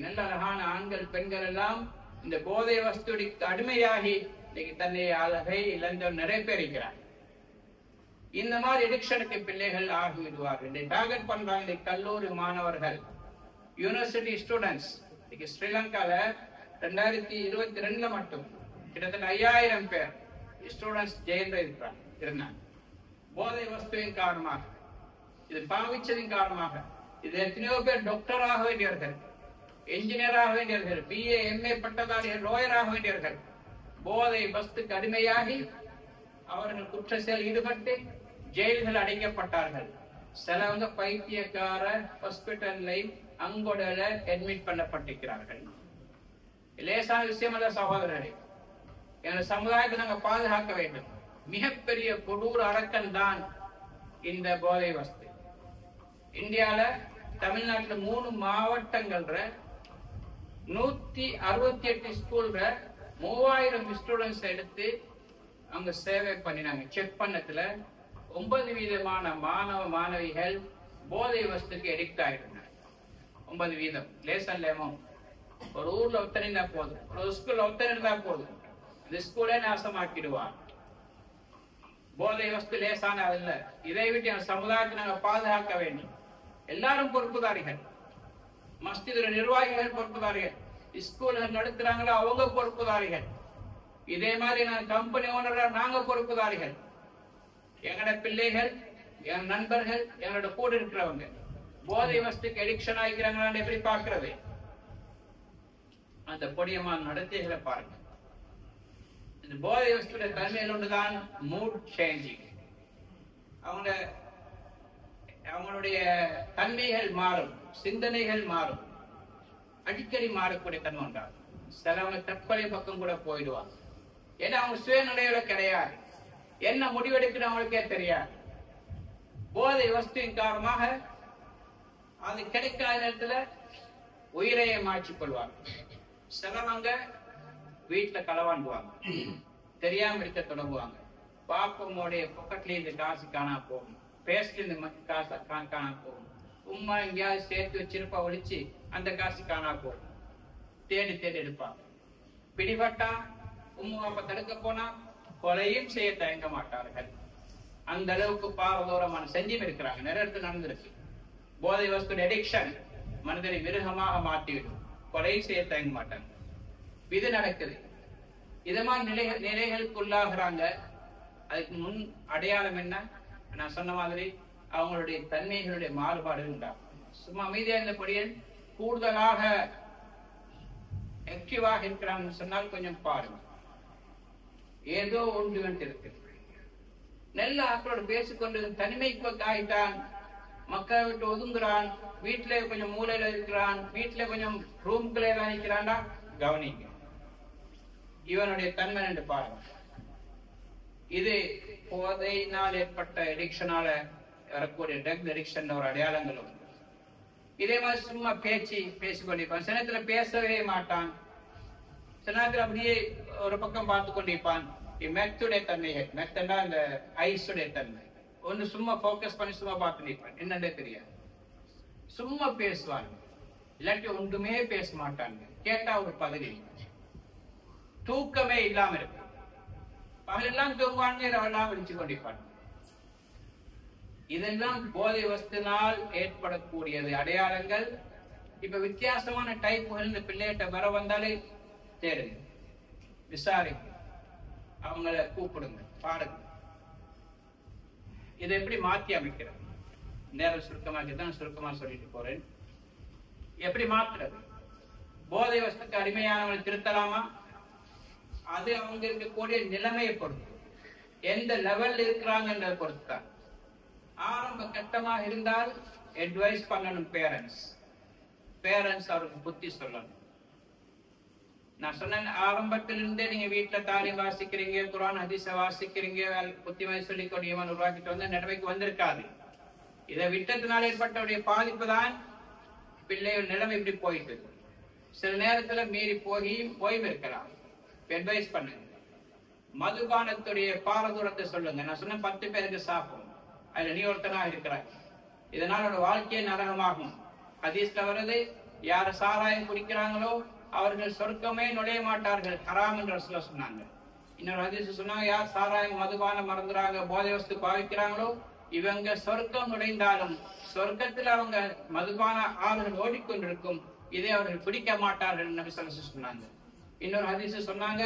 நல்ல அழகான ஆண்கள் பெண்கள் எல்லாம் இந்த போதை வஸ்துக்கு அடிமையாகி இன்னைக்கு தன்னை அழகை இழந்த நிறைய பேர் இருக்கிறார். இந்த மாதிரி எடிக்ஷனுக்கு பிள்ளைகள் ஆகிவிடுவார்கள். டார்கெட் பண்றாங்க கல்லூரி மாணவர்கள், யூனிவர்சிட்டி ஸ்டூடெண்ட்ஸ். இன்னைக்கு ஸ்ரீலங்கால 2022 மட்டும் கிட்டத்தட்ட 5000 பேர் ஸ்டூடெண்ட்ஸ் ஜெயில இருந்தாங்க. போதை வஸ்துவின் காரணமாக, இது பாவிச்சதின் காரணமாக. இது எத்தனையோ பேர் டாக்டர் ஆக வேண்டியவர்கள், என்ஜினியர் ஆக வேண்டியவர்கள், BA MA பட்டதாரிகள், லோயர் ஆக வேண்டியவர்கள் போதை வஸ்துக்கு அடிமையாகி அவர்கள் குற்ற செயல் ஈடுபட்டு ஜெயில்கள் அடைக்கப்பட்டார்கள். சிலவங்க பைத்தியக்கார ஹாஸ்பிட்டல்ல அங்கொடல அட்மிட் பண்ணப்பட்டிருக்கிறார்கள். லேசான விஷயம் அல்ல சகோதரர்களே, எங்கள் சமுதாயத்தை நாங்கள் பாதுகாக்க வேண்டும். மிகப்பெரிய கொடூர அரக்கன் தான் இந்த போதை வஸ்து. இந்தியால தமிழ்நாட்டுல 3 மாவட்டங்கள்ல 168 ஸ்கூல்ல 3000 ஸ்டூடெண்ட்ஸ் எடுத்து அங்க சேவை பண்ணினாங்க. செக் பண்ணத்துல 9% மாணவ மாணவிகள் போதை வஸ்துக்கு எடிக்ட் ஆகிருந்தாங்க. 9%. லேசன்லேமோ ஒரு ஊர்ல ஒருத்தர் இருந்தா போதும், ஒரு ஸ்கூல்ல ஒருத்தர் இருந்தா போதும், இந்த ஸ்கூலே நாசமாக்கிடுவான். போதை வஸ்து லேசான அல்ல. இதை விட்டு என் சமுதாயத்தை நாங்க பாதுகாக்க வேண்டும். எல்லாரும் பொறுப்புதாரிகள். மஸ்ஜிதுல நிர்வாகிகள் பொறுப்புதாரிகள், ஸ்கூல்கள் நடத்துறாங்களோ அவங்க பொறுப்புதாரிகள். இதே மாதிரி நான் கம்பெனி ஓனரா நாங்க பொறுப்புதாரிகள். எங்களோட பிள்ளைகள், என் நண்பர்கள், எங்களோட கூட இருக்கிறவங்க போதை வஸ்துக்கு எடிக்ஷன் ஆகிக்கிறாங்களான்னு எப்படி பார்க்கறது? அந்த பொடியமான நடத்தைகளை பாருங்க. இந்த போதை வஸ்துடைய தன்மையில் ஒன்றுதான் மூட் சேஞ்சிங். அவங்களுடைய தன்மைகள் மாறும், சிந்தனைகள் மாறும், அடிக்கடி மாறக்கூடிய தன்மை உண்டாகும். சிலவங்க தற்கொலை பக்கம் கூட போயிடுவாங்க. ஏன்னா அவங்க சுயநிலையில கிடையாது, என்ன முடிவெடுக்கணும் அவங்களுக்கே தெரியாது. போதை வஸ்துவின் காரணமாக அது கிடைக்காத நேரத்துல உயிரையை மாற்றிக் கொள்வாங்க. சிலவங்க வீட்டுல களவாண்டுவாங்க, தெரியாம இருக்க தொடங்குவாங்க. பாப்பமோடைய பொக்கெட்ல இந்த காசு காணா போகும், பேஸ்ட்ல இந்த காசு காணா போகும், உமா எங்கேயாவது சேர்த்து வச்சிருப்பா ஒழிச்சு அந்த காசு காணா போகும். தேடி தேடி எடுப்பாங்க. பிடிபட்டா உம்மாப்ப தடுக்க போனா கொலையும் செய்ய தயங்க மாட்டார்கள். அந்த அளவுக்கு பாரதூரமான செஞ்சும் இருக்கிறாங்க. நிறைய இடத்துல நடந்திருக்கு. போதை வஸ்து அடிக்ஷன் மனிதனை மிருகமாக மாற்றிவிடும். கொலையும் செய்ய தயங்க மாட்டாங்க. இது நடக்குது. இதமான நிலைகளுக்குள்ளாகிறாங்க. அதுக்கு முன் அடையாளம் என்ன? நான் சொன்ன மாதிரி அவங்களுடைய தன்மைகளுடைய மாறுபாடு உண்டாகும். சும்மா அமைதியா இருந்தபடியே கூடுதலாக ஆக்டிவாக இருக்கிறாங்கன்னு சொன்னால் கொஞ்சம் பாருங்க, ஏதோ ஒன்று இருக்கு. நல்ல ஆக்களோட பேசிக்கொண்டு தனிமைக்கு ஆயிட்டான், மக்களை விட்டு ஒதுங்குறான், வீட்டுல கொஞ்சம் மூலையில இருக்கிறான், வீட்டுல கொஞ்சம் ரூம்குள்ள இருக்கிறான்டா, கவனிங்க இவனுடைய தன்மை என்று பாருங்க. இது போதையினால் ஏற்பட்ட எடிக்ஷனால வரக்கூடிய ட்ரக் எடிக்ஷன் ஒரு அடையாளங்களும். இதே மாதிரி சும்மா பேசிக்கொண்டிருப்பான். சில நேரத்துல பேசவே மாட்டான், சில நேரத்துல அப்படியே ஒரு பக்கம் பார்த்து கொண்டிருப்பான். மெத்துடைய தன்மைகள், மெத்தண்டா இந்த ஐஸுடைய தன்மை. ஒன்று சும்மா போக்கஸ் பண்ணி சும்மா பார்த்து நிற்பான், என்னன்னே தெரியாது. சும்மா பேசுவாங்க, இல்லாட்டி ஒன்றுமே பேச மாட்டாங்க. கேட்டா ஒரு பதவி, தூக்கமே இல்லாம இருக்கு. பகலெல்லாம் தூங்குவான், எல்லாம் விழிச்சு கொண்டிருப்பான். இதெல்லாம் போதை வஸ்துனால் ஏற்படக்கூடியது அடையாளங்கள். இப்ப வித்தியாசமான டைப்புகள் இந்த பிள்ளைகிட்ட வர வந்தாலே தேடுங்க, விசாரிங்க, அவங்கள கூப்பிடுங்க, பாருங்க. இதை எப்படி மாற்றி அமைக்கிறது? நேரம் சுருக்கமாக சுருக்கமா சொல்லிட்டு போறேன். எப்படி மாற்றுறது? போதை வஸ்துக்கு அடிமையானவங்களை திருத்தலாமா? அது அவங்க இருக்கக்கூடிய நிலைமையை பொறுத்து, எந்த லெவல்ல இருக்கிறாங்கன்றதை பொறுத்து தான். ஆரம்ப கட்டமாக இருந்தால் அட்வைஸ் பண்ணணும் பேரண்ட்ஸ் அவருக்கு புத்தி சொல்லணும். நான் சொன்னேன், ஆரம்பத்திலிருந்தே நீங்க வீட்டுல தாலீம் வாசிக்கிறீங்க, குர்ஆன் ஹதீஸை வாசிக்கிறீங்க, புத்திமதி சொல்லிக்கொண்டியவன் உருவாக்கிட்டு வந்து நிலைமைக்கு வந்திருக்காது. இதை விட்டத்தினால் ஏற்பட்டவுடைய பாதிப்பு தான் பிள்ளைகள் நிலைமை இப்படி போயிட்டு. சில நேரத்துல மீறி போயும் இருக்கலாம். அட்வைஸ் பண்ணுங்க. மதுபானத்துடைய பாரதூரத்தை சொல்லுங்க. நான் சொன்ன 10 பேருக்கு சாப்பிடும், அதுல நீ ஒருத்தனா இருக்கிறாய், இதனால ஒரு வாழ்க்கையே நரகமாகும். ஹதீஸ்ல வருது, யார் சாராயம் குடிக்கிறாங்களோ அவர்கள் சொர்க்கமே நுழைய மாட்டார்கள், ஹராம் என்று ரசூலுல்லாஹ் சொன்னாங்க. இன்னொரு ஹதீஸ் சொன்னாங்க, யார் சாராயம் மதுபானம் மறந்துறாங்க, போதை வஸ்து பாவிக்கிறாங்களோ இவங்க சொர்க்கம் நுழைந்தாலும் சொர்க்கத்தில் அவங்க மதுபான ஆறுகள் ஓடிக்கொண்டிருக்கும், இதை அவர்கள் பிடிக்க மாட்டார்கள் நபி ஸல்லல்லாஹு அலைஹி வஸல்லம் சொன்னாங்க. இன்னொரு ஹதீஸ் சொன்னாங்க,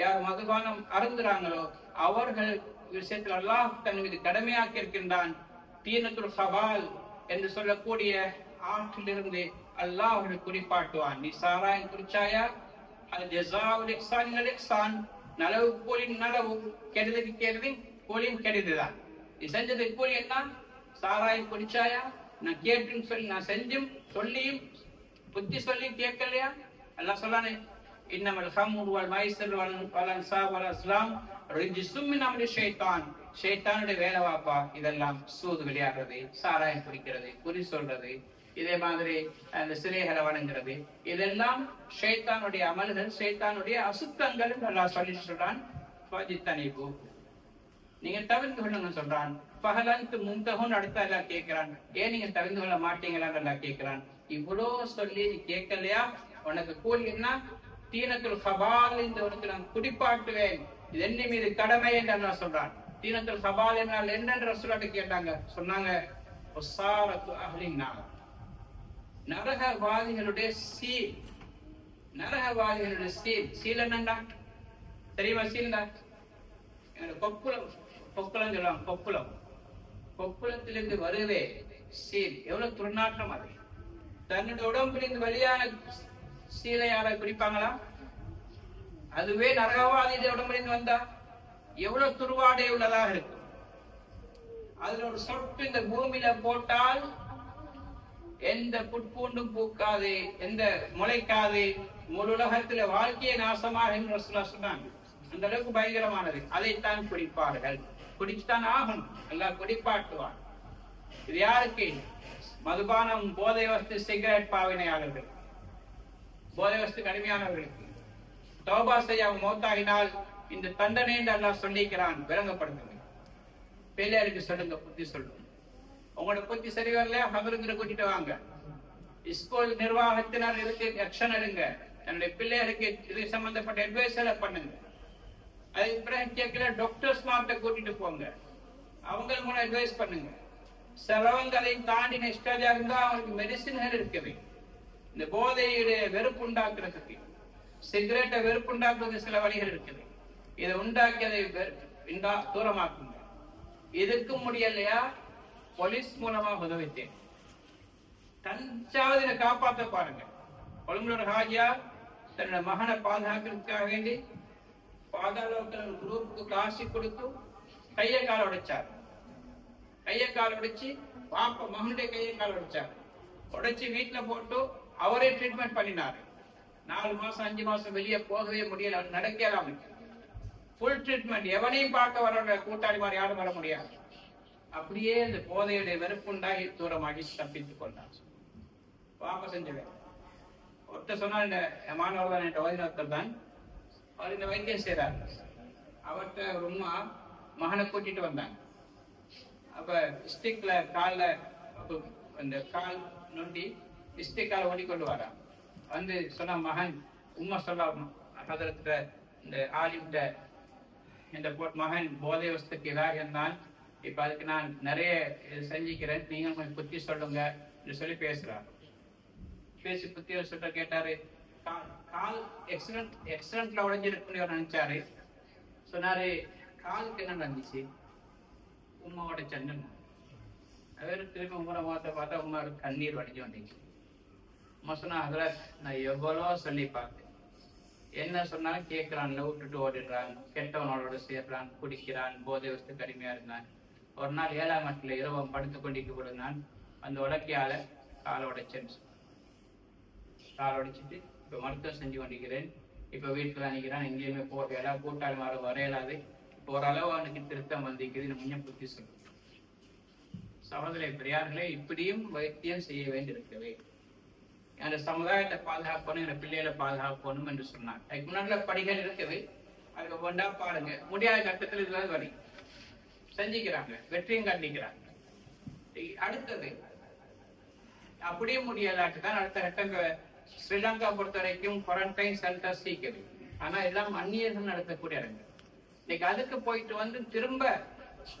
யார் மதுபானம் அருந்துறாங்களோ அவர்கள் விஷயத்தில் அல்லாஹ் தன் மீது கடமையாக்கி இருக்கின்றான், தீனத்துல் ஹபால் என்று சொல்லக்கூடிய ஆற்றிலிருந்து அல்லாஹ் அவர்கள் குறிப்பாட்டுவான். நீ சாராயம் குடிச்சாயா, அது ஜஸாவுல் இஹ்சானில் இஹ்சான், நலவு கூலின் நலவு, கெடுதலுக்கு கெடுதி கூலின் கெடுதுதான். நீ செஞ்சது கூலி என்ன? சாராயம் குடிச்சாயா, நான் கேட்டுன்னு சொல்லி நான் செஞ்சும் சொல்லியும் புத்தி சொல்லி கேட்கலையா? அல்லாஹ் சொல்லானே, இன்னமல் ஹம்ரு வல் மைஸிர் வல் அன்சாப் வல் அஸ்லாம் ரிஜ்சும் மின் அம்ரி ஷைத்தான், ஷைத்தானுடைய வேலை வாப்பா இதெல்லாம். சூது விளையாடுறது, சாராயம் குடிக்கிறது, குறி சொல்றது, இதே மாதிரி அந்த சிலைகளை வணங்குறது, இதெல்லாம் ஷைத்தானுடைய அமல்கள், ஷைத்தானுடைய அசுத்தங்கள் அல்லாஹ் சொல்லிட்டு சொல்றான். ஃபஜித்தனிபு, நீங்க தவிர்த்து கொள்ளுங்க சொல்றான். பஹலன்து முன்தஹுன் அடுத்த எல்லாம் கேட்கிறான், ஏன் நீங்க தவிர்த்து கொள்ள மாட்டீங்களான்னு எல்லாம் கேட்கிறான். இவ்வளோ சொல்லி நீ கேட்கலையா, உனக்கு கூலி என்ன? தீனத்துல் ஹபால், இந்த உனக்கு நான் குடிப்பாட்டுவேன், இது என்ன மீது கடமை என்று அல்லாஹ் சொல்றான். தீனத்துல் ஹபால் என்றால் என்னென்று ரசூலுல்லாஹ் கேட்டாங்க. சொன்னாங்க, உஸாரத்து அஹ்லின் நார், நரகவாதிகளுடைய சீல். நரகவாதிகளுடைய சீல் என்னண்டா தெரியுமா? சீல்டா கொப்புளம் சொல்லுவாங்க. கொப்புளத்திலிருந்து வருவே சீல். எவ்வளவு துர்நாற்றம் அது! தன்னுடைய உடம்பிலிருந்து வெளியான சீலை யாரை குடிப்பாங்களா? அதுவே நரகவாதியுடைய உடம்பிலிருந்து வந்தா எவ்வளவு துர்வாடை உள்ளதாக இருக்கும். அதுல ஒரு சொட்டு இந்த பூமியில போட்டால் எந்த புட்பூண்டும் பூக்காது, எந்த முளைக்காது, முழு உலகத்துல வாழ்க்கையை நாசமாக என்று ரசூலுல்லாஹ் சொன்னாங்க. அந்த அளவுக்கு பயங்கரமானது. அதைத்தான் குடிப்பார்கள். குடிச்சுதான் ஆகணும், எல்லாம் குடிப்பாட்டுவான். இது யாருக்கு? மதுபானம், போதை வஸ்து, சிகரெட் பாவனையாளர்கள், போதை வஸ்து கடுமையானவர்களுக்கு. தௌபா செய்ய அவங்க மௌத்தாகினால் இந்த தண்டனை என்று அல்லாஹ் சொல்லிக்கிறான். விளங்கப்படுத்துங்க, பிள்ளையாருக்கு சொல்லுங்க, புத்தி சொல்லுங்க. உங்களோட புத்தி சரி வரல, ஹபருங்கிற கூட்டிட்டு வாங்க. ஸ்கூல் நிர்வாகத்தினர் இதுக்கு ஆக்ஷன் எடுங்க. என்னுடைய பிள்ளைகளுக்கு இது சம்பந்தப்பட்ட அட்வைஸை பண்ணுங்க. அதுக்கு பிறகு கேட்கல, டாக்டர்ஸ் மார்ட்ட கூட்டிட்டு போங்க, அவங்களுக்கு கூட அட்வைஸ் பண்ணுங்க. சிலவங்க அதை தாண்டி நெக்ஸ்டாஜா இருந்தா அவங்களுக்கு மெடிசின்கள் இருக்குது. இந்த போதையுடைய வெறுப்பு உண்டாக்குறதுக்கு, சிகரெட்டை வெறுப்பு உண்டாக்குறது சில வழிகள் இருக்குது. இதை உண்டாக்கி அதை தூரமாக்குங்க. இதுக்கும் முடியலையா, போலீஸ் மூலமாக உதவித்தேன். தஞ்சாவதில காப்பாற்ற பாருங்க. கொழும்புல ஹாஜியார் தன்னோட மகனை பாதுகாக்கிறதுக்காக வேண்டி பாதாளோக்கிற குரூப்புக்கு காசு கொடுத்து கையை கால உடைச்சார். கையை கால உடைச்சு பாப்பா மகனுடைய கையை கால உடைச்சார். உடைச்சு வீட்டுல போட்டு அவரே ட்ரீட்மெண்ட் பண்ணினாரு. 4 மாசம் 5 மாசம் வெளியே போகவே முடியல, நடக்கலாம். Full treatment. எவனையும் பார்க்க வர கூட்டாளி மாதிரி யாரும் வர முடியாது. அப்படியே இந்த போதையுடைய வெறுப்புண்டாகி தூரமாகி தப்பித்துக் கொண்டார். பாப்பா செஞ்சவே ஒருத்தர் சொன்னா, இந்த மாணவர் தான், என் ஓதினத்தர் தான், அவர் இந்த வைத்தியம் செய்யறாரு. அவர்கிட்ட ஒரு உமா மகனை கூட்டிட்டு வந்தாங்க. அப்ப ஸ்டிக்ல கால்ல இந்த கால் நொண்டி ஸ்டிக்கால ஓடிக்கொண்டு வரான். வந்து சொன்ன மகன் உம்மா சொல்லணும், அதற்கு இந்த ஆலிம்ட இந்த மகன் போதை வஸ்துக்கு இதாகிருந்தான், இப்ப அதுக்கு நான் நிறைய செஞ்சுக்கிறேன், நீங்க கொஞ்சம் புத்தி சொல்லுங்க என்று சொல்லி பேசுறாரு. பேசி புத்தி சொல்ற கேட்டாரு. கால் எக்ஸலண்ட்ல உடைஞ்சிருக்குன்னு நினைச்சாரு. சொன்னாரு, காலுக்கு என்ன நடந்துச்சு? உமாவோட சண்டன். அவர் திரும்பி உமரை பார்த்தா உமா கண்ணீர் வடிஞ்சு வந்துச்சு. உமா சொன்னா, அதுல நான் எவ்வளோ சொல்லி பார்த்தேன், என்ன சொன்னாலும் கேட்கிறான், விட்டுட்டு ஓடிடுறான், கெட்டவனோட சேர்றான், குடிக்கிறான், போதை வஸ்துக்கு அடிமையா இருந்தான். ஒரு நாள் 7ஆம் நாட்டில் இரவம் படுத்து கொண்டிருக்க கூட நான் அந்த உலக்கையால காலை உடைச்சேன்னு காலை உடைச்சிட்டு இப்போ மருத்துவம் செஞ்சு கொண்டிருக்கிறேன். இப்போ வீட்டில் நினைக்கிறான், எங்கேயுமே போகல, கூட்டாளி மாற வரையலாது. இப்போ ஓரளவு அவனுக்கு திருத்தம் வந்திருக்குது. முன்ன புத்தி சொல்லுது. சகோதர பெரியார்களே, இப்படியும் வைத்தியம் செய்ய வேண்டியிருக்கவே அந்த சமுதாயத்தை பாதுகாக்கணும், என் பிள்ளைகளை பாதுகாக்கணும் என்று சொன்னார். அதுக்கு முன்னாடி படிகள் இருக்கவே அதுக்கு ஒன்றா பாருங்க. முடியாத கட்டத்தில் இதுதான் வரி செஞ்சுக்கிறாங்க, வெற்றியும் கண்டிக்கிறாங்க. அடுத்தது அப்படியே முடியலாட்டு தான் அடுத்த கட்டம். ஸ்ரீலங்கா பொறுத்த வரைக்கும் குவாரண்டைன் சென்டர் சீக்கிரம், ஆனா எல்லாம் அந்நியர்கள் நடத்தக்கூடிய இடங்கள். இன்னைக்கு அதுக்கு போயிட்டு வந்து திரும்ப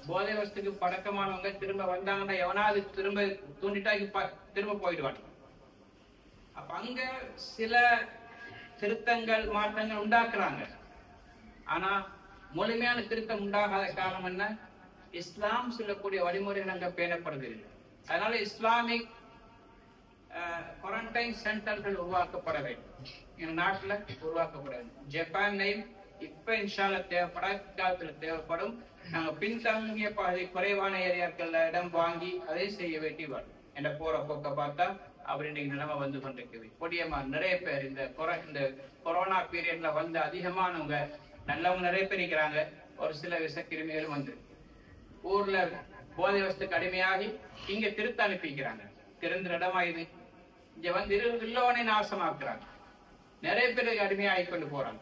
போதை வஸ்துக்கு பழக்கமானவங்க திரும்ப வந்தாங்கன்னா எவனாவது திரும்ப தூண்டிட்டாக்கி திரும்ப போயிடுவாங்க. அப்ப அங்க சில திருத்தங்கள் மாற்றங்கள் உண்டாக்குறாங்க. ஆனா முழுமையான திருத்தம் உண்டாகாத காரணம் என்ன? இஸ்லாம் சொல்லக்கூடிய வழிமுறைகள் அங்க பேணப்படுவதில்லை. அதனால இஸ்லாமிக் குவாரண்டைன் சென்டர்கள் உருவாக்கப்பட வேண்டும். எங்க நாட்டுல உருவாக்கப்பட வேண்டும். ஜப்பான்லையும் இப்ப இன்ஷால்ல காலத்துல தேவைப்படும். நாங்க பின்தங்கிய பகுதி குறைவான ஏரியாக்கள்ல இடம் வாங்கி அதை செய்ய வேண்டி வரும். என்ற போற போக்க பார்த்தா அவர் இன்னைக்கு நிலைமை வந்து கொண்டிருக்குது. கொடியமா நிறைய பேர் இந்த கொரோனா பீரியட்ல வந்து அதிகமானவங்க நல்லவங்க நிறைய பேர் இருக்கிறாங்க. ஒரு சில விஷக்கிருமிகளும் வந்து ஊர்ல போதை வஸ்துக்கு அடிமையாகி இங்க திருத்த அனுப்பிக்கிறாங்க. திறந்த இடமா இது. இங்க வந்து இல்லவனை நாசமாக்குறாங்க. நிறைய பேருக்கு அடிமையாகி கொண்டு போறாங்க.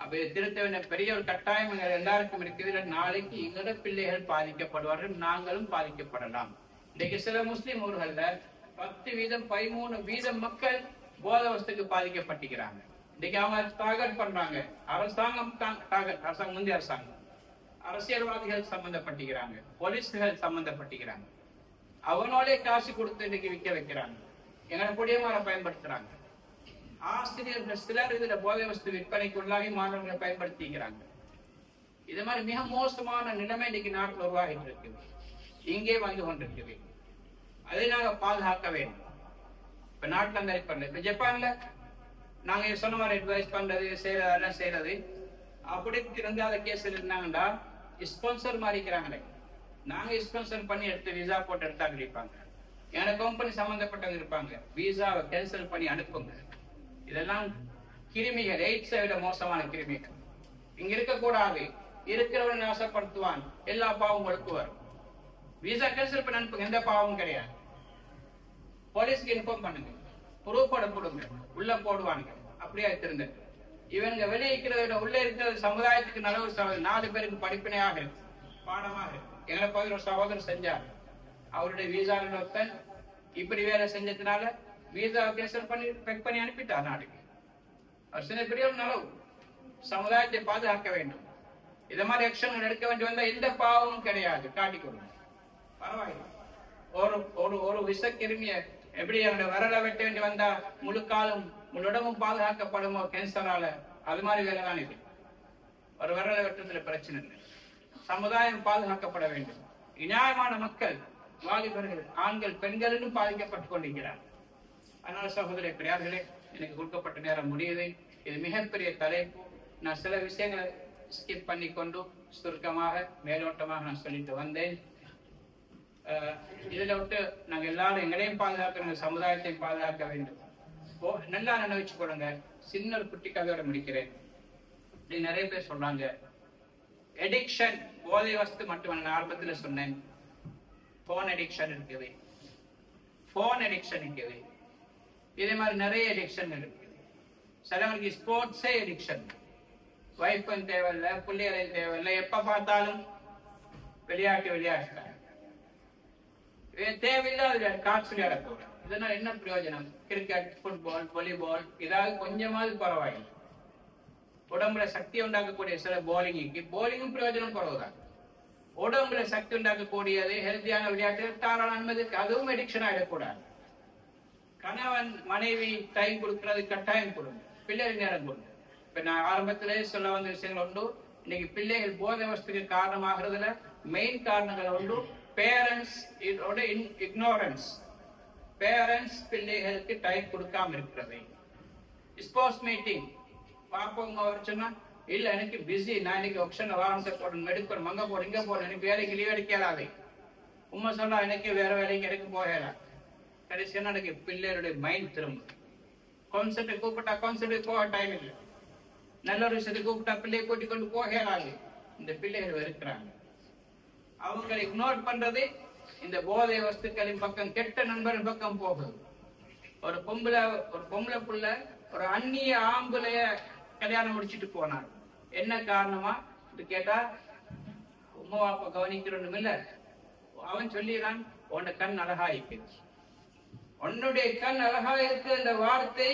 அப்ப திருத்த வேண்டிய பெரிய ஒரு கட்டாயம் எல்லாருக்கும் இருக்குது. நாளைக்கு எங்களோட பிள்ளைகள் பாதிக்கப்படுவார்கள், நாங்களும் பாதிக்கப்படலாம். இன்னைக்கு சில முஸ்லிம் ஊர்கள்ல 10% 13% மக்கள் போதை வஸ்துக்கு பாதிக்கப்பட்டிருக்கிறாங்க. இன்னைக்கு அவங்க டார்கெட் பண்றாங்க. அரசாங்கம் டார்கெட், அரசாங்கம் முந்தைய அரசாங்கம், அரசியல்வாதிகள் சம்பந்தப்பட்டிருக்கிறாங்க, போலீஸ்கள் சம்பந்தப்பட்டிருக்கிறாங்க. அவனோட காசு கொடுத்து இன்னைக்கு விற்க வைக்கிறாங்க. எங்களை குடியமாற பயன்படுத்துறாங்க. ஆசிரியர்கள் சிலர் இதுல போதை வஸ்து விற்பனைக்குள்ளாகி மாணவர்களை பயன்படுத்திக்கிறாங்க. இது மாதிரி மிக மோசமான நிலைமை இன்னைக்கு நாட்டில் உருவாகிட்டு இருக்குது. இங்கே வந்து கொண்டிருக்குது. அதை நாங்க பாதுகாக்க வேண்டும். இப்ப நாட்டுல அந்த பண்ணல. இப்ப ஜப்பான்ல நாங்க சொன்ன மாதிரி அட்வைஸ் பண்றது செய்யறது அப்படி இருந்து அந்த கேஸ் இருந்தாங்கன்னா ஸ்பான்சர் மாதிரி இருக்கிறாங்களே, நாங்க ஸ்பான்சர் பண்ணி எடுத்து விசா போட்டு எடுத்தா கிடைப்பாங்க. எங்க கம்பெனி சம்பந்தப்பட்டவங்க இருப்பாங்க, விசாவை கேன்சல் பண்ணி அனுப்புங்க. இதெல்லாம் கிருமிகள், எய்ட்ஸை விட மோசமான கிருமிகள். இங்க இருக்கக்கூடாது, இருக்கிறவனை நாசப்படுத்துவான், எல்லா பாவங்களுக்கு வரும். விசா கேன்சல் பண்ணி அனுப்புங்க, எந்த பாவமும் கிடையாது. போலீஸ்க்கு இன்ஃபார்ம் பண்ணுங்க, ப்ரூஃபோட கொடுங்க, உள்ள போடுவாங்க. அப்படியே திருந்த இவங்க வெளியே இருக்கிறத உள்ள இருக்கிற சமுதாயத்துக்கு நல்ல ஒரு 4 பேருக்கு படிப்பினையாக இருக்கு, பாடமாக இருக்கு. எங்களை பகுதியில் ஒரு சகோதரர் செஞ்சார். அவருடைய விசா ஒருத்தன் இப்படி வேலை செஞ்சதுனால விசா கேன்சல் பண்ணி பெக் பண்ணி அனுப்பிட்டார் நாட்டுக்கு. அவர் செஞ்ச பெரிய ஒரு நலவு. சமுதாயத்தை பாதுகாக்க வேண்டும். இத மாதிரி ஆக்ஷன் எடுக்க வேண்டி வந்தா எந்த பாவமும் கிடையாது, காட்டிக்கொள்ளும். பரவாயில்லை. ஒரு விஷக்கிருமிய எப்படி அவருடைய வரல வெட்ட வேண்டி வந்தா முழு காலம் முழுடமும் பாதுகாக்கப்படுமோ கேன்சரால, அது மாதிரி வேலை தான் இது. ஒரு வரல வெட்டத்துல பிரச்சனை இல்லை. சமுதாயம் பாதுகாக்கப்பட வேண்டும். நியாயமான மக்கள், வாலிபர்கள், ஆண்கள், பெண்களும் பாதிக்கப்பட்டுக் கொண்டிருக்கிறார். அதனால சகோதர பெரியார்களே, எனக்கு கொடுக்கப்பட்ட நேரம் முடியுது. இது மிகப்பெரிய தலைப்பு. நான் சில விஷயங்களை ஸ்கிப் பண்ணி கொண்டு சுருக்கமாக மேலோட்டமாக நான் சொல்லிட்டு வந்தேன். இதுல விட்டு நாங்க எல்லாரும் எங்களையும் பாதுகாக்கணும், சமுதாயத்தையும் பாதுகாக்க வேண்டும். நல்லா நினைச்சு கொடுங்க. சின்ன ஒரு குட்டி கதையோட முடிக்கிறேன். இப்படி நிறைய பேர் சொல்றாங்க எடிக்ஷன், போதை வஸ்து மட்டும். நான் ஆரம்பத்துல சொன்னேன், போன் அடிக்ஷன் இருக்குது, போன் அடிக்ஷன் இருக்குது. இதே மாதிரி நிறைய அடிக்ஷன் இருக்கு. சிலவருக்கு ஸ்போர்ட்ஸே அடிக்ஷன். வைஃபும் தேவையில்லை, பிள்ளைகளையும் தேவையில்லை, எப்ப பார்த்தாலும் விளையாட்டு தேவையில்லை. காற்று விளையாட போறேன். இதனால என்ன பிரயோஜனம்? கிரிக்கெட், ஃபுட்பால், வாலிபால் ஏதாவது கொஞ்சமாவது பரவாயில்லை. உடம்புல சக்தி உண்டாக்கக்கூடிய சில போலிங்கும் பிரயோஜனம் குறவுதான். உடம்புல சக்தி உண்டாக்கக்கூடியது ஹெல்த்தியான விளையாட்டு தாராள அனுமதி, அதுவும் அடிக்ஷன் ஆயிடக்கூடாது. கணவன் மனைவி டைம் கொடுக்கறது கட்டாயம் கொடுங்க, பிள்ளைகள் நேரம் கொடுங்க. இப்ப நான் ஆரம்பத்திலே சொல்ல வந்த விஷயங்கள் உண்டு. இன்னைக்கு பிள்ளைகள் போதை வஸ்துக்கு காரணமாகிறதுல மெயின் காரணங்கள் உண்டு. Parents ignorance. பேரண்ட்ஸ் பிள்ளைகளுக்கு டைம் கொடுக்காம இருக்கிறது. ஸ்போர்ட்ஸ் மீட்டிங் பாப்போங்க அவர் சொன்னா இல்ல எனக்கு பிஸி, நான் இன்னைக்கு ஆப்ஷன்ல வாகனத்தை போடணும், எடுக்கணும், மங்க போட இங்க போட, எனக்கு வேலைக்கு லீவ் எடுக்கலாது. உண்மை சொன்னா எனக்கு வேற வேலைக்கு எடுக்க போகலாம். கடைசியா எனக்கு பிள்ளைகளுடைய மைண்ட் திரும்ப கான்செப்ட் கூப்பிட்டா கான்செப்ட் போக டைம் இல்லை, நல்ல ஒரு விஷயத்தை கூப்பிட்டா பிள்ளையை கூட்டிக் கொண்டு போகலாது. இந்த பிள்ளைகள் இருக்கிறாங்க, அவங்களை இக்னோர் பண்றது இந்த போதை வஸ்துக்களின் பக்கம், கெட்ட நண்பரின் பக்கம் போகுது. ஒரு பொம்பளை புள்ள ஒரு அந்நிய ஆம்பளைய கல்யாணம் முடிச்சுட்டு போனார். என்ன காரணமா கேட்டா உம்மா அப்பா கவனிக்கிறோம் இல்ல, அவன் சொல்லிடுறான் உன்ன கண் அழகா இருக்குது, உன்னுடைய கண் அழகா இருக்கு என்ற வார்த்தை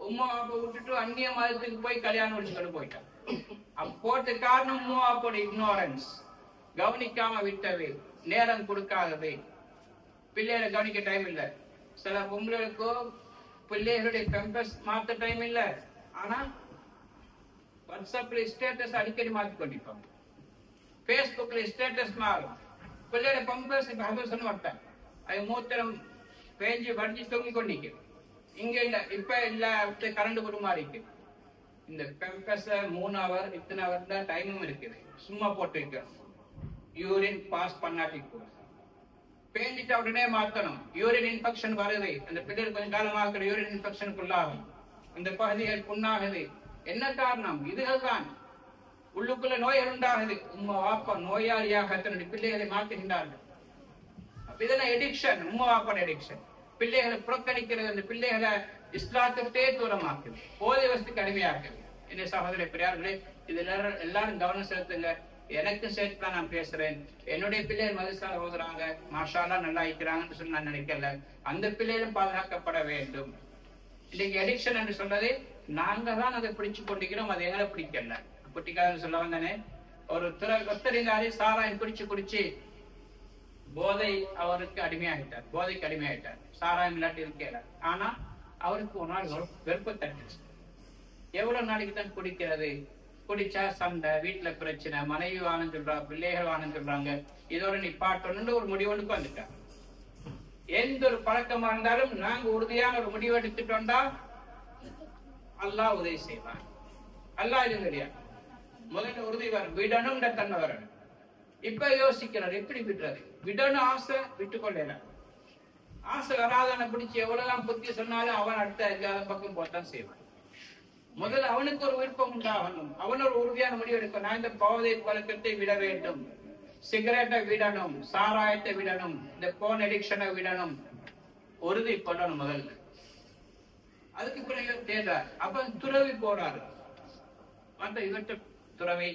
உம்மா அப்பா விட்டுட்டு அந்நிய மதத்துக்கு போய் கல்யாணம் முடிச்சுட்டு போயிட்டான். அப்போது காரணம் உம்மா அப்போட இக்னோரன்ஸ், கவனிக்காம விட்டது, நேரம் கொடுக்காதது, பிள்ளைகளை கவனிக்க டைம் இல்லை. சில பொம்பளைகளுக்கோ பிள்ளைகளுடைய பெம்பஸ் மாத்த டைம் இல்லை, ஆனா வாட்ஸ்அப்ல ஸ்டேட்டஸ் அடிக்கடி மாத்தி கொண்டிருப்பாங்க, பேஸ்புக்ல ஸ்டேட்டஸ் மாறும். பிள்ளையோட பெம்பஸ் சொன்ன மாட்டேன், அது மூத்திரம் பேஞ்சு வடிஞ்சு தொங்கி கொண்டிருக்கு. இங்க இல்ல, இப்ப இல்ல கரண்ட் ஒரு மாதிரி இருக்கு. இந்த பெம்பஸ 3 hour இத்தனை hour தான் டைமும் இருக்குது, சும்மா போட்டு வைக்கணும். யூரின் பாஸ் பண்ணாட்டி கூட பேஞ்சிட்டு உடனே மாத்தணும். யூரின் இன்ஃபெக்ஷன் வருது, அந்த பிள்ளைகள் கொஞ்சம் காலமாக யூரின் இன்ஃபெக்ஷனுக்குள்ளாகும், இந்த பகுதிகள் புண்ணாகுது. என்ன காரணம்? இதுகள் தான். உள்ளுக்குள்ள நோய்கள் உண்டாகுது. உம்மா வாப்பா நோயாளியாக தன்னுடைய பிள்ளைகளை மாற்றுகின்றார்கள். இதெல்லாம் எடிக்ஷன், உம்மா வாப்பா எடிக்ஷன். பிள்ளைகளை புறக்கணிக்கிறது, அந்த பிள்ளைகளை இஸ்லாத்துக்கே தூரமாக்குது, போதை வஸ்துக்கு அடிமையாக்குது. என்ன சகோதர பெரியார்களே, இதுல எல்லாரும் கவனம் செலுத்துங்க. எனக்கு சேர்த்து தான் நான் பேசுறேன். என்னுடைய பிள்ளைகள் மதரசால ஓதுறாங்க, மாஷா அல்லாஹ் நல்லா இருக்கிறாங்கன்னு சொல்லி நான் நினைக்கல. அந்த பிள்ளைகளும் பாதுகாக்கப்பட வேண்டும். இன்னைக்கு எடிக்ஷன் என்று சொன்னது நாங்க தான் அதை பிடிச்சு கொண்டிருக்கிறோம், அது எங்களை பிடிக்கல. பிடிக்காதுன்னு சொல்ல வந்தானே, ஒரு ஒத்தறிந்தாரு சாராயம் குடிச்சு போதை அவருக்கு அடிமையாகிட்டார், போதைக்கு அடிமையாகிட்டார். சாராயம் இல்லாட்டி இருக்கல. ஆனா அவருக்கு ஒரு நாள் வெறுப்பு தட்டுச்சு. எவ்வளவு நாளைக்கு தான் குடிக்கிறது? குடிச்சா சண்டை, வீட்டுல பிரச்சனை, மனைவி வானம் சொல்றா, பிள்ளைகள் வானம் சொல்றாங்க, இதோட நிப்பாட்டணும்னு ஒரு முடிவெடுக்க வந்துட்டாங்க. எந்த ஒரு பழக்கமா இருந்தாலும் நாங்க உறுதியான ஒரு முடிவு எடுத்துட்டோம்டா அல்லாஹ் உதவி செய்வான். அல்லாஹ் இது கிடையாது, முதல்ல உறுதி வரும், விடணும் தன்மை வரணும். இப்ப யோசிக்கிறார் எப்படி விடுறது, விடணும் ஆசை விட்டுக்கொள்ள ஆசை வராதனை பிடிச்சி எவ்வளவுதான் புத்தி சொன்னாலும் அவன் அடுத்த எல்லாத பக்கம் போட்டான் செய்வான். முதல்ல அவனுக்கு ஒரு விருப்பம் உண்டாகணும், அவன் ஒரு உறுதியான முடிவு எடுக்கும். நான் இந்த போதை பழக்கத்தை விட வேண்டும், சிகரெட்டை விடணும், சாராயத்தை விடணும், இந்த போன் அடிக்ஷனை விடணும், உறுதி பண்ணணும் முதல்ல. அதுக்கு பிறகு தேடுறார். அப்ப துறவி போறாரு. மற்ற இவற்றை துறவி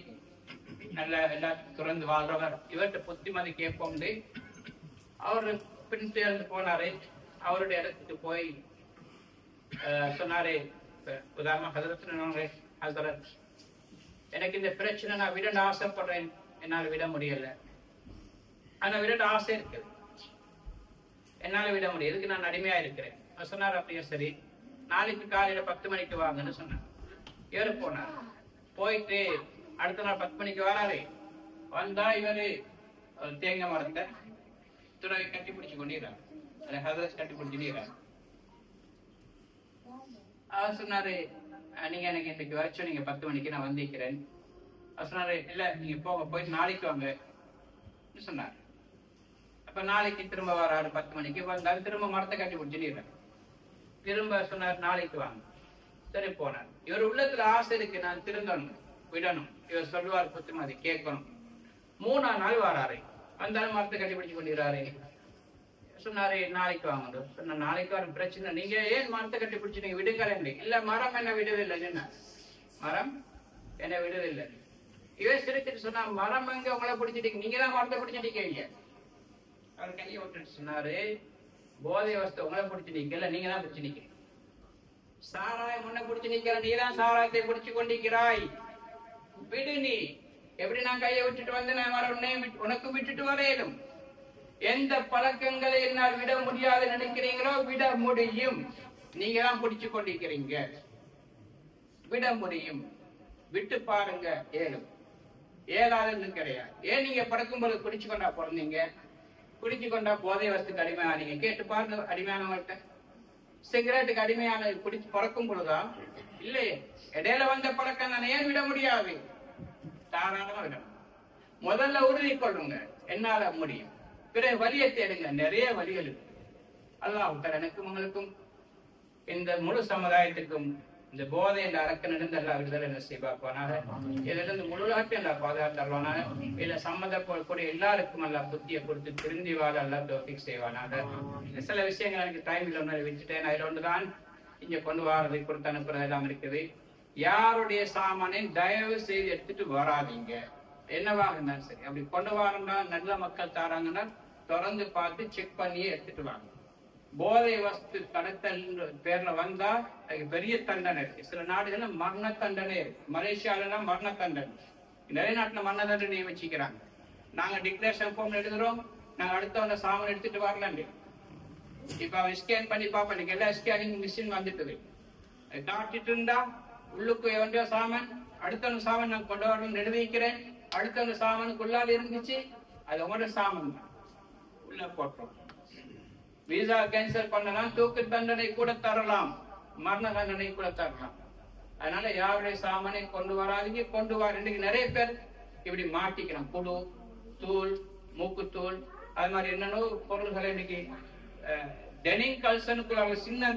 நல்ல எல்லாத்தையும் துறந்து வாழ்றவர், இவர்கிட்ட புத்திமதி கேட்போம். அவரு பின் போனாரு. அவருடைய இடத்துக்கு போய் சொன்னாரு, உதாரணமா ஹசரத், எனக்கு இந்த பிரச்சனை நான் விட ஆசைப்படுறேன், என்னால விட முடியல. ஆனா விட ஆசை இருக்கு, என்னால விட முடியும், இதுக்கு நான் அடிமையா இருக்கிறேன். சொன்னார், அப்படியே சரி, நாளைக்கு காலையில 10 மணிக்கு வாங்கன்னு சொன்னார். ஏறு போனார். போயிட்டு அடுத்த நாள் 10 மணிக்கு வராரு. வந்தா இவரு தேங்காய் மரத்தை துறவை கட்டி பிடிச்சு கொண்டிருக்காரு, ஹசரத் கட்டி பிடிச்சிருக்காரு. அவர் சொன்னாரு, நீங்க எனக்கு இன்னைக்கு வர சொன்னீங்க 10 மணிக்கு, நான் வந்திருக்கிறேன். அவர் சொன்னாரு, இல்ல நீங்க போங்க, போயிட்டு நாளைக்கு வாங்க சொன்னார். அப்ப நாளைக்கு திரும்ப வராரு. 10 மணிக்கு வந்தாரு, திரும்ப மரத்தை கட்டி பிடிச்சிருக்காரு. திரும்ப சொன்னார், நாளைக்கு வாங்க. சரி போனார். இவர் உள்ளத்துல ஆசை இருக்கு, நான் திருந்தணும், விடணும். இவர் சொல்லுவார், புத்திமதி கேட்கணும். 3ஆம் நாள் வராரு. வந்தாலும் மரத்தை கட்டி பிடிச்சு கொண்டிருக்காரு. சொன்னாரு, நாளைக்கு வாங்க. சொன்ன நாளைக்கு வர பிரச்சனை, நீங்க ஏன் மரத்தை கட்டி பிடிச்சிட்டீங்க, விடுங்களே. இல்ல மரம் என்ன விடுதில்லை, என்ன மரம் என்ன விடுதில்லை. இவன் சிரிச்சுட்டு சொன்னா, மரம் எங்க உங்களை பிடிச்சிட்டீங்க, நீங்க தான் மரத்தை பிடிச்சிட்டீங்க. அவர் கையை விட்டுட்டு சொன்னாரு, போதை வஸ்து உங்களை பிடிச்சி நிக்கல, நீங்க தான் பிடிச்சி நிக்க. சாராயம் உன்னை பிடிச்சி நிக்கல, நீ தான் சாராயத்தை பிடிச்சு கொண்டிருக்கிறாய், விடு. நீ எப்படி நான் கையை விட்டுட்டு வந்து உனக்கு விட்டுட்டு வரையிலும். எந்த பழக்கங்களை என்னால் விட முடியாது நினைக்கிறீங்களோ விட முடியும். நீங்க தான் பிடிச்சு கொண்டிருக்கிறீங்க, விட முடியும். விட்டு பாருங்க, ஏழும். ஏழாதுன்னு கிடையாது. ஏன் நீங்க படுக்கும்போது குடிச்சு கொண்டா பிறந்தீங்க, குடிச்சு கொண்டா போதை வஸ்துக்கு அடிமையானீங்க. கேட்டு பாருங்க அடிமையானவங்கள்ட்ட. சிகரெட்டுக்கு அடிமையான குடிச்சு பிறக்கும் பொழுதா? இல்லையே. இடையில வந்த பழக்கம் தானே, ஏன் விட முடியாது? தாராளமா விடணும். முதல்ல உறுதி கொள்ளுங்க, என்னால முடியும். பிறகு வழியை தேடுங்க, நிறைய வழிகள் இருக்கு. அல்லாஹ் எனக்கும் உங்களுக்கும் இந்த முழு சமுதாயத்துக்கும் இந்த போதை என்ற அரக்கனிலிருந்து எல்லா விடுதலை என்ன செய்வாக்குவானாக. இதிலிருந்து முழுநாட்டு எல்லா பாதுகாத்தருவானாக. இதுல சம்மந்தப்படக்கூடிய எல்லாருக்கும் எல்லா புத்தியை கொடுத்து திருந்தி வாழ எல்லா தோஃபிக் செய்வானாக. சில விஷயங்கள் எனக்கு டைம் இல்லை வச்சுட்டேன். அதில் ஒன்றுதான் இங்க கொண்டு வரதை கொடுத்து அனுப்புறது எல்லாம் இருக்குது. யாருடைய சாமானையும் தயவு செய்து எடுத்துட்டு வராதீங்க, என்னவாக இருந்தாலும் சரி. அப்படி கொண்டு வரணும்னா நல்ல மக்கள் தாராங்கன்னா திறந்து பார்த்து செக் பண்ணியே எடுத்துட்டு வாங்க. போதை வஸ்து கடத்தல் பேர்ல வந்தா அதுக்கு பெரிய தண்டனை இருக்கு. சில நாடுகள்ல மரண தண்டனை இருக்கு. மலேசியால மரண தண்டனை, நிறைய நாட்டுல மரண தண்டனை வச்சுக்கிறாங்க. நாங்க டிக்ளரேஷன் ஃபார்ம் எழுதுறோம், நாங்க அடுத்தவங்க சாமான் எடுத்துட்டு வரலாம். இப்ப அவன் ஸ்கேன் பண்ணி பார்ப்பேன், எல்லா ஸ்கேனிங் மிஷின் வந்துட்டுது. காட்டிட்டு இருந்தா உள்ளுக்கு எவன்டோ சாமான், அடுத்தவங்க சாமான் நான் கொண்டு வரணும்னு நிர்வகிக்கிறேன். அடுத்தவங்க சாமானுக்குள்ளால இருந்துச்சு, அது உங்களோட சாமான் தான், உள்ள போட்டோம். விசா கேன்சல் பண்ணலாம், தூக்கு தண்டனை கூட தரலாம், மரண தண்டனை கூட தரலாம். அதனால யாருடைய சாமானை கொண்டு வராதீங்க. கொண்டு வர நிறைய பேர் இப்படி மாட்டிக்கிறோம். புழு தூள், மூக்குத்தூள், அது மாதிரி என்னென்ன பொருள்களை இன்னைக்கு டெனிங் கல்சனுக்குள்ள சின்ன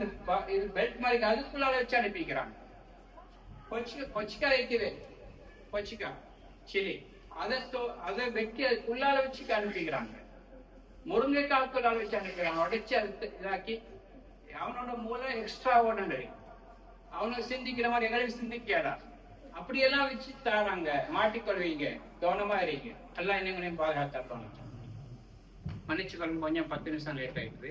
பெல்ட் மாதிரி அதுக்குள்ளால வச்சு அனுப்பிக்கிறாங்க. கொச்சிக்கா வைக்குது, கொச்சிக்கா சிலி, அதை வெட்டி அதுக்குள்ளால வச்சு அனுப்பிக்கிறாங்க. முருங்கைக்காக்குள்ளால வச்சு அனுப்பிக்கிறாங்க, உடைச்சு அது இதாக்கி. அவனோட மூளை எக்ஸ்ட்ரா ஓடனரி, அவனை சிந்திக்கிற மாதிரி எங்களுக்கு சிந்திக்காதா, அப்படியெல்லாம் வச்சு தராங்க. மாட்டிக்கொள்வீங்க, கவனமா இருங்க. எல்லாம் இன்னும் பாதுகாத்தா. மன்னிச்சு கொள்ளுங்க, கொஞ்சம் 10 நிமிஷம் லேட் ஆயிடுது.